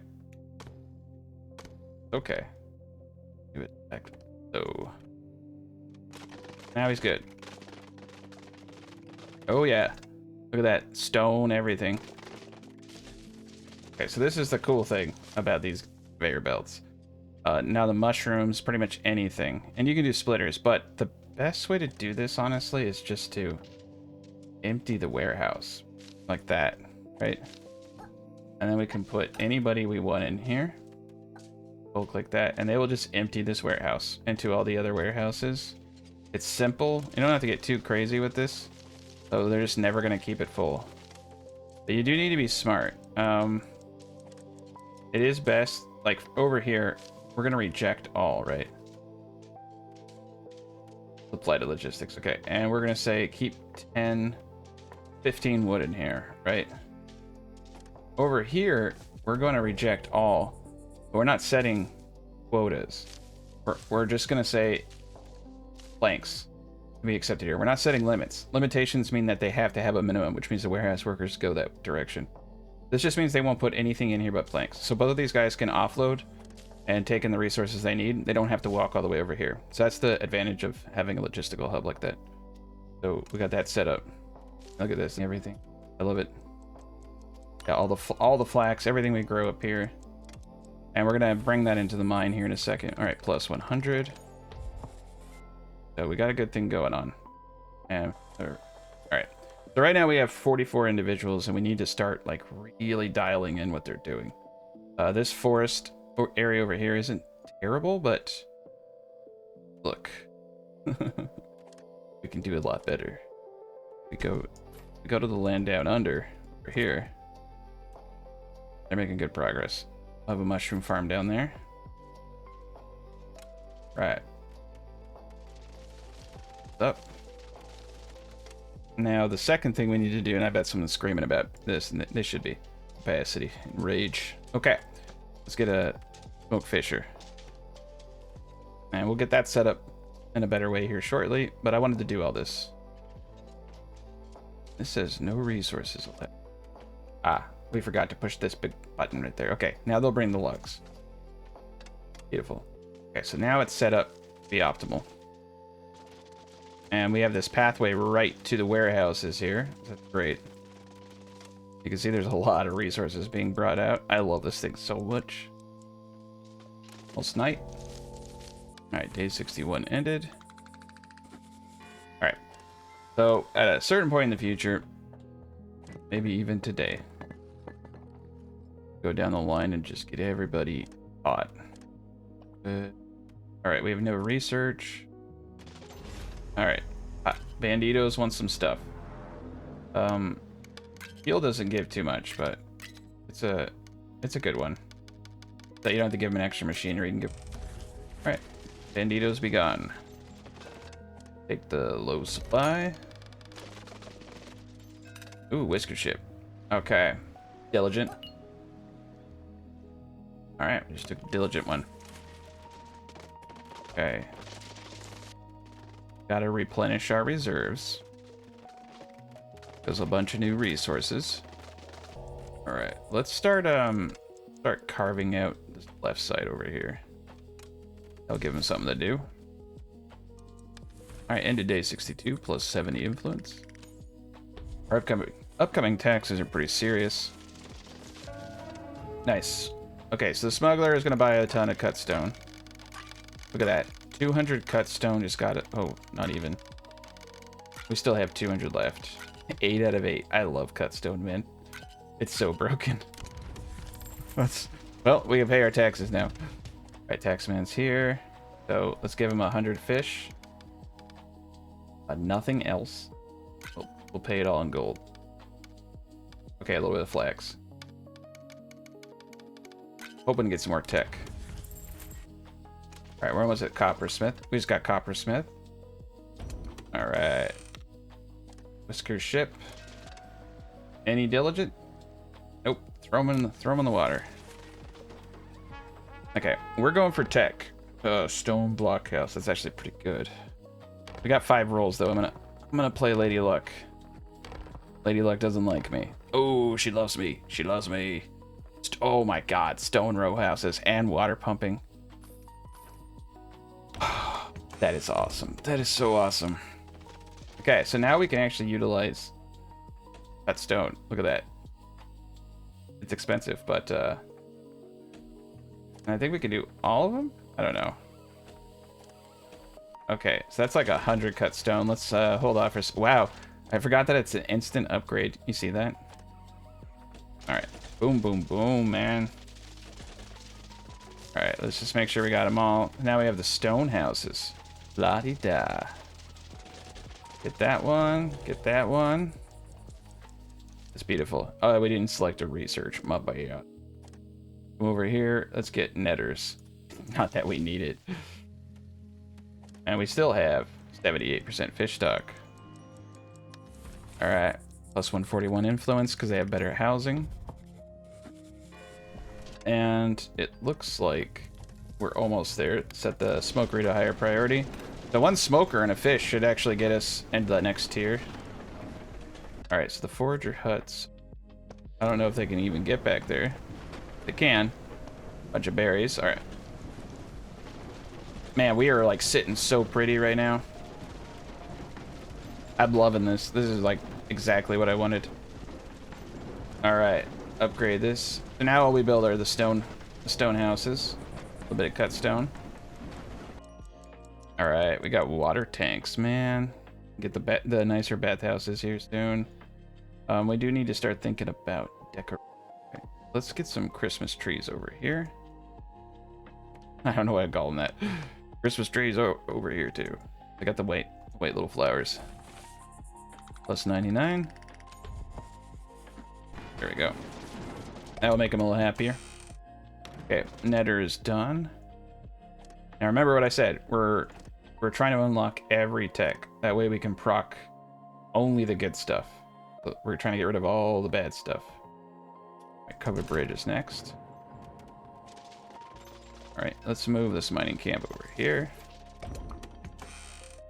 Okay. Give it back. So now he's good. Oh yeah. Look at that. Stone, everything. Okay, so this is the cool thing about these conveyor belts. Now the mushrooms, pretty much anything. And you can do splitters, but the best way to do this, honestly, is just to empty the warehouse. Like that, right? And then we can put anybody we want in here. We'll click that, and they will just empty this warehouse into all the other warehouses. It's simple. You don't have to get too crazy with this. So they're just never going to keep it full. But you do need to be smart. It is best, like over here, we're going to reject all, right? Apply to logistics. Okay, and we're going to say keep 15 wood in here, right? Over here, we're going to reject all. We're not setting quotas. We're just going to say planks to be accepted here. We're not setting limits. Limitations mean that they have to have a minimum, which means the warehouse workers go that direction. This just means they won't put anything in here but planks. So both of these guys can offload and take in the resources they need. They don't have to walk all the way over here. So that's the advantage of having a logistical hub like that. So we got that set up. Look at this and everything. I love it. Yeah, all the flax, everything we grow up here. And we're gonna bring that into the mine here in a second. All right, plus 100. So we got a good thing going on. And all right. So right now we have 44 individuals, and we need to start like really dialing in what they're doing. This forest area over here isn't terrible, but look, we can do a lot better. We go to the land down under over here. They're making good progress. I'll have a mushroom farm down there. Right. Up. Now the second thing we need to do, and I bet someone's screaming about this, and they should be. Capacity and rage. Okay. Let's get a smoke fisher. And we'll get that set up in a better way here shortly, but I wanted to do all this. This says no resources. Ah, we forgot to push this big button right there. Okay, now they'll bring the logs. Beautiful. Okay, so now it's set up to be optimal. And we have this pathway right to the warehouses here. That's great. You can see there's a lot of resources being brought out. I love this thing so much. Almost night. Alright, day 61 ended. Alright. So, at a certain point in the future, maybe even today, go down the line and just get everybody taught. Alright, we have no research. Alright. Banditos want some stuff. Heal doesn't give too much, but it's a good one. So you don't have to give them an extra machinery. You can give. Alright. Banditos be gone. Take the low supply. Ooh, whisker ship. Okay. Diligent. Alright, we just took a diligent one. Okay. Gotta replenish our reserves. There's a bunch of new resources. Alright, let's start carving out this left side over here. That'll give him something to do. Alright, end of day 62 plus 70 influence. Our upcoming taxes are pretty serious. Nice. Okay, so the smuggler is gonna buy a ton of cut stone. Look at that. 200 cut stone just got it. Oh, not even. We still have 200 left. 8 out of 8. I love cut stone, man. It's so broken. Well, we can pay our taxes now. Right, taxman's here. So let's give him 100 fish. Nothing else. We'll pay it all in gold. Okay, a little bit of flax. Hoping to get some more tech. Alright, we're almost at Coppersmith. We just got Coppersmith. Alright. Whisker ship. Any diligent? Nope. Throw him in the water. Okay, we're going for tech. Stone blockhouse. That's actually pretty good. We got 5 rolls though. I'm gonna play Lady Luck. Lady Luck doesn't like me. Oh, she loves me. She loves me. Oh my god, stone row houses and water pumping. That is awesome. That is so awesome. Okay, so now we can actually utilize that stone. Look at that. It's expensive, but I think we can do all of them? I don't know. Okay, so that's like 100 cut stone. Let's hold off for... Wow, I forgot that it's an instant upgrade. You see that? Alright. Boom, boom, boom, man. Alright, let's just make sure we got them all. Now we have the stone houses. La-di-da. Get that one. Get that one. It's beautiful. Oh, we didn't select a research. My bad. Come over here. Let's get netters. Not that we need it. And we still have 78% fish stock. Alright. Plus 141 influence because they have better housing. And it looks like we're almost there. Set the smokery to higher priority. The one smoker and a fish should actually get us into the next tier. Alright, so the forager huts. I don't know if they can even get back there. They can. Bunch of berries. Alright. Man, we are like sitting so pretty right now. I'm loving this. This is like exactly what I wanted. Alright. Upgrade this. So now all we build are the stone houses. A little bit of cut stone. Alright, we got water tanks, man. Get the nicer bathhouses here soon. We do need to start thinking about decoration. Okay, let's get some Christmas trees over here. I don't know why I call them that. Christmas trees over here too. I got the white little flowers. Plus 99. There we go. That'll make them a little happier. Okay, netter is done. Now remember what I said. We're trying to unlock every tech. That way we can proc only the good stuff. We're trying to get rid of all the bad stuff. Right, covered bridge is next. Alright, let's move this mining camp over here.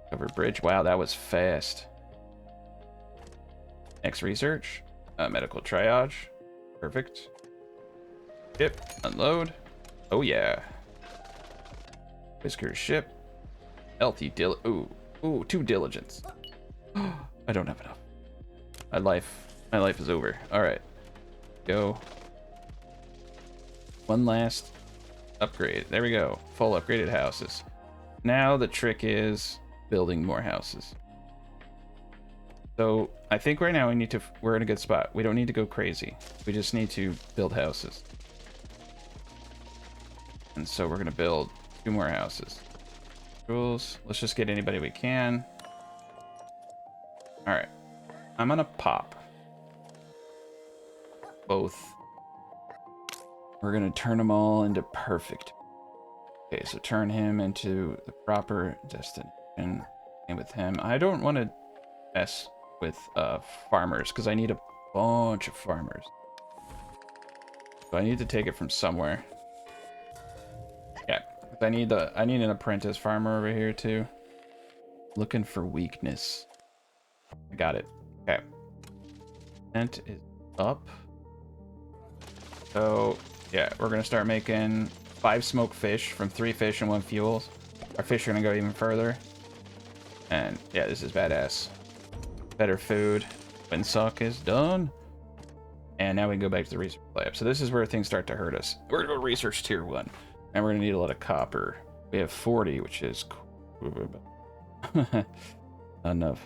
Covered bridge. Wow, that was fast. Next research. Medical triage. Perfect. Ship. Unload. Oh yeah. Whisker ship. LT ooh, 2 diligence. I don't have enough. My life is over. Alright. Go. One last upgrade. There we go. Full upgraded houses. Now the trick is building more houses. So I think right now we're in a good spot. We don't need to go crazy. We just need to build houses. And so we're gonna build 2 more houses. Rules. Let's just get anybody we can. Alright. I'm gonna pop both. We're gonna turn them all into perfect. Okay, so turn him into the proper destination. And with him, I don't want to mess with farmers because I need a bunch of farmers. So I need to take it from somewhere. Yeah, I need an apprentice farmer over here too. Looking for weakness. I got it. Okay. Scent is up. So yeah, we're gonna start making 5 smoked fish from 3 fish and 1 fuel. Our fish are gonna go even further. And yeah, this is badass. Better food. Windsock is done. And now we can go back to the research lab. So this is where things start to hurt us. We're gonna go research tier 1. And we're gonna need a lot of copper. We have 40, which is cool. Enough.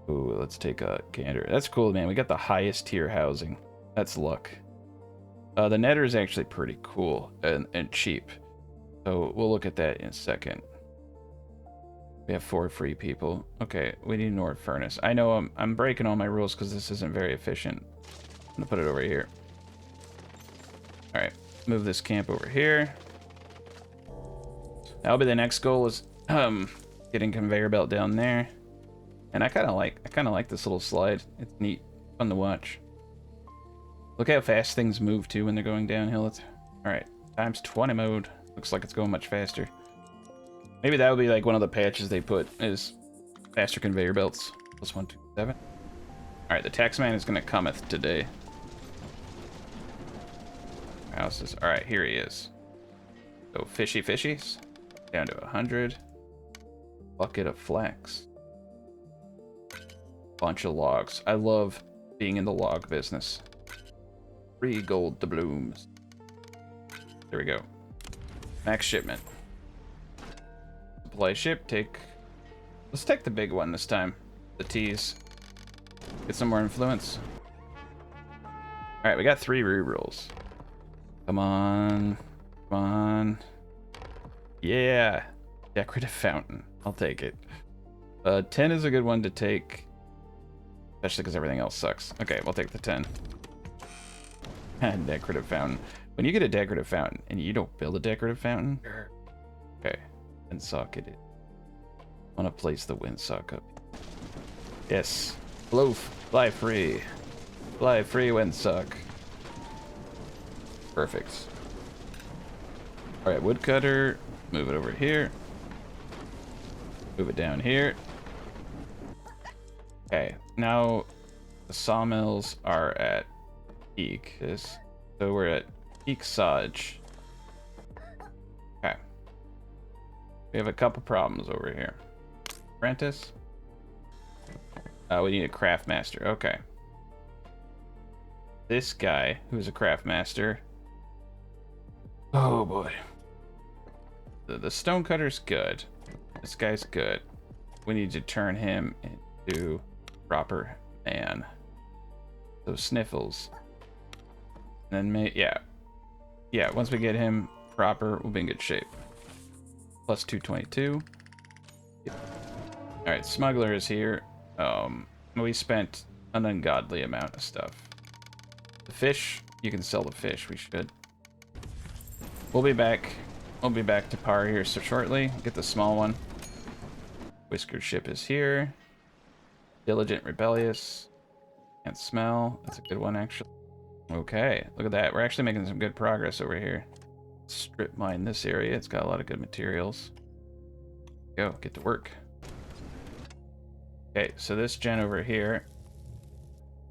Ooh, let's take a gander. That's cool, man. We got the highest tier housing. That's luck. The netter is actually pretty cool and cheap. So we'll look at that in a second. We have 4 free people. Okay, we need an ore furnace. I know I'm breaking all my rules because this isn't very efficient. I'm gonna put it over here. Alright, move this camp over here. That'll be the next goal is getting conveyor belt down there. And I kinda like this little slide. It's neat. Fun to watch. Look how fast things move too when they're going downhill. Alright. times 20 mode. Looks like it's going much faster. Maybe that would be like one of the patches they put is faster conveyor belts. Plus 127. Alright, the taxman is gonna cometh today. Houses. Alright, here he is. So fishies. Down to 100. Bucket of flax. Bunch of logs. I love being in the log business. 3 gold doubloons. There we go. Max shipment. Supply ship. Let's take the big one this time. The T's. Get some more influence. Alright, we got 3 rerolls. Come on. Come on. Yeah. Decorative fountain. I'll take it. 10 is a good one to take. Especially because everything else sucks. Okay, we'll take the 10. Decorative fountain. When you get a decorative fountain and you don't build a decorative fountain. Okay. Windsock it is. I want to place the windsock up. Yes. Fly free. Fly free windsock. Perfect. Alright, woodcutter. Move it over here. Move it down here. Okay, now the sawmills are at peak. So we're at peak sawage. Okay. We have a couple problems over here. Apprentice. We need a craft master. Okay. This guy, who's a craft master. Oh boy. The stonecutter's good. This guy's good. We need to turn him into proper man. So sniffles. And then yeah, once we get him proper, we'll be in good shape. Plus 222. Alright, smuggler is here. We spent an ungodly amount of stuff. The fish, you can sell the fish, we should. We'll be back to par here so shortly. Get the small one. Whiskered ship is here. Diligent, rebellious. Can't smell. That's a good one, actually. Okay, look at that. We're actually making some good progress over here. Strip mine this area. It's got a lot of good materials. Go, get to work. Okay, so this gen over here,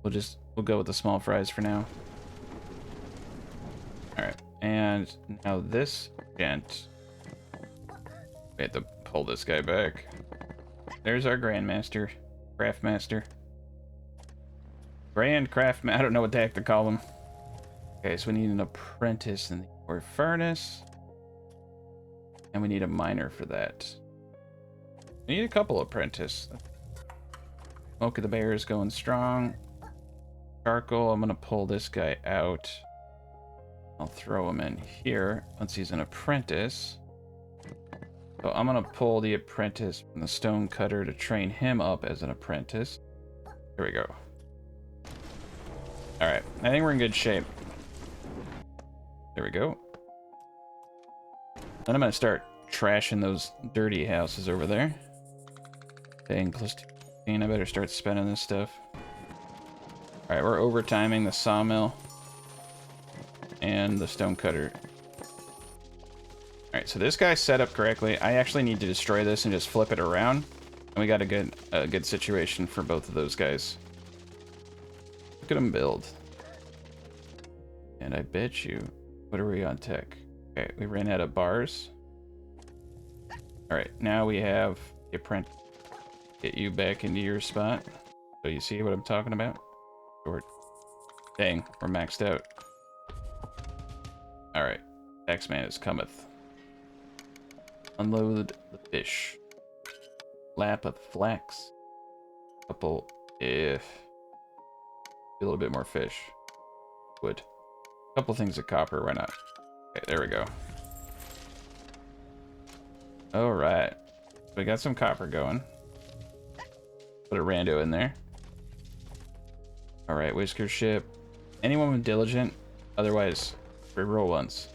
we'll go with the small fries for now. Alright, and now this gent, we have to pull this guy back. There's our Grandmaster, Craftmaster. I don't know what the heck to call him. Okay, so we need an apprentice in the ore furnace. And we need a miner for that. We need a couple apprentices. Smoke of the Bear is going strong. Charcoal, I'm gonna pull this guy out. I'll throw him in here once he's an apprentice. So I'm gonna pull the apprentice from the stone cutter to train him up as an apprentice. Here we go. Alright, I think we're in good shape. There we go. Then I'm gonna start trashing those dirty houses over there. Dang, plus 215. I better start spending this stuff. Alright, we're overtiming the sawmill and the stone cutter. Alright, so this guy's set up correctly. I actually need to destroy this and just flip it around. And we got a good situation for both of those guys. Look at them build. And I bet you... What are we on tech? Okay, we ran out of bars. Alright, now we have the apprentice. Get you back into your spot. So you see what I'm talking about? Short. Dang, we're maxed out. Alright, Taxman is cometh. Unload the fish. Lap of flax. Couple, if... A little bit more fish. Wood. Couple things of copper, why not? Okay, there we go. Alright. We got some copper going. Put a rando in there. Alright, Whisker ship. Anyone with diligent, otherwise, reroll once.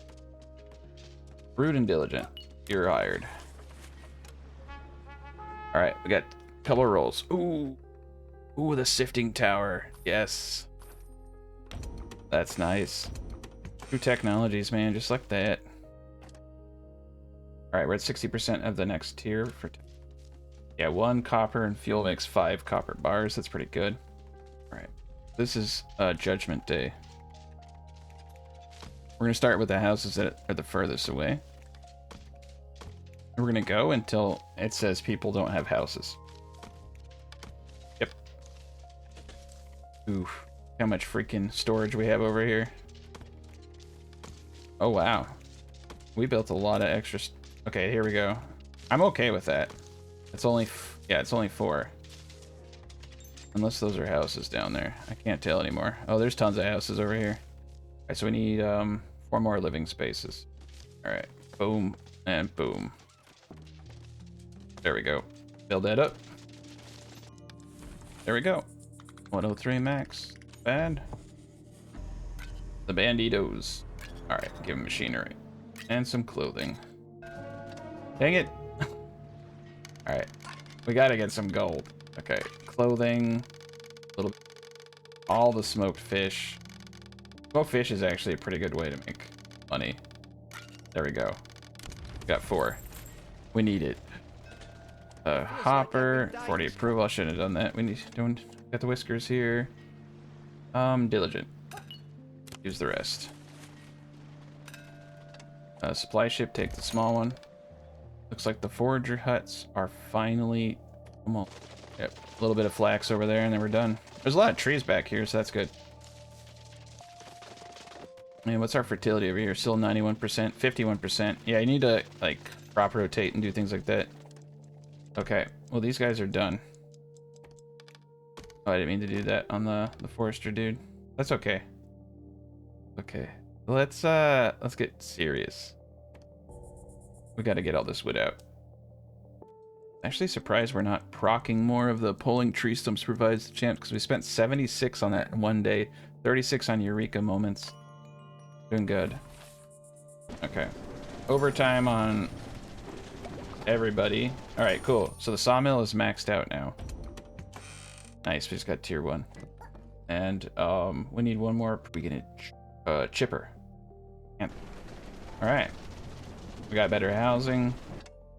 Rude and diligent. You're hired. Alright, we got a couple of rolls. Ooh. Ooh, the sifting tower. Yes. That's nice. Two technologies, man, just like that. Alright, we're at 60% of the next tier. Yeah, 1 copper and fuel makes 5 copper bars. That's pretty good. Alright, this is Judgment Day. We're going to start with the houses that are the furthest away. We're going to go until it says people don't have houses. Yep. Oof. How much freaking storage we have over here. Oh, wow. We built a lot of extra... Okay, here we go. I'm okay with that. It's only... Yeah, it's only 4. Unless those are houses down there. I can't tell anymore. Oh, there's tons of houses over here. Alright, so we need 4 more living spaces. Alright. Boom. And boom. There we go. Build that up. There we go. 103 max. Bad. The banditos. Alright, give them machinery. And some clothing. Dang it. Alright. We gotta get some gold. Okay. Clothing. Little. All the smoked fish. Smoked fish is actually a pretty good way to make money. There we go. Got 4. We need it. Hopper. 40 approval. I shouldn't have done that. We need got the whiskers here. Diligent. Use the rest. Supply ship, take the small one. Looks like the forager huts are finally almost. Yep, a little bit of flax over there and then we're done. There's a lot of trees back here, so that's good. Man, what's our fertility over here? Still 91%, 51%. Yeah, you need to like crop rotate and do things like that. Okay, well these guys are done. Oh, I didn't mean to do that on the forester dude. That's okay. Okay, let's get serious. We got to get all this wood out. Actually surprised we're not procking more of the pulling tree stumps provides the chance, because we spent 76 on that in one day, 36 on Eureka moments. Doing good. Okay. Overtime on everybody. Alright, cool. So the sawmill is maxed out now. Nice, we just got tier 1. And we need one more. We get a chipper. Alright. We got better housing.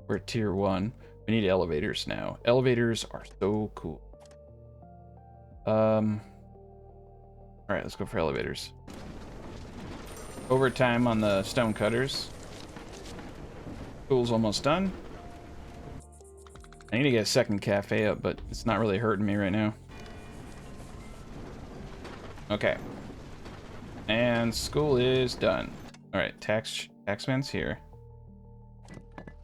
We're tier 1. We need elevators now. Elevators are so cool. Alright, let's go for elevators. Overtime on the stone cutters. School's almost done. I need to get a second cafe up, but it's not really hurting me right now. Okay. And school is done. Alright, taxman's here.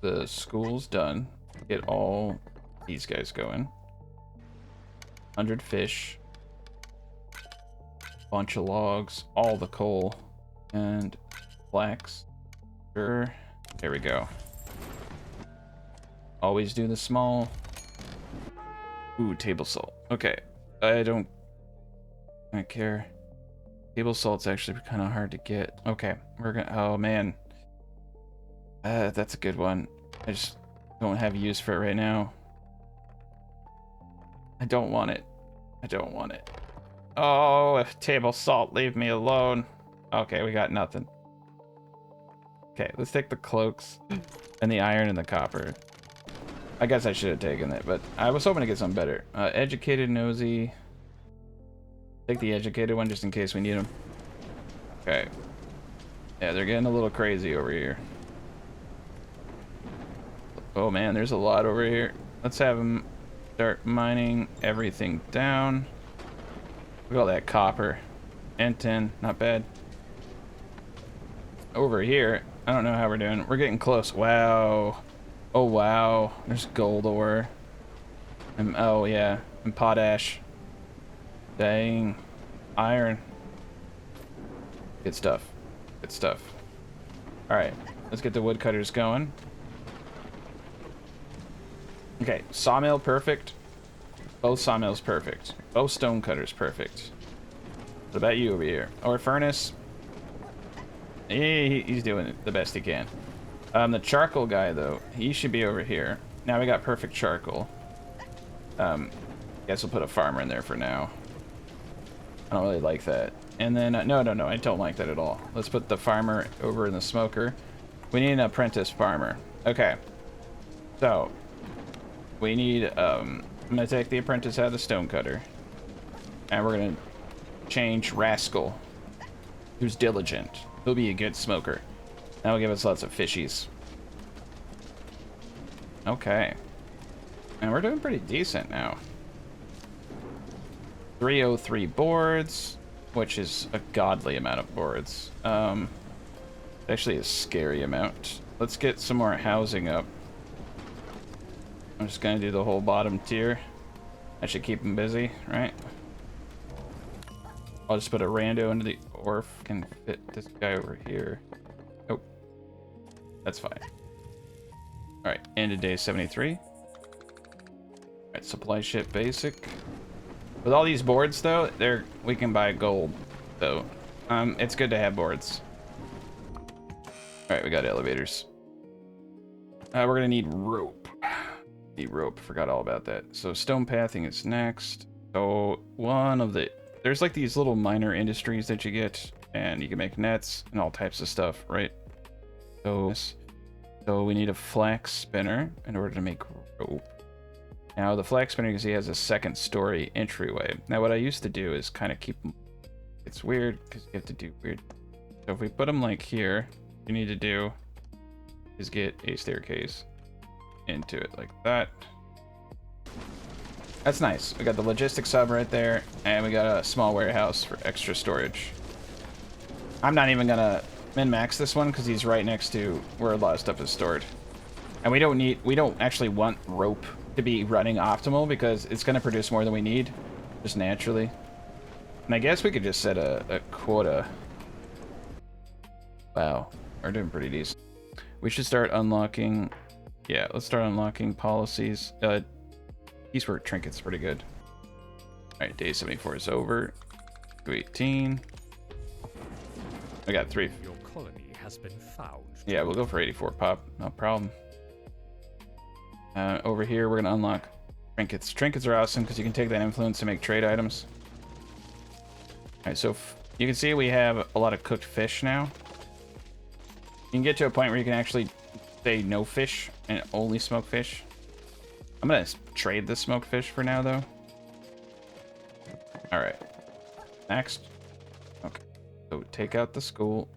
The school's done. Get all these guys going. 100 fish. Bunch of logs. All the coal. And flax. Sure. There we go. Always do the small. Ooh, table salt. Okay. I don't care. Table salt's actually kind of hard to get. Okay. We're gonna. Oh, man. That's a good one. I just don't have use for it right now. I don't want it. I don't want it. Oh, if table salt, leave me alone. Okay, we got nothing. Okay, let's take the cloaks and the iron and the copper. I guess I should have taken it, but I was hoping to get something better. Educated, nosy. Take the educated one just in case we need them. Okay. Yeah, they're getting a little crazy over here. Oh man, there's a lot over here. Let's have them start mining everything down. Look at all that copper. And tin, not bad. Over here, I don't know how we're doing. We're getting close. Wow. Oh wow. There's gold ore. And oh yeah, and potash. Dang. Iron. Good stuff. Good stuff. Alright, let's get the woodcutters going. Okay, sawmill perfect. Both sawmills perfect. Both stone cutters perfect. What about you over here? Or furnace? He's doing it the best he can. The charcoal guy, though, he should be over here. Now we got perfect charcoal. Guess we'll put a farmer in there for now. I don't really like that. And then, no, I don't like that at all. Let's put the farmer over in the smoker. We need an apprentice farmer. Okay. So, we need, I'm gonna take the apprentice out of the stonecutter. And we're gonna change Rascal, who's diligent. He'll be a good smoker. That'll give us lots of fishies. Okay. And we're doing pretty decent now. 303 boards, which is a godly amount of boards. Actually a scary amount. Let's get some more housing up. I'm just gonna do the whole bottom tier. I should keep them busy, right? I'll just put a rando into the orf. Can fit this guy over here. Oh, that's fine. All right, end of day 73. All right, supply ship basic. With all these boards though, we can buy gold. So, it's good to have boards. All right, we got elevators. We're gonna need rope. Forgot all about that. So stone pathing is next. So there's like these little minor industries that you get, and you can make nets and all types of stuff, right? So we need a flax spinner in order to make rope. Now the flax spinner, you can see, has a second story entryway. Now what I used to do is kind of keep them. It's weird because you have to do weird. So if we put them like here, what you need to do is get a staircase into it like that. That's nice. We got the logistics hub right there, and we got a small warehouse for extra storage. I'm not even gonna min-max this one because he's right next to where a lot of stuff is stored. And we don't actually want rope to be running optimal because it's gonna produce more than we need, just naturally. And I guess we could just set a quota. Wow, we're doing pretty decent. We should start unlocking. Yeah, let's start unlocking policies. Piecework trinkets pretty good. Alright, day 74 is over. 218. We got 3. Your colony has been found. Yeah, we'll go for 84 pop. No problem. Over here, we're gonna unlock trinkets. Trinkets are awesome because you can take that influence to make trade items. Alright, so you can see we have a lot of cooked fish now. You can get to a point where you can actually say no fish and only smoke fish. I'm gonna trade the smoked fish for now, though. All right. Next. Okay. So take out the school.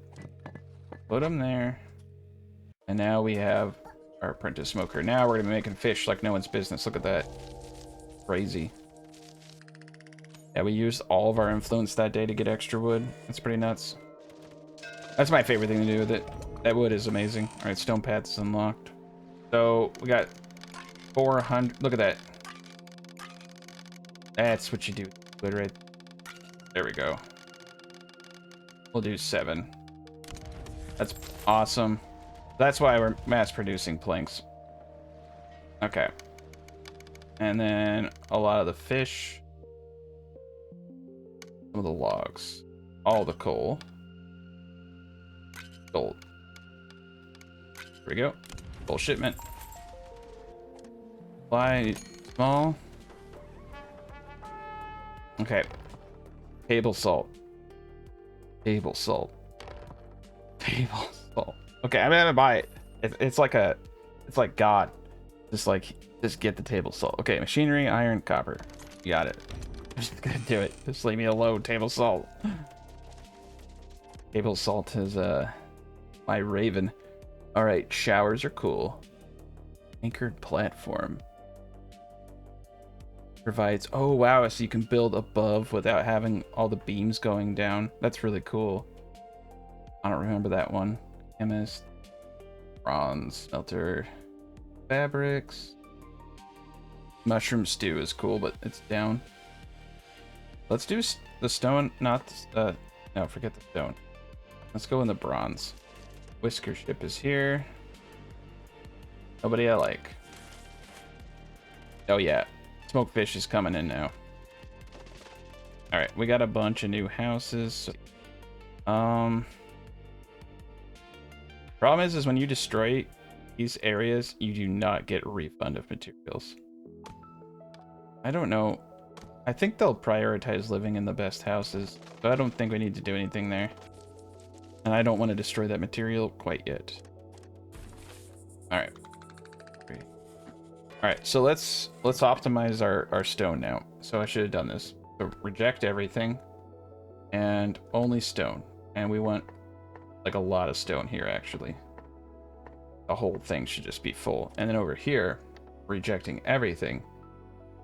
Put them there. And now we have our apprentice smoker. Now we're gonna be making fish like no one's business. Look at that. Crazy. Yeah, we used all of our influence that day to get extra wood. That's pretty nuts. That's my favorite thing to do with it. That wood is amazing. All right, stone path is unlocked. So we got 400. Look at that. That's what you do. Wood right. There we go. We'll do 7. That's awesome. That's why we're mass producing planks. Okay. And then a lot of the fish. Some of the logs. All the coal. Gold. Here we go. Full shipment. Supply small. Okay. Table salt. Table salt. Table salt. Okay, I'm gonna buy it. It's like God. Just get the table salt. Okay, machinery, iron, copper. You got it. I'm just gonna do it. Just leave me alone, table salt. Table salt is my raven. Alright, showers are cool. Anchored platform. Provides, oh wow, so you can build above without having all the beams going down. That's really cool. I don't remember that one. Chemist. Bronze. Smelter. Fabrics. Mushroom stew is cool, but it's down. Let's do the stone, not no, forget the stone. Let's go in the bronze. Whisker ship is here. Nobody I like. Oh yeah, smoked fish is coming in now. All right, we got a bunch of new houses. Problem is when you destroy these areas, you do not get a refund of materials. I don't know I think they'll prioritize living in the best houses, so I don't think we need to do anything there. And I don't want to destroy that material quite yet. Alright. Alright, so let's optimize our stone now. So I should have done this. So reject everything and only stone. And we want like a lot of stone here actually. The whole thing should just be full. And then over here, rejecting everything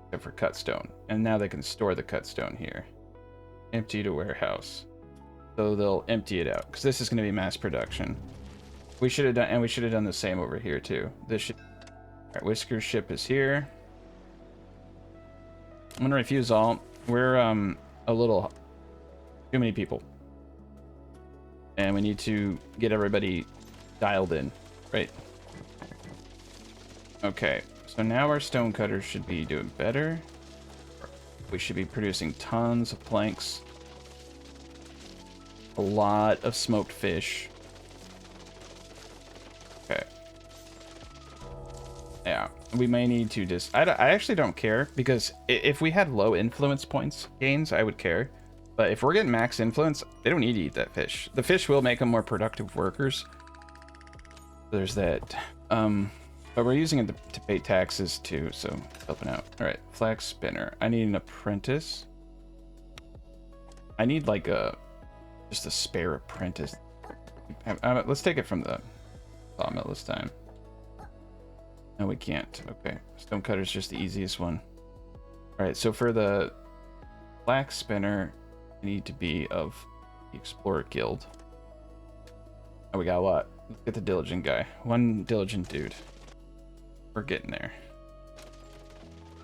except for cut stone. And now they can store the cut stone here. Empty to warehouse. So they'll empty it out because this is going to be mass production. We should have done, and we should have done the same over here too. This should. All right, Whisker's ship is here. I'm gonna refuse all. We're a little too many people, and we need to get everybody dialed in, right? Okay, so now our stone cutters should be doing better. We should be producing tons of planks. A lot of smoked fish. Okay. Yeah, we may need to just... I actually don't care, because if we had low influence points gains, I would care. But if we're getting max influence, they don't need to eat that fish. The fish will make them more productive workers. There's that. But we're using it to pay taxes too, so helping out. All right, flax spinner. I need an apprentice. I need like just a spare apprentice. Let's take it from the sawmill this time. No, we can't. Okay, stonecutter's just the easiest one. All right, so for the flax spinner, I need to be of the Explorer Guild. Oh, we got a lot. Let's get the diligent guy. One diligent dude. We're getting there.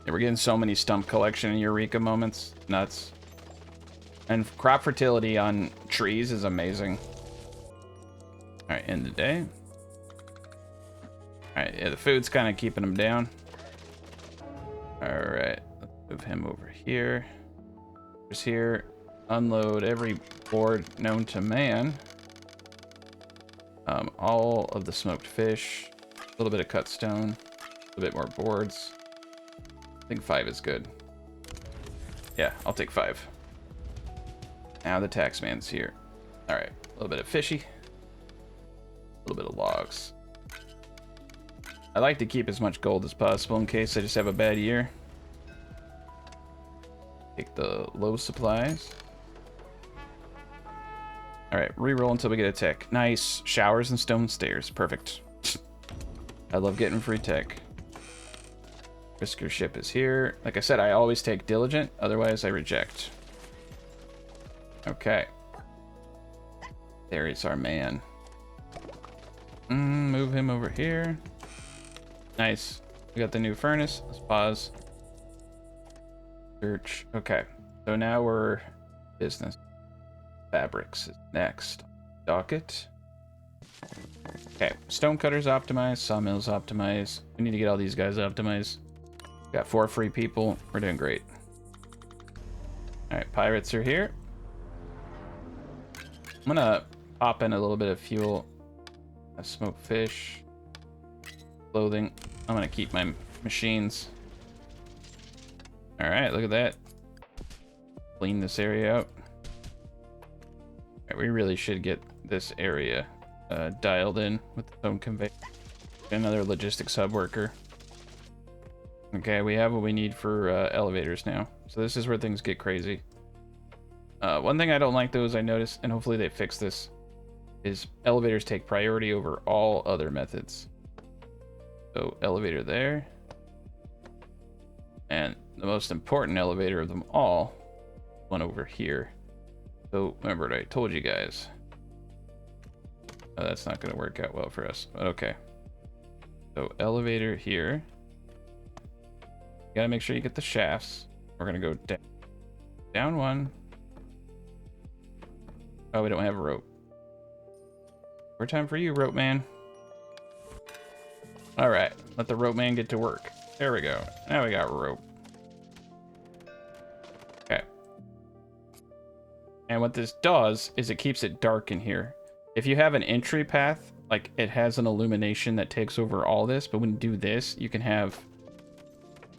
Yeah, we're getting so many stump collection and Eureka moments. Nuts. And crop fertility on trees is amazing. Alright, end the day. Alright, yeah, the food's kind of keeping him down. Alright, let's move him over here. Just here. Unload every board known to man. All of the smoked fish. A little bit of cut stone. A bit more boards. I think 5 is good. Yeah, I'll take 5. Now the taxman's here. Alright, a little bit of fishy. A little bit of logs. I like to keep as much gold as possible in case I just have a bad year. Take the low supplies. Alright, reroll until we get a tech. Nice. Showers and stone stairs. Perfect. I love getting free tech. Whisker ship is here. Like I said, I always take diligent, otherwise I reject. Okay. There is our man. Move him over here. Nice. We got the new furnace. Let's pause. Search. Okay. So now we're business. Fabrics is next. Docket. Okay. Stonecutters optimized. Sawmills optimized. We need to get all these guys optimized. Got 4 free people. We're doing great. Alright, pirates are here. I'm gonna pop in a little bit of fuel. Smoked fish. Clothing. I'm gonna keep my machines. Alright, look at that. Clean this area out. Right, we really should get this area dialed in with the home conveyor. Another logistics hub worker. Okay, we have what we need for elevators now. So this is where things get crazy. One thing I don't like though is I noticed, and hopefully they fix this, is elevators take priority over all other methods. So elevator there. And the most important elevator of them all, one over here. So remember what I told you guys. Oh, that's not going to work out well for us. But okay. So elevator here. You gotta make sure you get the shafts. We're gonna go down. Down 1. Oh, we don't have a rope. More time for you, rope man. Alright, let the rope man get to work. There we go. Now we got rope. Okay. And what this does is it keeps it dark in here. If you have an entry path, like it has an illumination that takes over all this, but when you do this, you can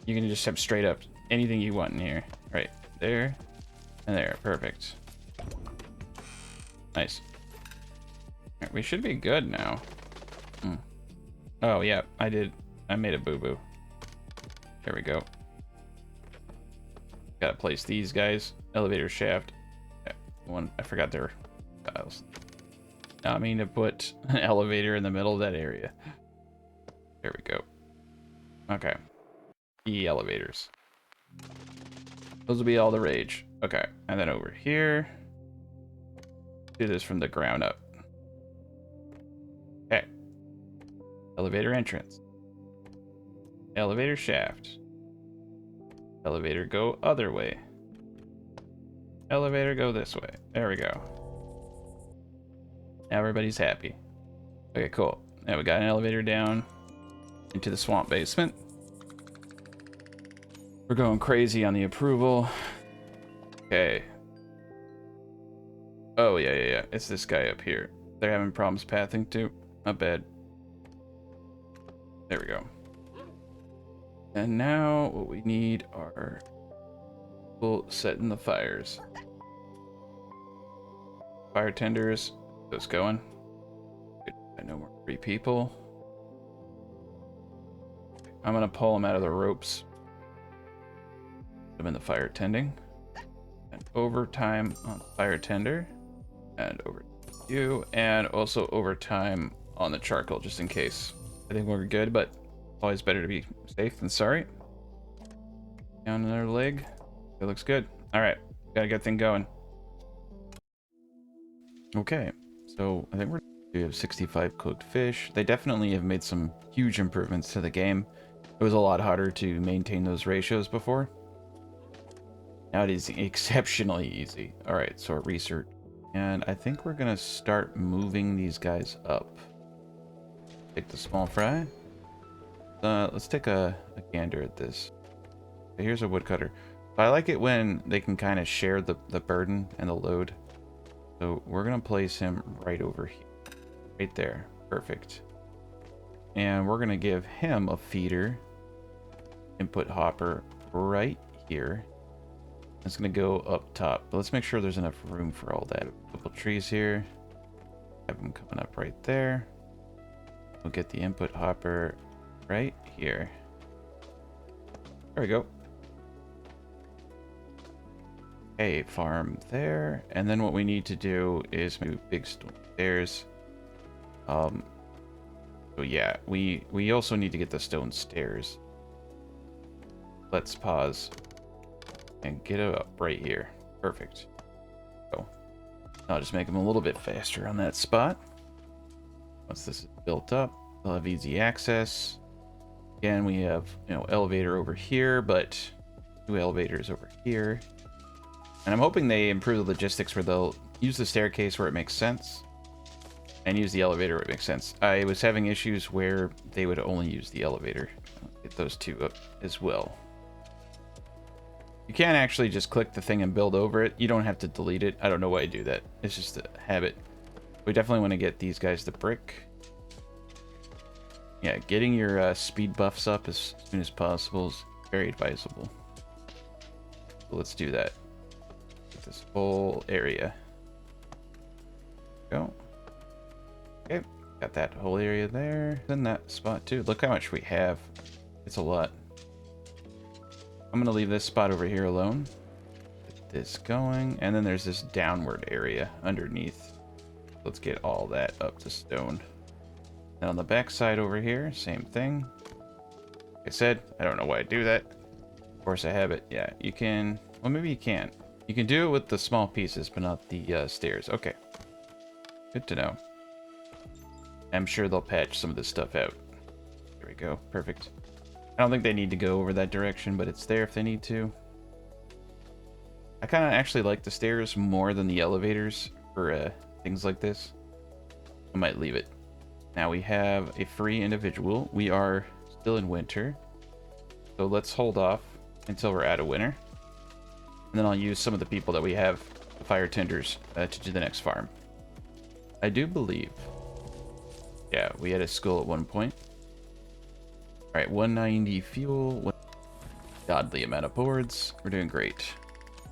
just have straight up anything you want in here. Right there and there. Perfect. Nice. Right, we should be good now. Oh, yeah, I made a boo-boo. There we go. Gotta place these guys. Elevator shaft. I forgot their tiles. Now I mean to put an elevator in the middle of that area. There we go. Okay. The elevators. Those will be all the rage. Okay. And then over here. Do this from the ground up. Okay. Elevator entrance. Elevator shaft. Elevator go other way. Elevator go this way. There we go. Now everybody's happy. Okay, cool. Now we got an elevator down into the swamp basement. We're going crazy on the approval. Okay. Oh, yeah. It's this guy up here. They're having problems pathing too. Not bad. There we go. And now what we need are people setting the fires. Fire tenders. Those going. I know more 3 people. I'm gonna pull them out of the ropes. Put them in the fire tending. And overtime on the fire tender. And over to you. And also overtime on the charcoal, just in case. I think we're good, but always better to be safe than sorry. Down another leg. It looks good. Alright. Got a good thing going. Okay. So I think we have 65 cooked fish. They definitely have made some huge improvements to the game. It was a lot harder to maintain those ratios before. Now it is exceptionally easy. Alright, so research. And I think we're gonna start moving these guys up. Take the small fry. Let's take a gander at this. Okay, here's a woodcutter. I like it when they can kind of share the burden and the load. So we're gonna place him right over here. Right there. Perfect. And we're gonna give him a feeder input hopper right here. It's gonna go up top. But let's make sure there's enough room for all that. A couple trees here. Have them coming up right there. We'll get the input hopper right here. There we go. Okay, farm there. And then what we need to do is move big stone stairs. So yeah, we also need to get the stone stairs. Let's pause and get it up right here. Perfect. So I'll just make them a little bit faster on that spot. Once this is built up, they'll have easy access. Again, we have, elevator over here, but 2 elevators over here. And I'm hoping they improve the logistics where they'll use the staircase where it makes sense and use the elevator where it makes sense. I was having issues where they would only use the elevator. I'll get those 2 up as well. You can't actually just click the thing and build over it. You don't have to delete it. I don't know why I do that. It's just a habit. We definitely want to get these guys the brick. Yeah, getting your speed buffs up as soon as possible is very advisable. So let's do that. Get this whole area. Go. Okay, got that whole area there. Then that spot too. Look how much we have. It's a lot. I'm gonna leave this spot over here alone. Get this going. And then there's this downward area underneath. Let's get all that up to stone. And on the back side over here, same thing. Like I said, I don't know why I do that. Of course I have it. Yeah, you can... Well, maybe you can't. You can do it with the small pieces, but not the stairs. Okay. Good to know. I'm sure they'll patch some of this stuff out. There we go. Perfect. I don't think they need to go over that direction, but it's there if they need to. I kind of actually like the stairs more than the elevators for things like this. I might leave it. Now we have a free individual. We are still in winter. So let's hold off until we're out of winter. And then I'll use some of the people that we have, the fire tenders, to do the next farm. I do believe. Yeah, we had a skull at one point. Alright, 190 fuel. Godly amount of boards. We're doing great.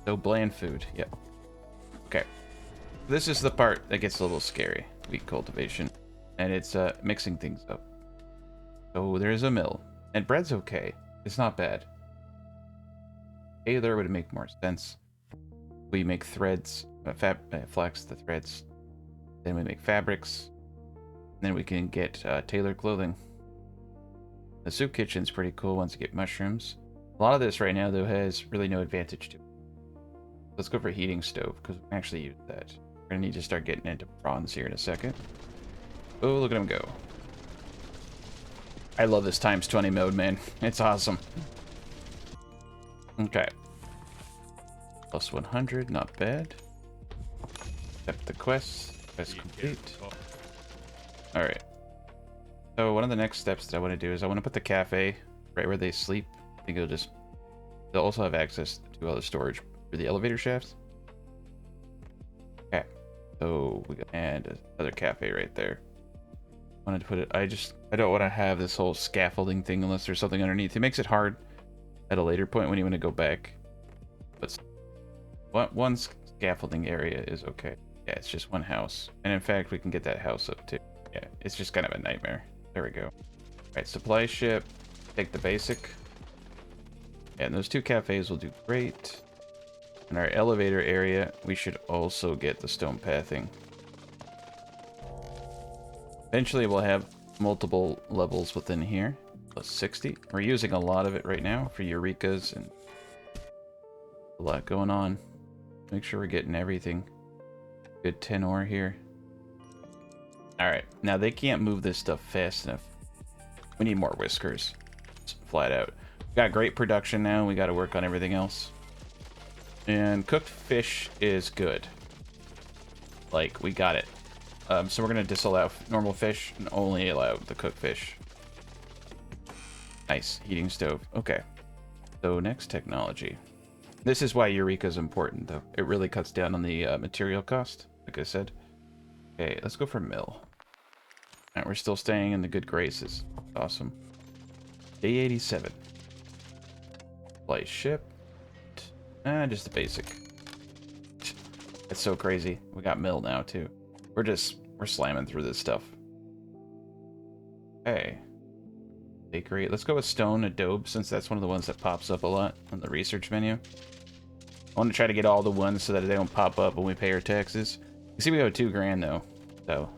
So bland food. Yep. Okay. This is the part that gets a little scary. Wheat cultivation. And it's mixing things up. So there's a mill. And bread's okay. It's not bad. Tailor would make more sense. We make threads. Flax the threads. Then we make fabrics. Then we can get tailored clothing. The soup kitchen's pretty cool once you get mushrooms. A lot of this right now, though, has really no advantage to it. Let's go for heating stove, because we can actually use that. We're going to need to start getting into bronze here in a second. Oh, look at him go. I love this times 20 mode, man. It's awesome. Okay. Plus 100, not bad. Accept the quest. Quest complete. Alright. So one of the next steps that I want to do is I want to put the cafe right where they sleep. I think they'll also have access to other storage for the elevator shafts. Okay. So we got another cafe right there. Wanted to put it, I don't want to have this whole scaffolding thing unless there's something underneath. It makes it hard at a later point when you want to go back. But one scaffolding area is okay. Yeah, it's just one house. And in fact, we can get that house up too. Yeah, it's just kind of a nightmare. There we go. All right, supply ship. Take the basic. Yeah, and those two cafes will do great. In our elevator area, we should also get the stone pathing. Eventually, we'll have multiple levels within here. Plus 60. We're using a lot of it right now for Eurekas and a lot going on. Make sure we're getting everything. Good 10 ore here. Alright, now they can't move this stuff fast enough. We need more whiskers. Flat out. We got great production now. We got to work on everything else. And cooked fish is good. Like, we got it. So we're going to disallow normal fish and only allow the cooked fish. Nice. Heating stove. Okay. So next technology. This is why Eureka is important, though. It really cuts down on the material cost, like I said. Okay, let's go for mill. Alright, we're still staying in the good graces. Awesome. Day 87. Supply ship. Just the basic. It's so crazy. We got mill now, too. We're slamming through this stuff. Okay. Bakery. Let's go with stone adobe, since that's one of the ones that pops up a lot on the research menu. I want to try to get all the ones so that they don't pop up when we pay our taxes. You see we have 2 grand though. So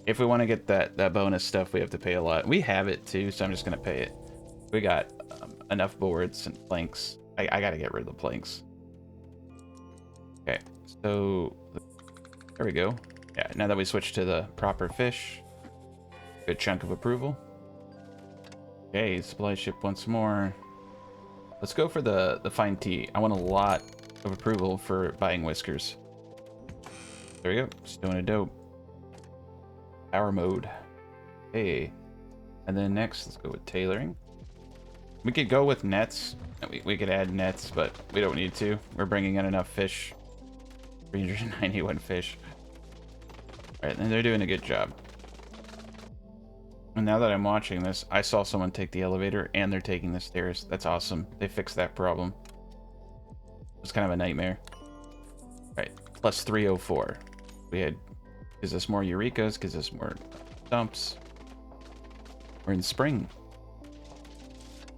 if we want to get that bonus stuff, we have to pay a lot. We have it too, so I'm just going to pay it. We got enough boards and planks. I got to get rid of the planks. Okay, so there we go. Yeah, now that we switch to the proper fish, good chunk of approval. Okay, supply ship once more. Let's go for the fine tea. I want a lot of approval for buying whiskers. There we go. Stone adobe. Power mode. Hey. And then next, let's go with tailoring. We could go with nets. We could add nets, but we don't need to. We're bringing in enough fish. 391 fish. Alright, and they're doing a good job. And now that I'm watching this, I saw someone take the elevator and they're taking the stairs. That's awesome. They fixed that problem. It was kind of a nightmare. Alright, plus 304. We had... Gives us more Eurekas, gives us more dumps. We're in spring.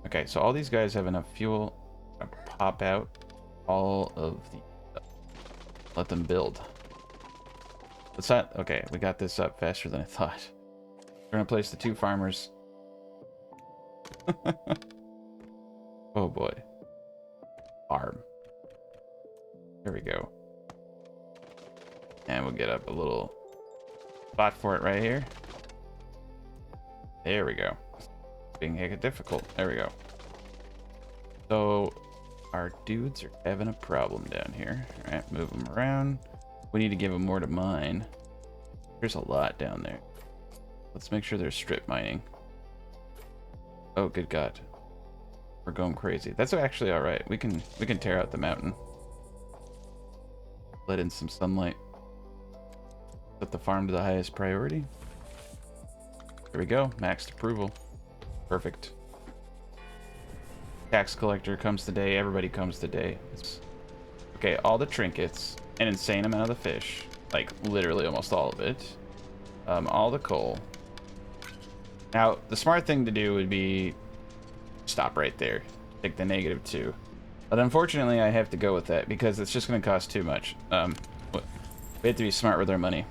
Okay, so all these guys have enough fuel to pop out all of the... Let them build. What's that? Okay, we got this up faster than I thought. We're gonna place the 2 farmers. Oh boy. Farm. There we go. And we'll get up a little spot for it right here. There we go. Being hecka difficult. There we go. So our dudes are having a problem down here. Alright, move them around. We need to give them more to mine. There's a lot down there. Let's make sure they're strip mining. Oh, good God. We're going crazy. That's actually all right. We can tear out the mountain. Let in some sunlight. Put the farm to the highest priority. There we go. Maxed approval. Perfect. Tax collector comes today. Everybody comes today. It's Okay, all the trinkets, an insane amount of the fish, like literally almost all of it. All the coal. Now, the smart thing to do would be stop right there. Take the -2. But unfortunately, I have to go with that because it's just going to cost too much. We have to be smart with our money.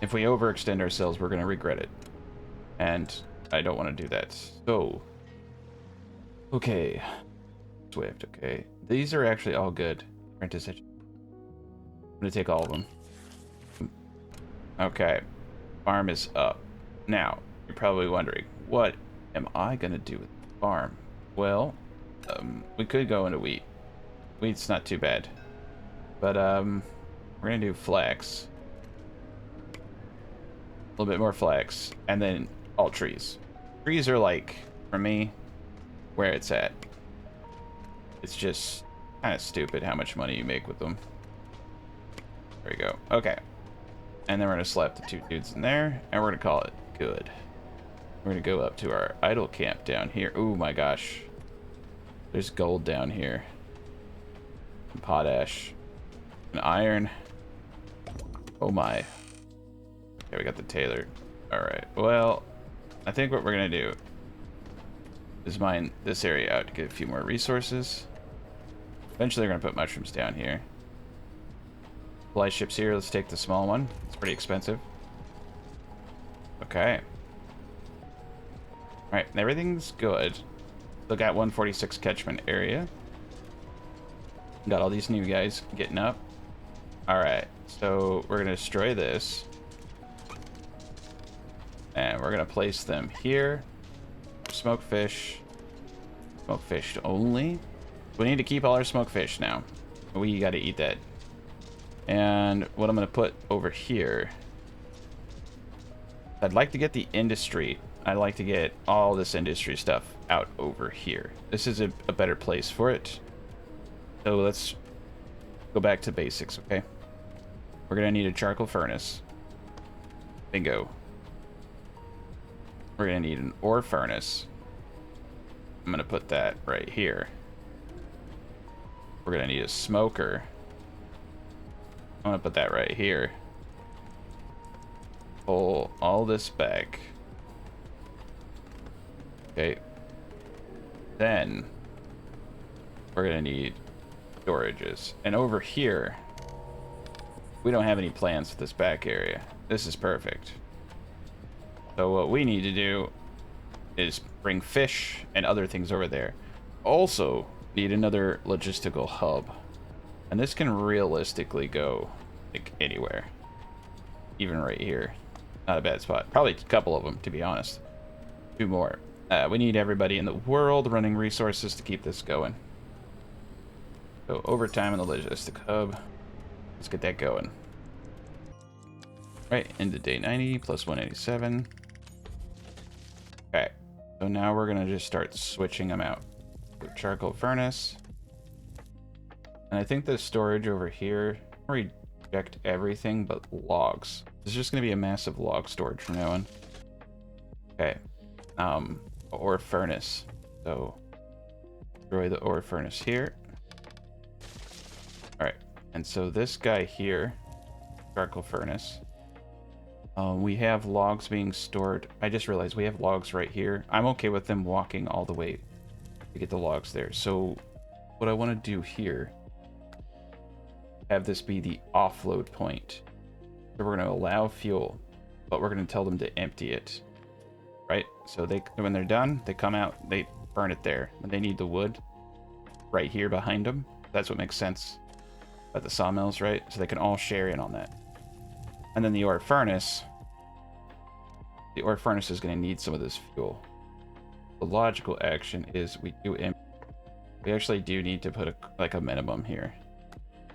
If we overextend ourselves, we're going to regret it. And I don't want to do that. So, okay. Swift, okay. These are actually all good. Apprentice. I'm going to take all of them. Okay. Farm is up. Now, you're probably wondering, what am I going to do with the farm? Well, we could go into wheat. Wheat's not too bad. But, we're going to do flax. A little bit more flax. And then all trees. Trees are like, for me, where it's at. It's just kind of stupid how much money you make with them. There we go. Okay. And then we're going to slap the 2 dudes in there. And we're going to call it good. We're going to go up to our idle camp down here. Oh my gosh. There's gold down here. And potash. And iron. Oh my. Okay, we got the tailor. Alright. Well, I think what we're going to do is mine this area out to get a few more resources. Eventually, we're going to put mushrooms down here. Fly ships here. Let's take the small one. It's pretty expensive. Okay. Alright, everything's good. Still got 146 catchment area. Got all these new guys getting up. Alright, so we're going to destroy this. And we're going to place them here. Smoked fish. Smoked fish only. We need to keep all our smoked fish now. We got to eat that. And what I'm going to put over here. I'd like to get the industry. I'd like to get all this industry stuff out over here. This is a better place for it. So let's go back to basics, okay? We're going to need a charcoal furnace. Bingo. We're going to need an ore furnace. I'm going to put that right here. We're going to need a smoker. I'm going to put that right here. Pull all this back. Okay. Then we're going to need storages. And over here, we don't have any plans for this back area. This is perfect. So what we need to do is bring fish and other things over there. Also need another logistical hub. And this can realistically go like anywhere. Even right here. Not a bad spot. Probably a couple of them, to be honest. 2 more. We need everybody in the world running resources to keep this going. So overtime in the logistic hub. Let's get that going. Right, into day 90 plus 187. Okay, so now we're gonna just start switching them out. So charcoal furnace. And I think the storage over here, reject everything but logs. This is just gonna be a massive log storage from now on. Okay, ore furnace. So destroy the ore furnace here. All right, and so this guy here, charcoal furnace. We have logs being stored. I just realized we have logs right here. I'm okay with them walking all the way to get the logs there. So what I want to do here, have this be the offload point. So we're going to allow fuel, but we're going to tell them to empty it. Right? So they, when they're done, they come out, they burn it there. When they need the wood right here behind them, that's what makes sense. At the sawmills, right? So they can all share in on that. And then the ore furnace. The ore furnace is going to need some of this fuel. The logical action is we actually do need to put like a minimum here.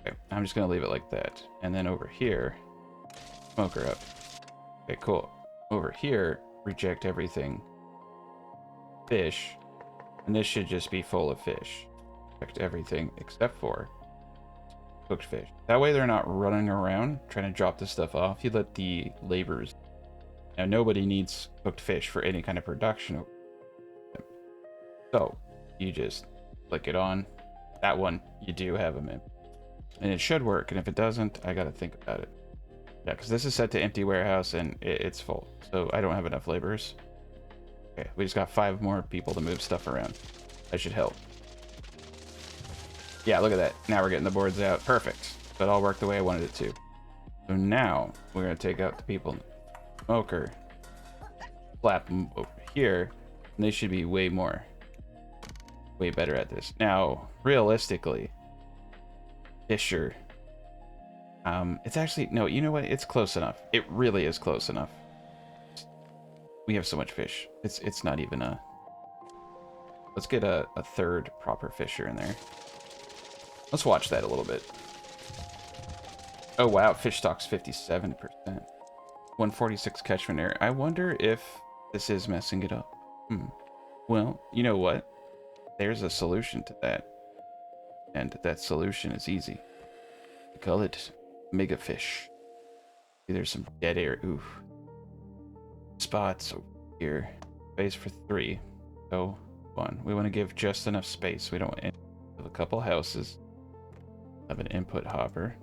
Okay, I'm just going to leave it like that. And then over here, smoker up. Okay, cool. Over here, reject everything. Fish. And this should just be full of fish. Reject everything except for cooked fish. That way they're not running around trying to drop this stuff off. You let the laborers. Now nobody needs cooked fish for any kind of production. So you just click it on. That one you do have them in. And it should work, and if it doesn't, I gotta think about it. Yeah, because this is set to empty warehouse, and it's full. So I don't have enough laborers. Okay, we just got 5 more people to move stuff around. That should help. Yeah, look at that. Now we're getting the boards out. Perfect. That all worked the way I wanted it to. So now we're going to take out the people in the smoker. Flap them over here. And they should be way better at this. Now, realistically, Fisher. It's actually, no, you know what? It's close enough. It really is close enough. We have so much fish. It's not even a... Let's get a third proper fisher in there. Let's watch that a little bit. Oh wow, fish stock's 57%. 146 catchment area. I wonder if this is messing it up. Well, you know what? There's a solution to that. And that solution is easy. We call it mega fish. See, there's some dead air. Oof. Spots over here. Space for 3. So 1. We want to give just enough space. We don't want to have a couple houses. Have an input hopper.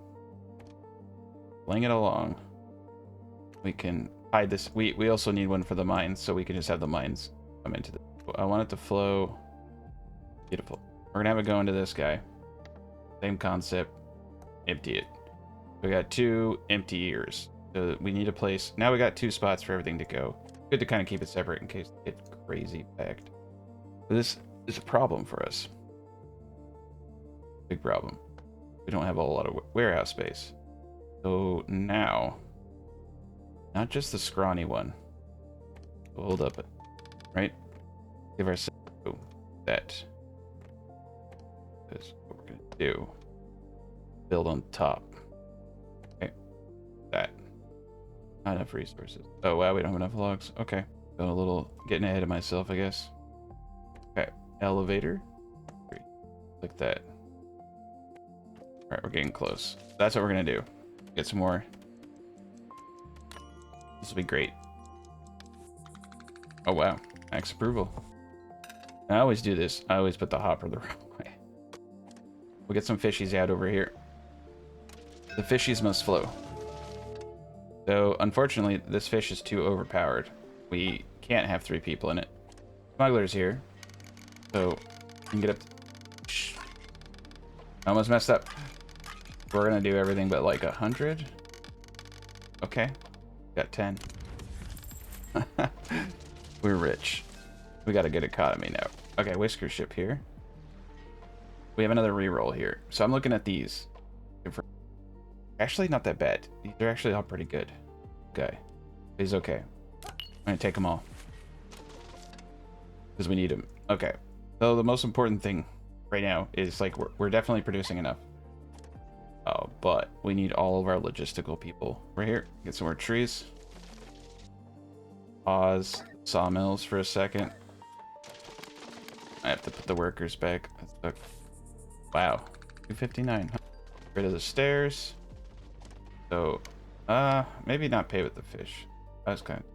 Fling it along. We can hide this. We also need one for the mines, so we can just have the mines come into the... I want it to flow. Beautiful. We're gonna have it go into this guy. Same concept. Empty it. We got 2 empty ears. So we need a place. Now we got 2 spots for everything to go. Good to kind of keep it separate in case it gets crazy packed. But this is a problem for us. Big problem. We don't have a lot of warehouse space. So now, not just the scrawny one. Hold up it, right? Give ourselves that. That's what we're gonna do. Build on top. Okay, that. Not enough resources. Oh wow, we don't have enough logs. Okay, going a little getting ahead of myself, I guess. Okay, elevator. Like that. All right, we're getting close. That's what we're gonna do. Get some more. This will be great. Oh wow, max approval. I always do this. I always put the hopper the wrong way. We'll get some fishies out over here. The fishies must flow. So unfortunately, this fish is too overpowered. We can't have 3 people in it. Smuggler's here, so you can get up. Shh. I almost messed up. We're gonna do everything but like 100. Okay, got 10. We're rich. We got a good economy now. Okay, whisker ship here. We have another reroll here. So I'm looking at these. Actually, not that bad. They're actually all pretty good. Okay, he's okay. I'm gonna take them all because we need them. Okay. So the most important thing right now is like we're definitely producing enough. Oh, but we need all of our logistical people. We're here. Get some more trees. Pause sawmills for a second. I have to put the workers back. Wow, 259. Get rid of the stairs. So, maybe not pay with the fish. That's kind of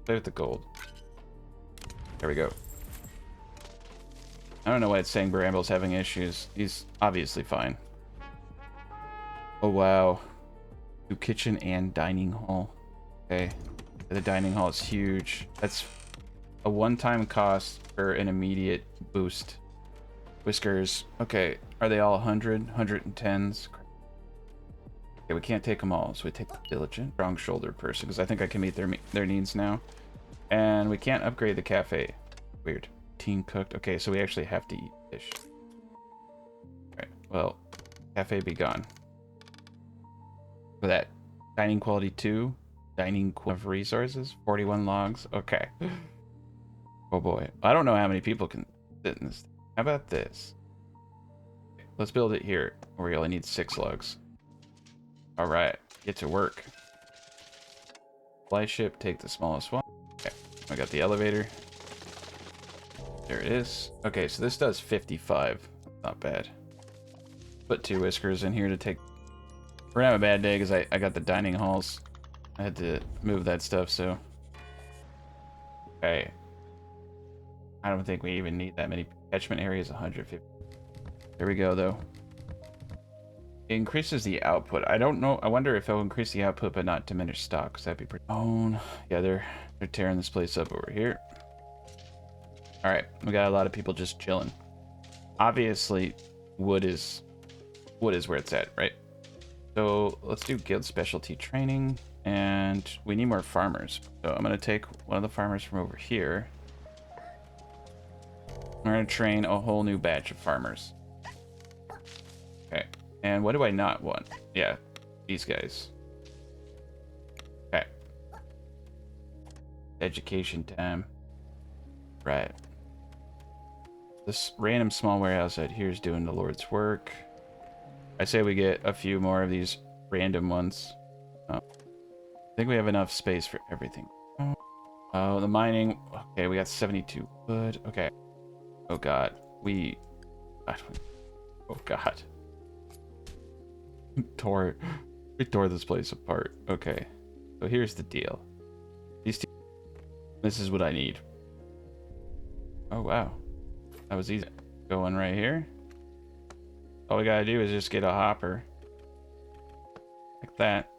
pay with the gold. There we go. I don't know why it's saying Bramble's having issues. He's obviously fine. Oh wow, 2 kitchen and dining hall. Okay, the dining hall is huge. That's a one-time cost for an immediate boost. Whiskers. Okay, are they all 100, 110s? Okay, we can't take them all, so we take the diligent, strong-shouldered person because I think I can meet their needs now. And we can't upgrade the cafe. Weird. Teen cooked. Okay, so we actually have to eat fish. Alright, well, cafe be gone. For that, dining quality 2, dining of resources, 41 logs. Okay. Oh boy, I don't know how many people can fit in this. How about this? Let's build it here, where we only need 6 logs. All right, get to work. Fly ship, take the smallest one. Okay, I got the elevator. There it is. Okay, so this does 55. Not bad. Put 2 whiskers in here to take. We're gonna have a bad day because I got the dining halls. I had to move that stuff, so. Okay. I don't think we even need that many catchment areas. 150. There we go, though. It increases the output. I don't know. I wonder if it'll increase the output but not diminish stock, because that'd be pretty. Oh, yeah, they're tearing this place up over here. All right, we got a lot of people just chilling. Obviously, wood is where it's at, right? So let's do guild specialty training, and we need more farmers. So I'm gonna take one of the farmers from over here. We're gonna train a whole new batch of farmers. Okay. And what do I not want? Yeah, these guys. Okay. Education time. Right. This random small warehouse out here is doing the Lord's work. I say we get a few more of these random ones. I think we have enough space for everything. Oh, the mining. Okay, we got 72 wood. Okay. Oh god. We oh god. We tore this place apart. Okay. So here's the deal. These two. This is what I need. Oh wow. That was easy. Going right here. All we gotta do is just get a hopper. Like that.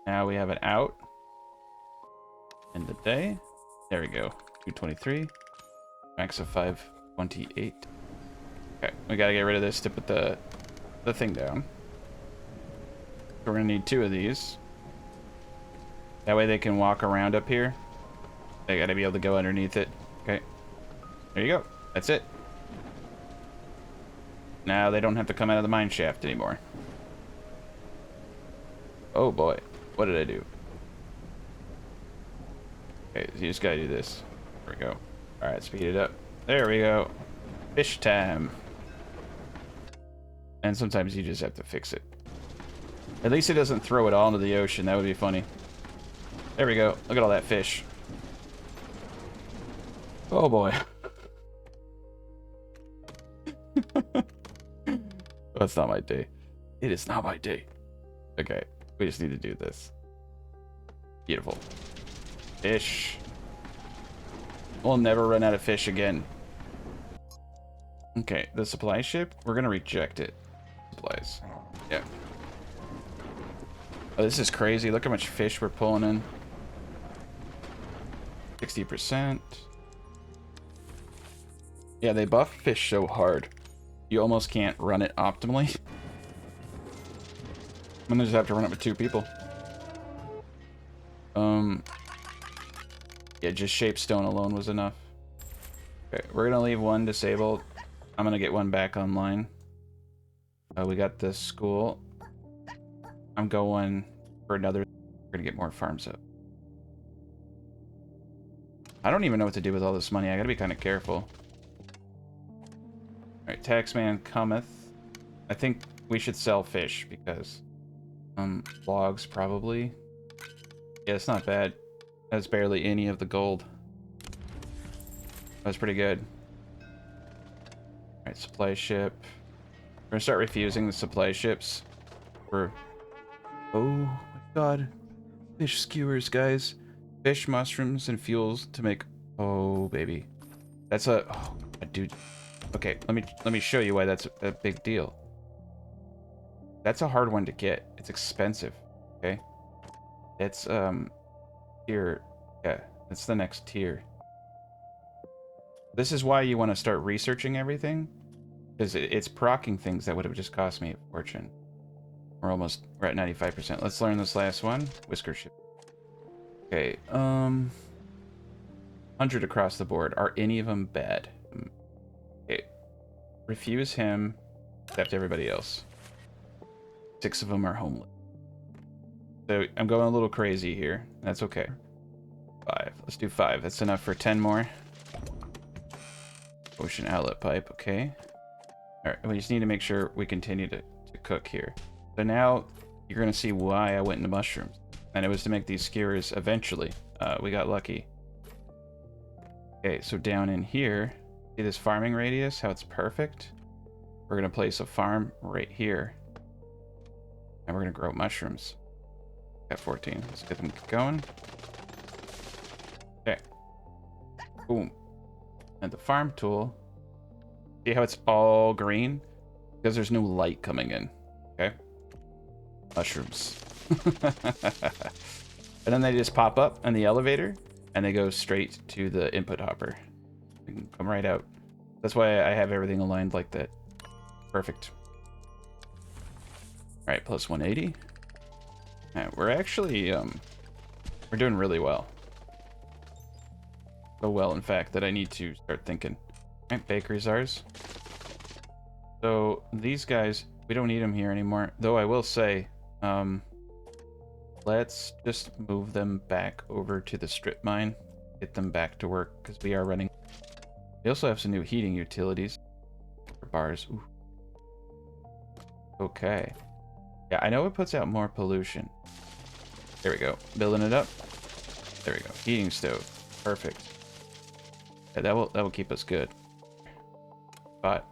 Now we have it out. End the day. There we go. 223. Max of 528. Okay, we gotta get rid of this to put the thing down. So we're gonna need 2 of these. That way they can walk around up here. They gotta be able to go underneath it. Okay. There you go. That's it. Now they don't have to come out of the mine shaft anymore. Oh boy. What did I do? Okay, so you just gotta do this. There we go. Alright, speed it up. There we go. Fish time. And sometimes you just have to fix it. At least it doesn't throw it all into the ocean. That would be funny. There we go. Look at all that fish. Oh boy. That's not my day. It is not my day. Okay, we just need to do this. Beautiful. Fish. We'll never run out of fish again. Okay, the supply ship, we're gonna reject it. Supplies. Yeah. Oh, this is crazy. Look how much fish we're pulling in. 60%. Yeah, they buff fish so hard. You almost can't run it optimally. I'm gonna just have to run it with 2 people. Yeah, just shape stone alone was enough. Okay, we're gonna leave 1 disabled. I'm gonna get 1 back online. We got the school. I'm going for another. We're gonna get more farms up. I don't even know what to do with all this money. I gotta be kind of careful. Alright, taxman cometh. I think we should sell fish because logs probably. Yeah, it's not bad. That's barely any of the gold. That's pretty good. Alright, supply ship. We're gonna start refusing the supply ships. For oh my god. Fish skewers, guys. Fish, mushrooms, and fuels to make oh baby. That's a oh dude. Okay, let me show you why that's a big deal. That's a hard one to get. It's expensive. Okay. It's tier. Yeah, it's the next tier. This is why you want to start researching everything, because it's procking things that would have just cost me a fortune. We're at 95%. Let's learn this last one. Whiskership. Okay, 100 across the board. Are any of them bad? Okay, refuse him, accept everybody else. 6 of them are homeless. So I'm going a little crazy here. That's okay. 5. Let's do 5. That's enough for 10 more. Ocean outlet pipe. Okay. All right. We just need to make sure we continue to cook here. So now you're going to see why I went into mushrooms. And it was to make these skewers eventually. We got lucky. Okay. So down in here, see this farming radius? How it's perfect? We're going to place a farm right here. And we're going to grow mushrooms. Got 14. Let's get them going. Okay. Boom. And the farm tool. See how it's all green? Because there's no light coming in. Okay. mushrooms. And then they just pop up in the elevator, and they go straight to the input hopper. They can come right out. That's why I have everything aligned like that. Perfect. All right, plus 180. All right, we're actually, we're doing really well. So well, in fact, that I need to start thinking. All right, bakery's ours. So these guys, we don't need them here anymore. Though I will say, let's just move them back over to the strip mine. Get them back to work, because we are running. We also have some new heating utilities. For bars. Ooh. Okay. Yeah, I know it puts out more pollution. There we go. Building it up. There we go. Heating stove. Perfect. Yeah, that will keep us good. But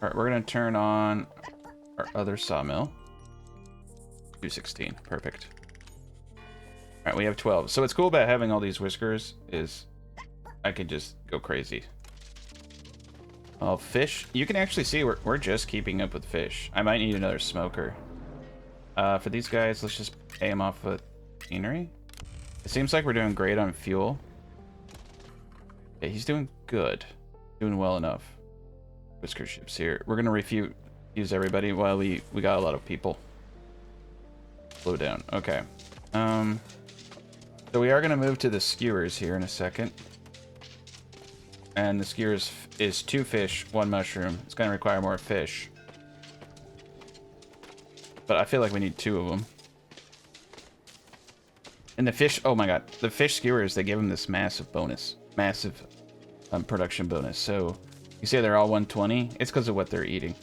alright, we're gonna turn on our other sawmill. 216. Perfect. Alright, we have 12. So what's cool about having all these whiskers is I can just go crazy. Oh, fish. You can actually see we're just keeping up with fish. I might need another smoker. For these guys, let's just pay them off with machinery. It seems like we're doing great on fuel. Yeah, he's doing good. Doing well enough. Whisker ships here. We're gonna use everybody while we got a lot of people. Slow down. Okay. So we are gonna move to the skewers here in a second. And the skewers is 2 fish, 1 mushroom. It's gonna require more fish. But I feel like we need 2 of them. And the fish, oh my god, the fish skewers, they give them this massive bonus. Massive production bonus. So you say they're all 120? It's because of what they're eating.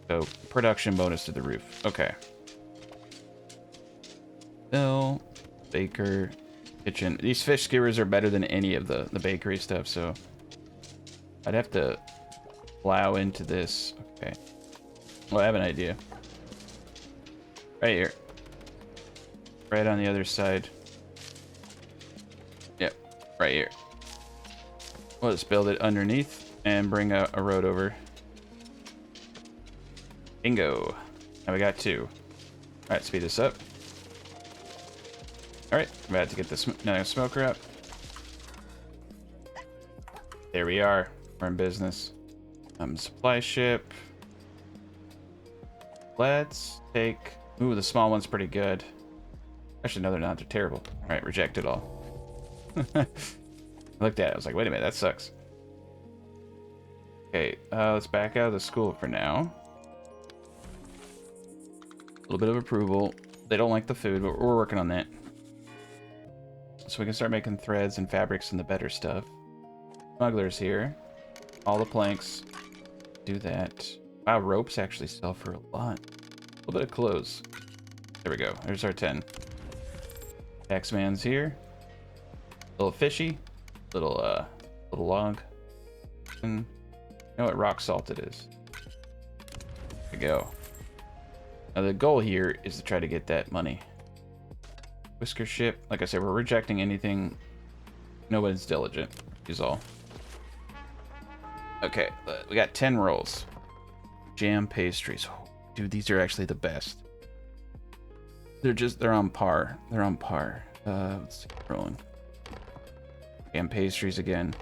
So production bonus to the roof. Okay. Bill, baker, kitchen. These fish skewers are better than any of the bakery stuff, so I'd have to plow into this. Okay. Well, I have an idea. Right here. Right on the other side. Yep, right here. We'll just build it underneath and bring a road over. Bingo. Now we got 2. Alright, speed this up. Alright, I'm about to get this another smoker up. There we are. We're in business. Supply ship. Let's take... Ooh, the small one's pretty good. Actually, no, they're not. They're terrible. Alright, reject it all. I looked at it. I was like, wait a minute, that sucks. Okay, let's back out of the school for now. A little bit of approval. They don't like the food, but we're working on that. So we can start making threads and fabrics and the better stuff. Smuggler's here. All the planks. Do that. Wow, ropes actually sell for a lot. A little bit of clothes. There we go. There's our 10. Taxman's here. Little fishy. Little log. And you know what rock salt it is. There we go. Now the goal here is to try to get that money. Whisker ship. Like I said, we're rejecting anything. Nobody's diligent. Is all. Okay, we got 10 rolls. Jam pastries. Oh, dude, these are actually the best. They're on par. They're on par. Let's see, rolling. Jam pastries again.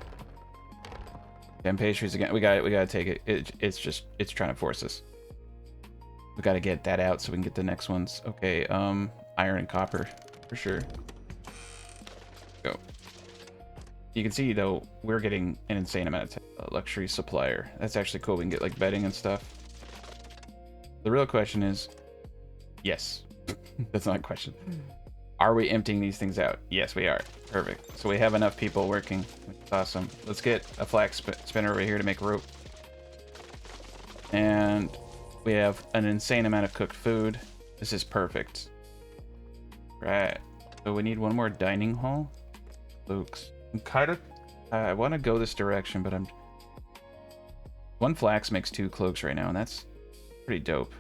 Jam pastries again. We gotta take it. It's trying to force us. We gotta get that out so we can get the next ones. Okay, iron and copper for sure. Go. You can see though we're getting an insane amount of luxury supplier. That's actually cool. We can get like bedding and stuff. The real question is, yes. That's not a question. Are we emptying these things out? Yes, we are. Perfect. So we have enough people working, which is awesome. Let's get a flax spinner over here to make rope. And we have an insane amount of cooked food. This is perfect. Right. So we need one more dining hall. Luke's. I'm kind of... I want to go this direction, but I'm... One flax makes 2 cloaks right now, and that's pretty dope.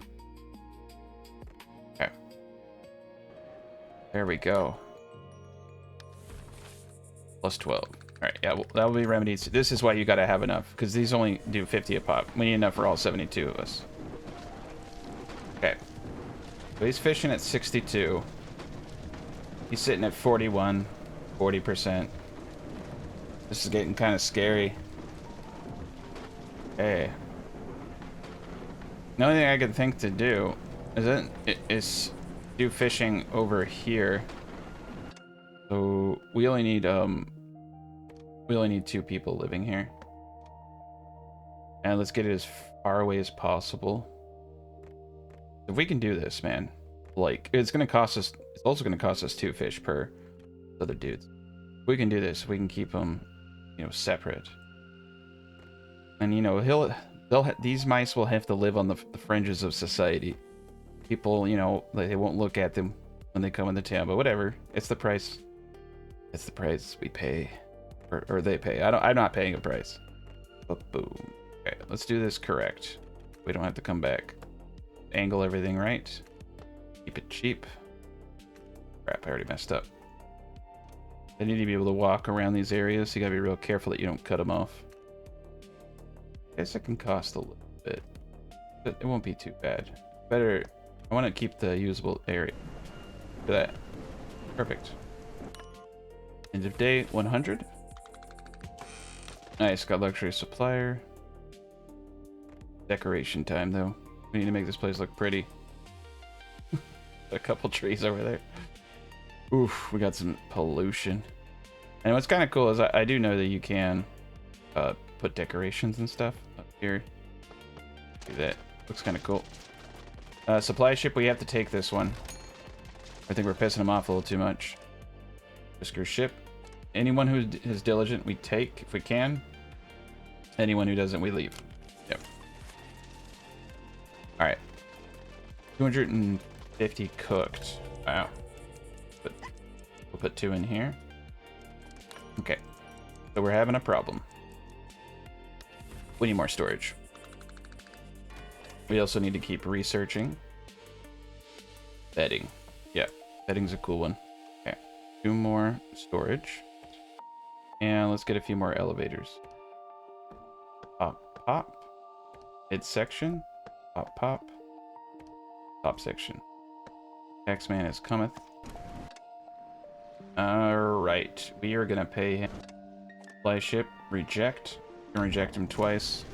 Okay. There we go. Plus 12. Alright, yeah, well, that will be remedied. This is why you gotta have enough, because these only do 50 a pop. We need enough for all 72 of us. Okay. So he's fishing at 62. He's sitting at 41, 40%. This is getting kind of scary. Okay. The only thing I could think to do is do fishing over here. So we only need 2 people living here. And let's get it as far away as possible. If we can do this, man, like it's gonna cost us. It's also gonna cost us 2 fish per other dudes. If we can do this, we can keep them, you know, separate. And you know, these mice will have to live on the fringes of society. People, you know, they won't look at them when they come into town, but whatever. It's the price. It's the price we pay, or they pay. I'm not paying a price. But boom. Okay, let's do this correct. We don't have to come back. Angle everything right. Keep it cheap. Crap, I already messed up. I need to be able to walk around these areas, so you gotta be real careful that you don't cut them off. I guess it can cost a little bit, but it won't be too bad. Better, I want to keep the usable area. Look at that. Perfect. End of day 100. Nice, got luxury supplier. Decoration time though. We need to make this place look pretty. A couple trees over there. Oof, we got some pollution. And what's kind of cool is I do know that you can put decorations and stuff up here. Do that. Looks kind of cool. Supply ship, we have to take this one. I think we're pissing them off a little too much. Whisker ship. Anyone who is diligent, we take if we can. Anyone who doesn't, we leave. Yep. All right. 250 cooked. Wow. But we'll put 2 in here. Okay. So we're having a problem. We need more storage. We also need to keep researching. Bedding. Yeah, bedding's a cool one. Okay. 2 more storage. And let's get a few more elevators. Pop, pop. Mid section. Pop, pop. Top section. Taxman is cometh. Alright. We are gonna pay him. Fly ship. Reject. Gonna reject him twice.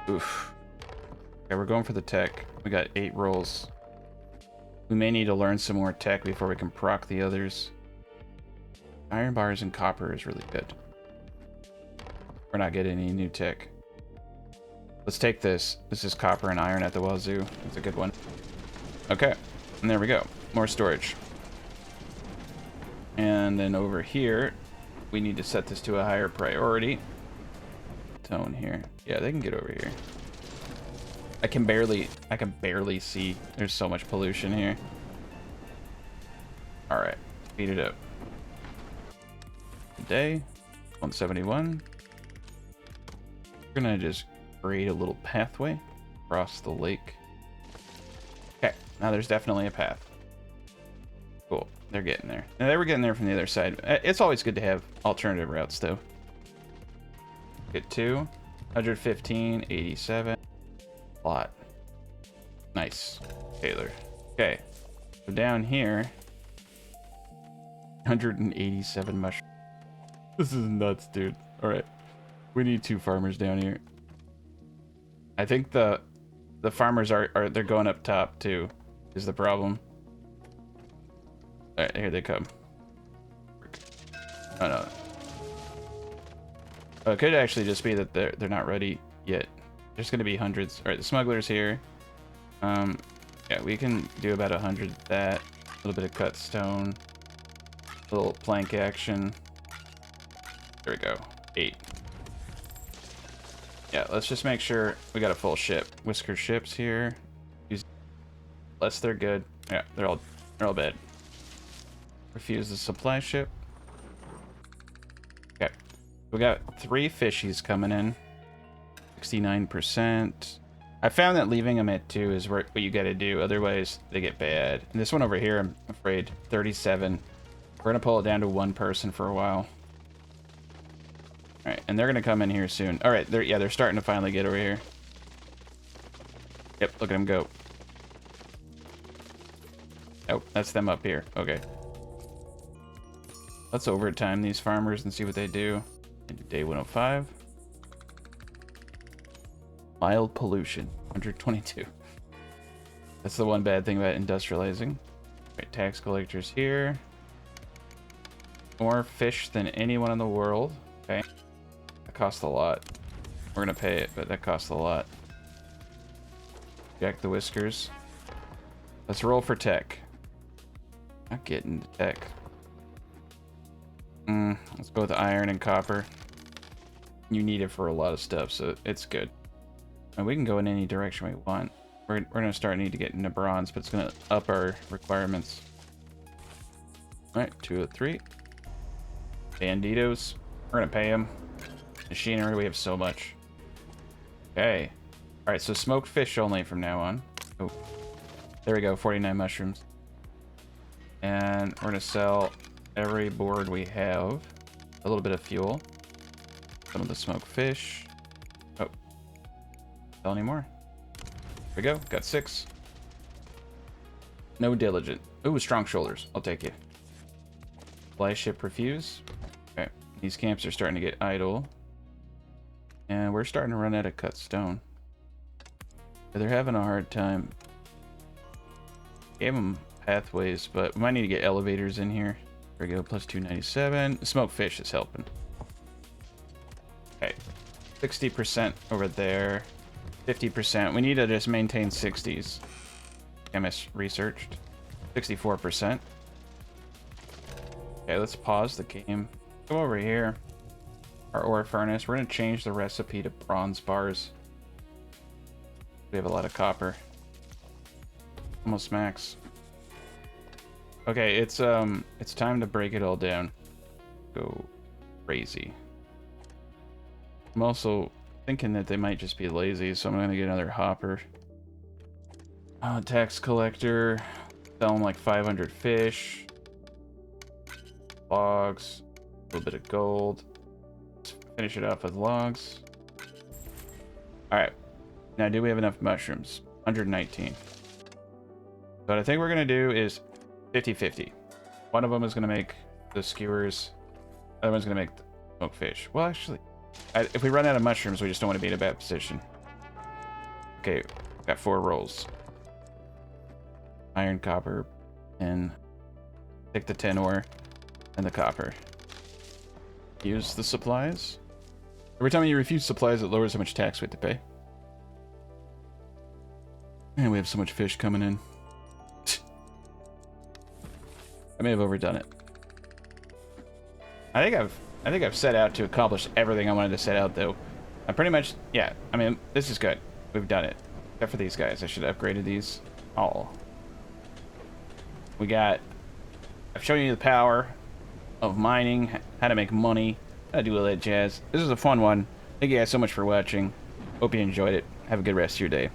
Oof. Okay, we're going for the tech. We got 8 rolls. We may need to learn some more tech before we can proc the others. Iron bars and copper is really good. We're not getting any new tech. Let's take this. This is copper and iron at the wazoo. It's a good one. Okay, and there we go. More storage. And then over here, we need to set this to a higher priority. Tone here. Yeah, they can get over here. I can barely see. There's so much pollution here. All right, speed it up. Day 171. We're gonna just create a little pathway across the lake. Okay, now there's definitely a path. Cool, they're getting there. Now they were getting there from the other side. It's always good to have alternative routes though. Get 2, 115, 87. Lot. Nice. Taylor. Okay. So down here, 187 mushrooms. This is nuts, dude. All right. We need 2 farmers down here. I think the farmers are they're going up top too, is the problem. All right, here they come. Oh no. Oh, it could actually just be that they're not ready yet. There's gonna be hundreds. All right, the smuggler's here. Yeah, we can do about 100 that. A little bit of cut stone. A little plank action. There we go. 8. Yeah, let's just make sure we got a full ship. Whisker ships here. Unless they're good. Yeah, they're all bad. Refuse the supply ship. Okay. We got 3 fishies coming in. 69%. I found that leaving them at 2 is what you gotta do. Otherwise, they get bad. And this one over here, I'm afraid, 37. We're gonna pull it down to 1 person for a while. All right, and they're gonna come in here soon. All right, they're starting to finally get over here. Yep, look at him go. Oh, that's them up here. Okay. Let's overtime these farmers and see what they do. Into day 105. Mild pollution, 122. That's the one bad thing about industrializing. Right, tax collectors here. More fish than anyone in the world. Okay. That costs a lot. We're gonna pay it, but that costs a lot. Jack the Whiskers. Let's roll for tech. Not getting tech. Let's go with iron and copper. You need it for a lot of stuff, so it's good. And we can go in any direction we want. We're gonna start need to get into bronze, but it's gonna up our requirements. Alright, 203. Banditos. We're gonna pay them. Machinery, we have so much. Okay. Alright, so smoked fish only from now on. Oh. There we go, 49 mushrooms. And we're gonna sell every board we have. A little bit of fuel. Some of the smoked fish. Oh. Sell any more. There we go, got 6. No diligent. Ooh, strong shoulders. I'll take you. Fly ship refuse. Okay, these camps are starting to get idle. And we're starting to run out of cut stone. They're having a hard time. Gave them pathways, but we might need to get elevators in here. There we go, plus 297. Smoked fish is helping. Okay, 60% over there. 50%. We need to just maintain 60s. MS researched. 64%. Okay, let's pause the game. Go over here. Our ore furnace. We're going to change the recipe to bronze bars. We have a lot of copper. Almost max. Okay, it's time to break it all down. Go crazy. I'm also thinking that they might just be lazy, so I'm gonna get another hopper. Tax collector. Sell them like 500 fish. Logs. A little bit of gold. Let's finish it off with logs. Alright. Now, do we have enough mushrooms? 119. So what I think we're gonna do is 50-50. One of them is gonna make the skewers. The other one's gonna make the smoked fish. Well, actually, if we run out of mushrooms, we just don't want to be in a bad position. Okay, got 4 rolls. Iron, copper, and take the tin ore and the copper. Use the supplies. Every time you refuse supplies, it lowers how much tax we have to pay. And we have so much fish coming in. I may have overdone it. I think I've set out to accomplish everything I wanted to set out, though. I pretty much, yeah, I mean, this is good. We've done it. Except for these guys. I should have upgraded these all. We got, I've shown you the power of mining, how to make money, how to do all that jazz. This is a fun one. Thank you guys so much for watching. Hope you enjoyed it. Have a good rest of your day.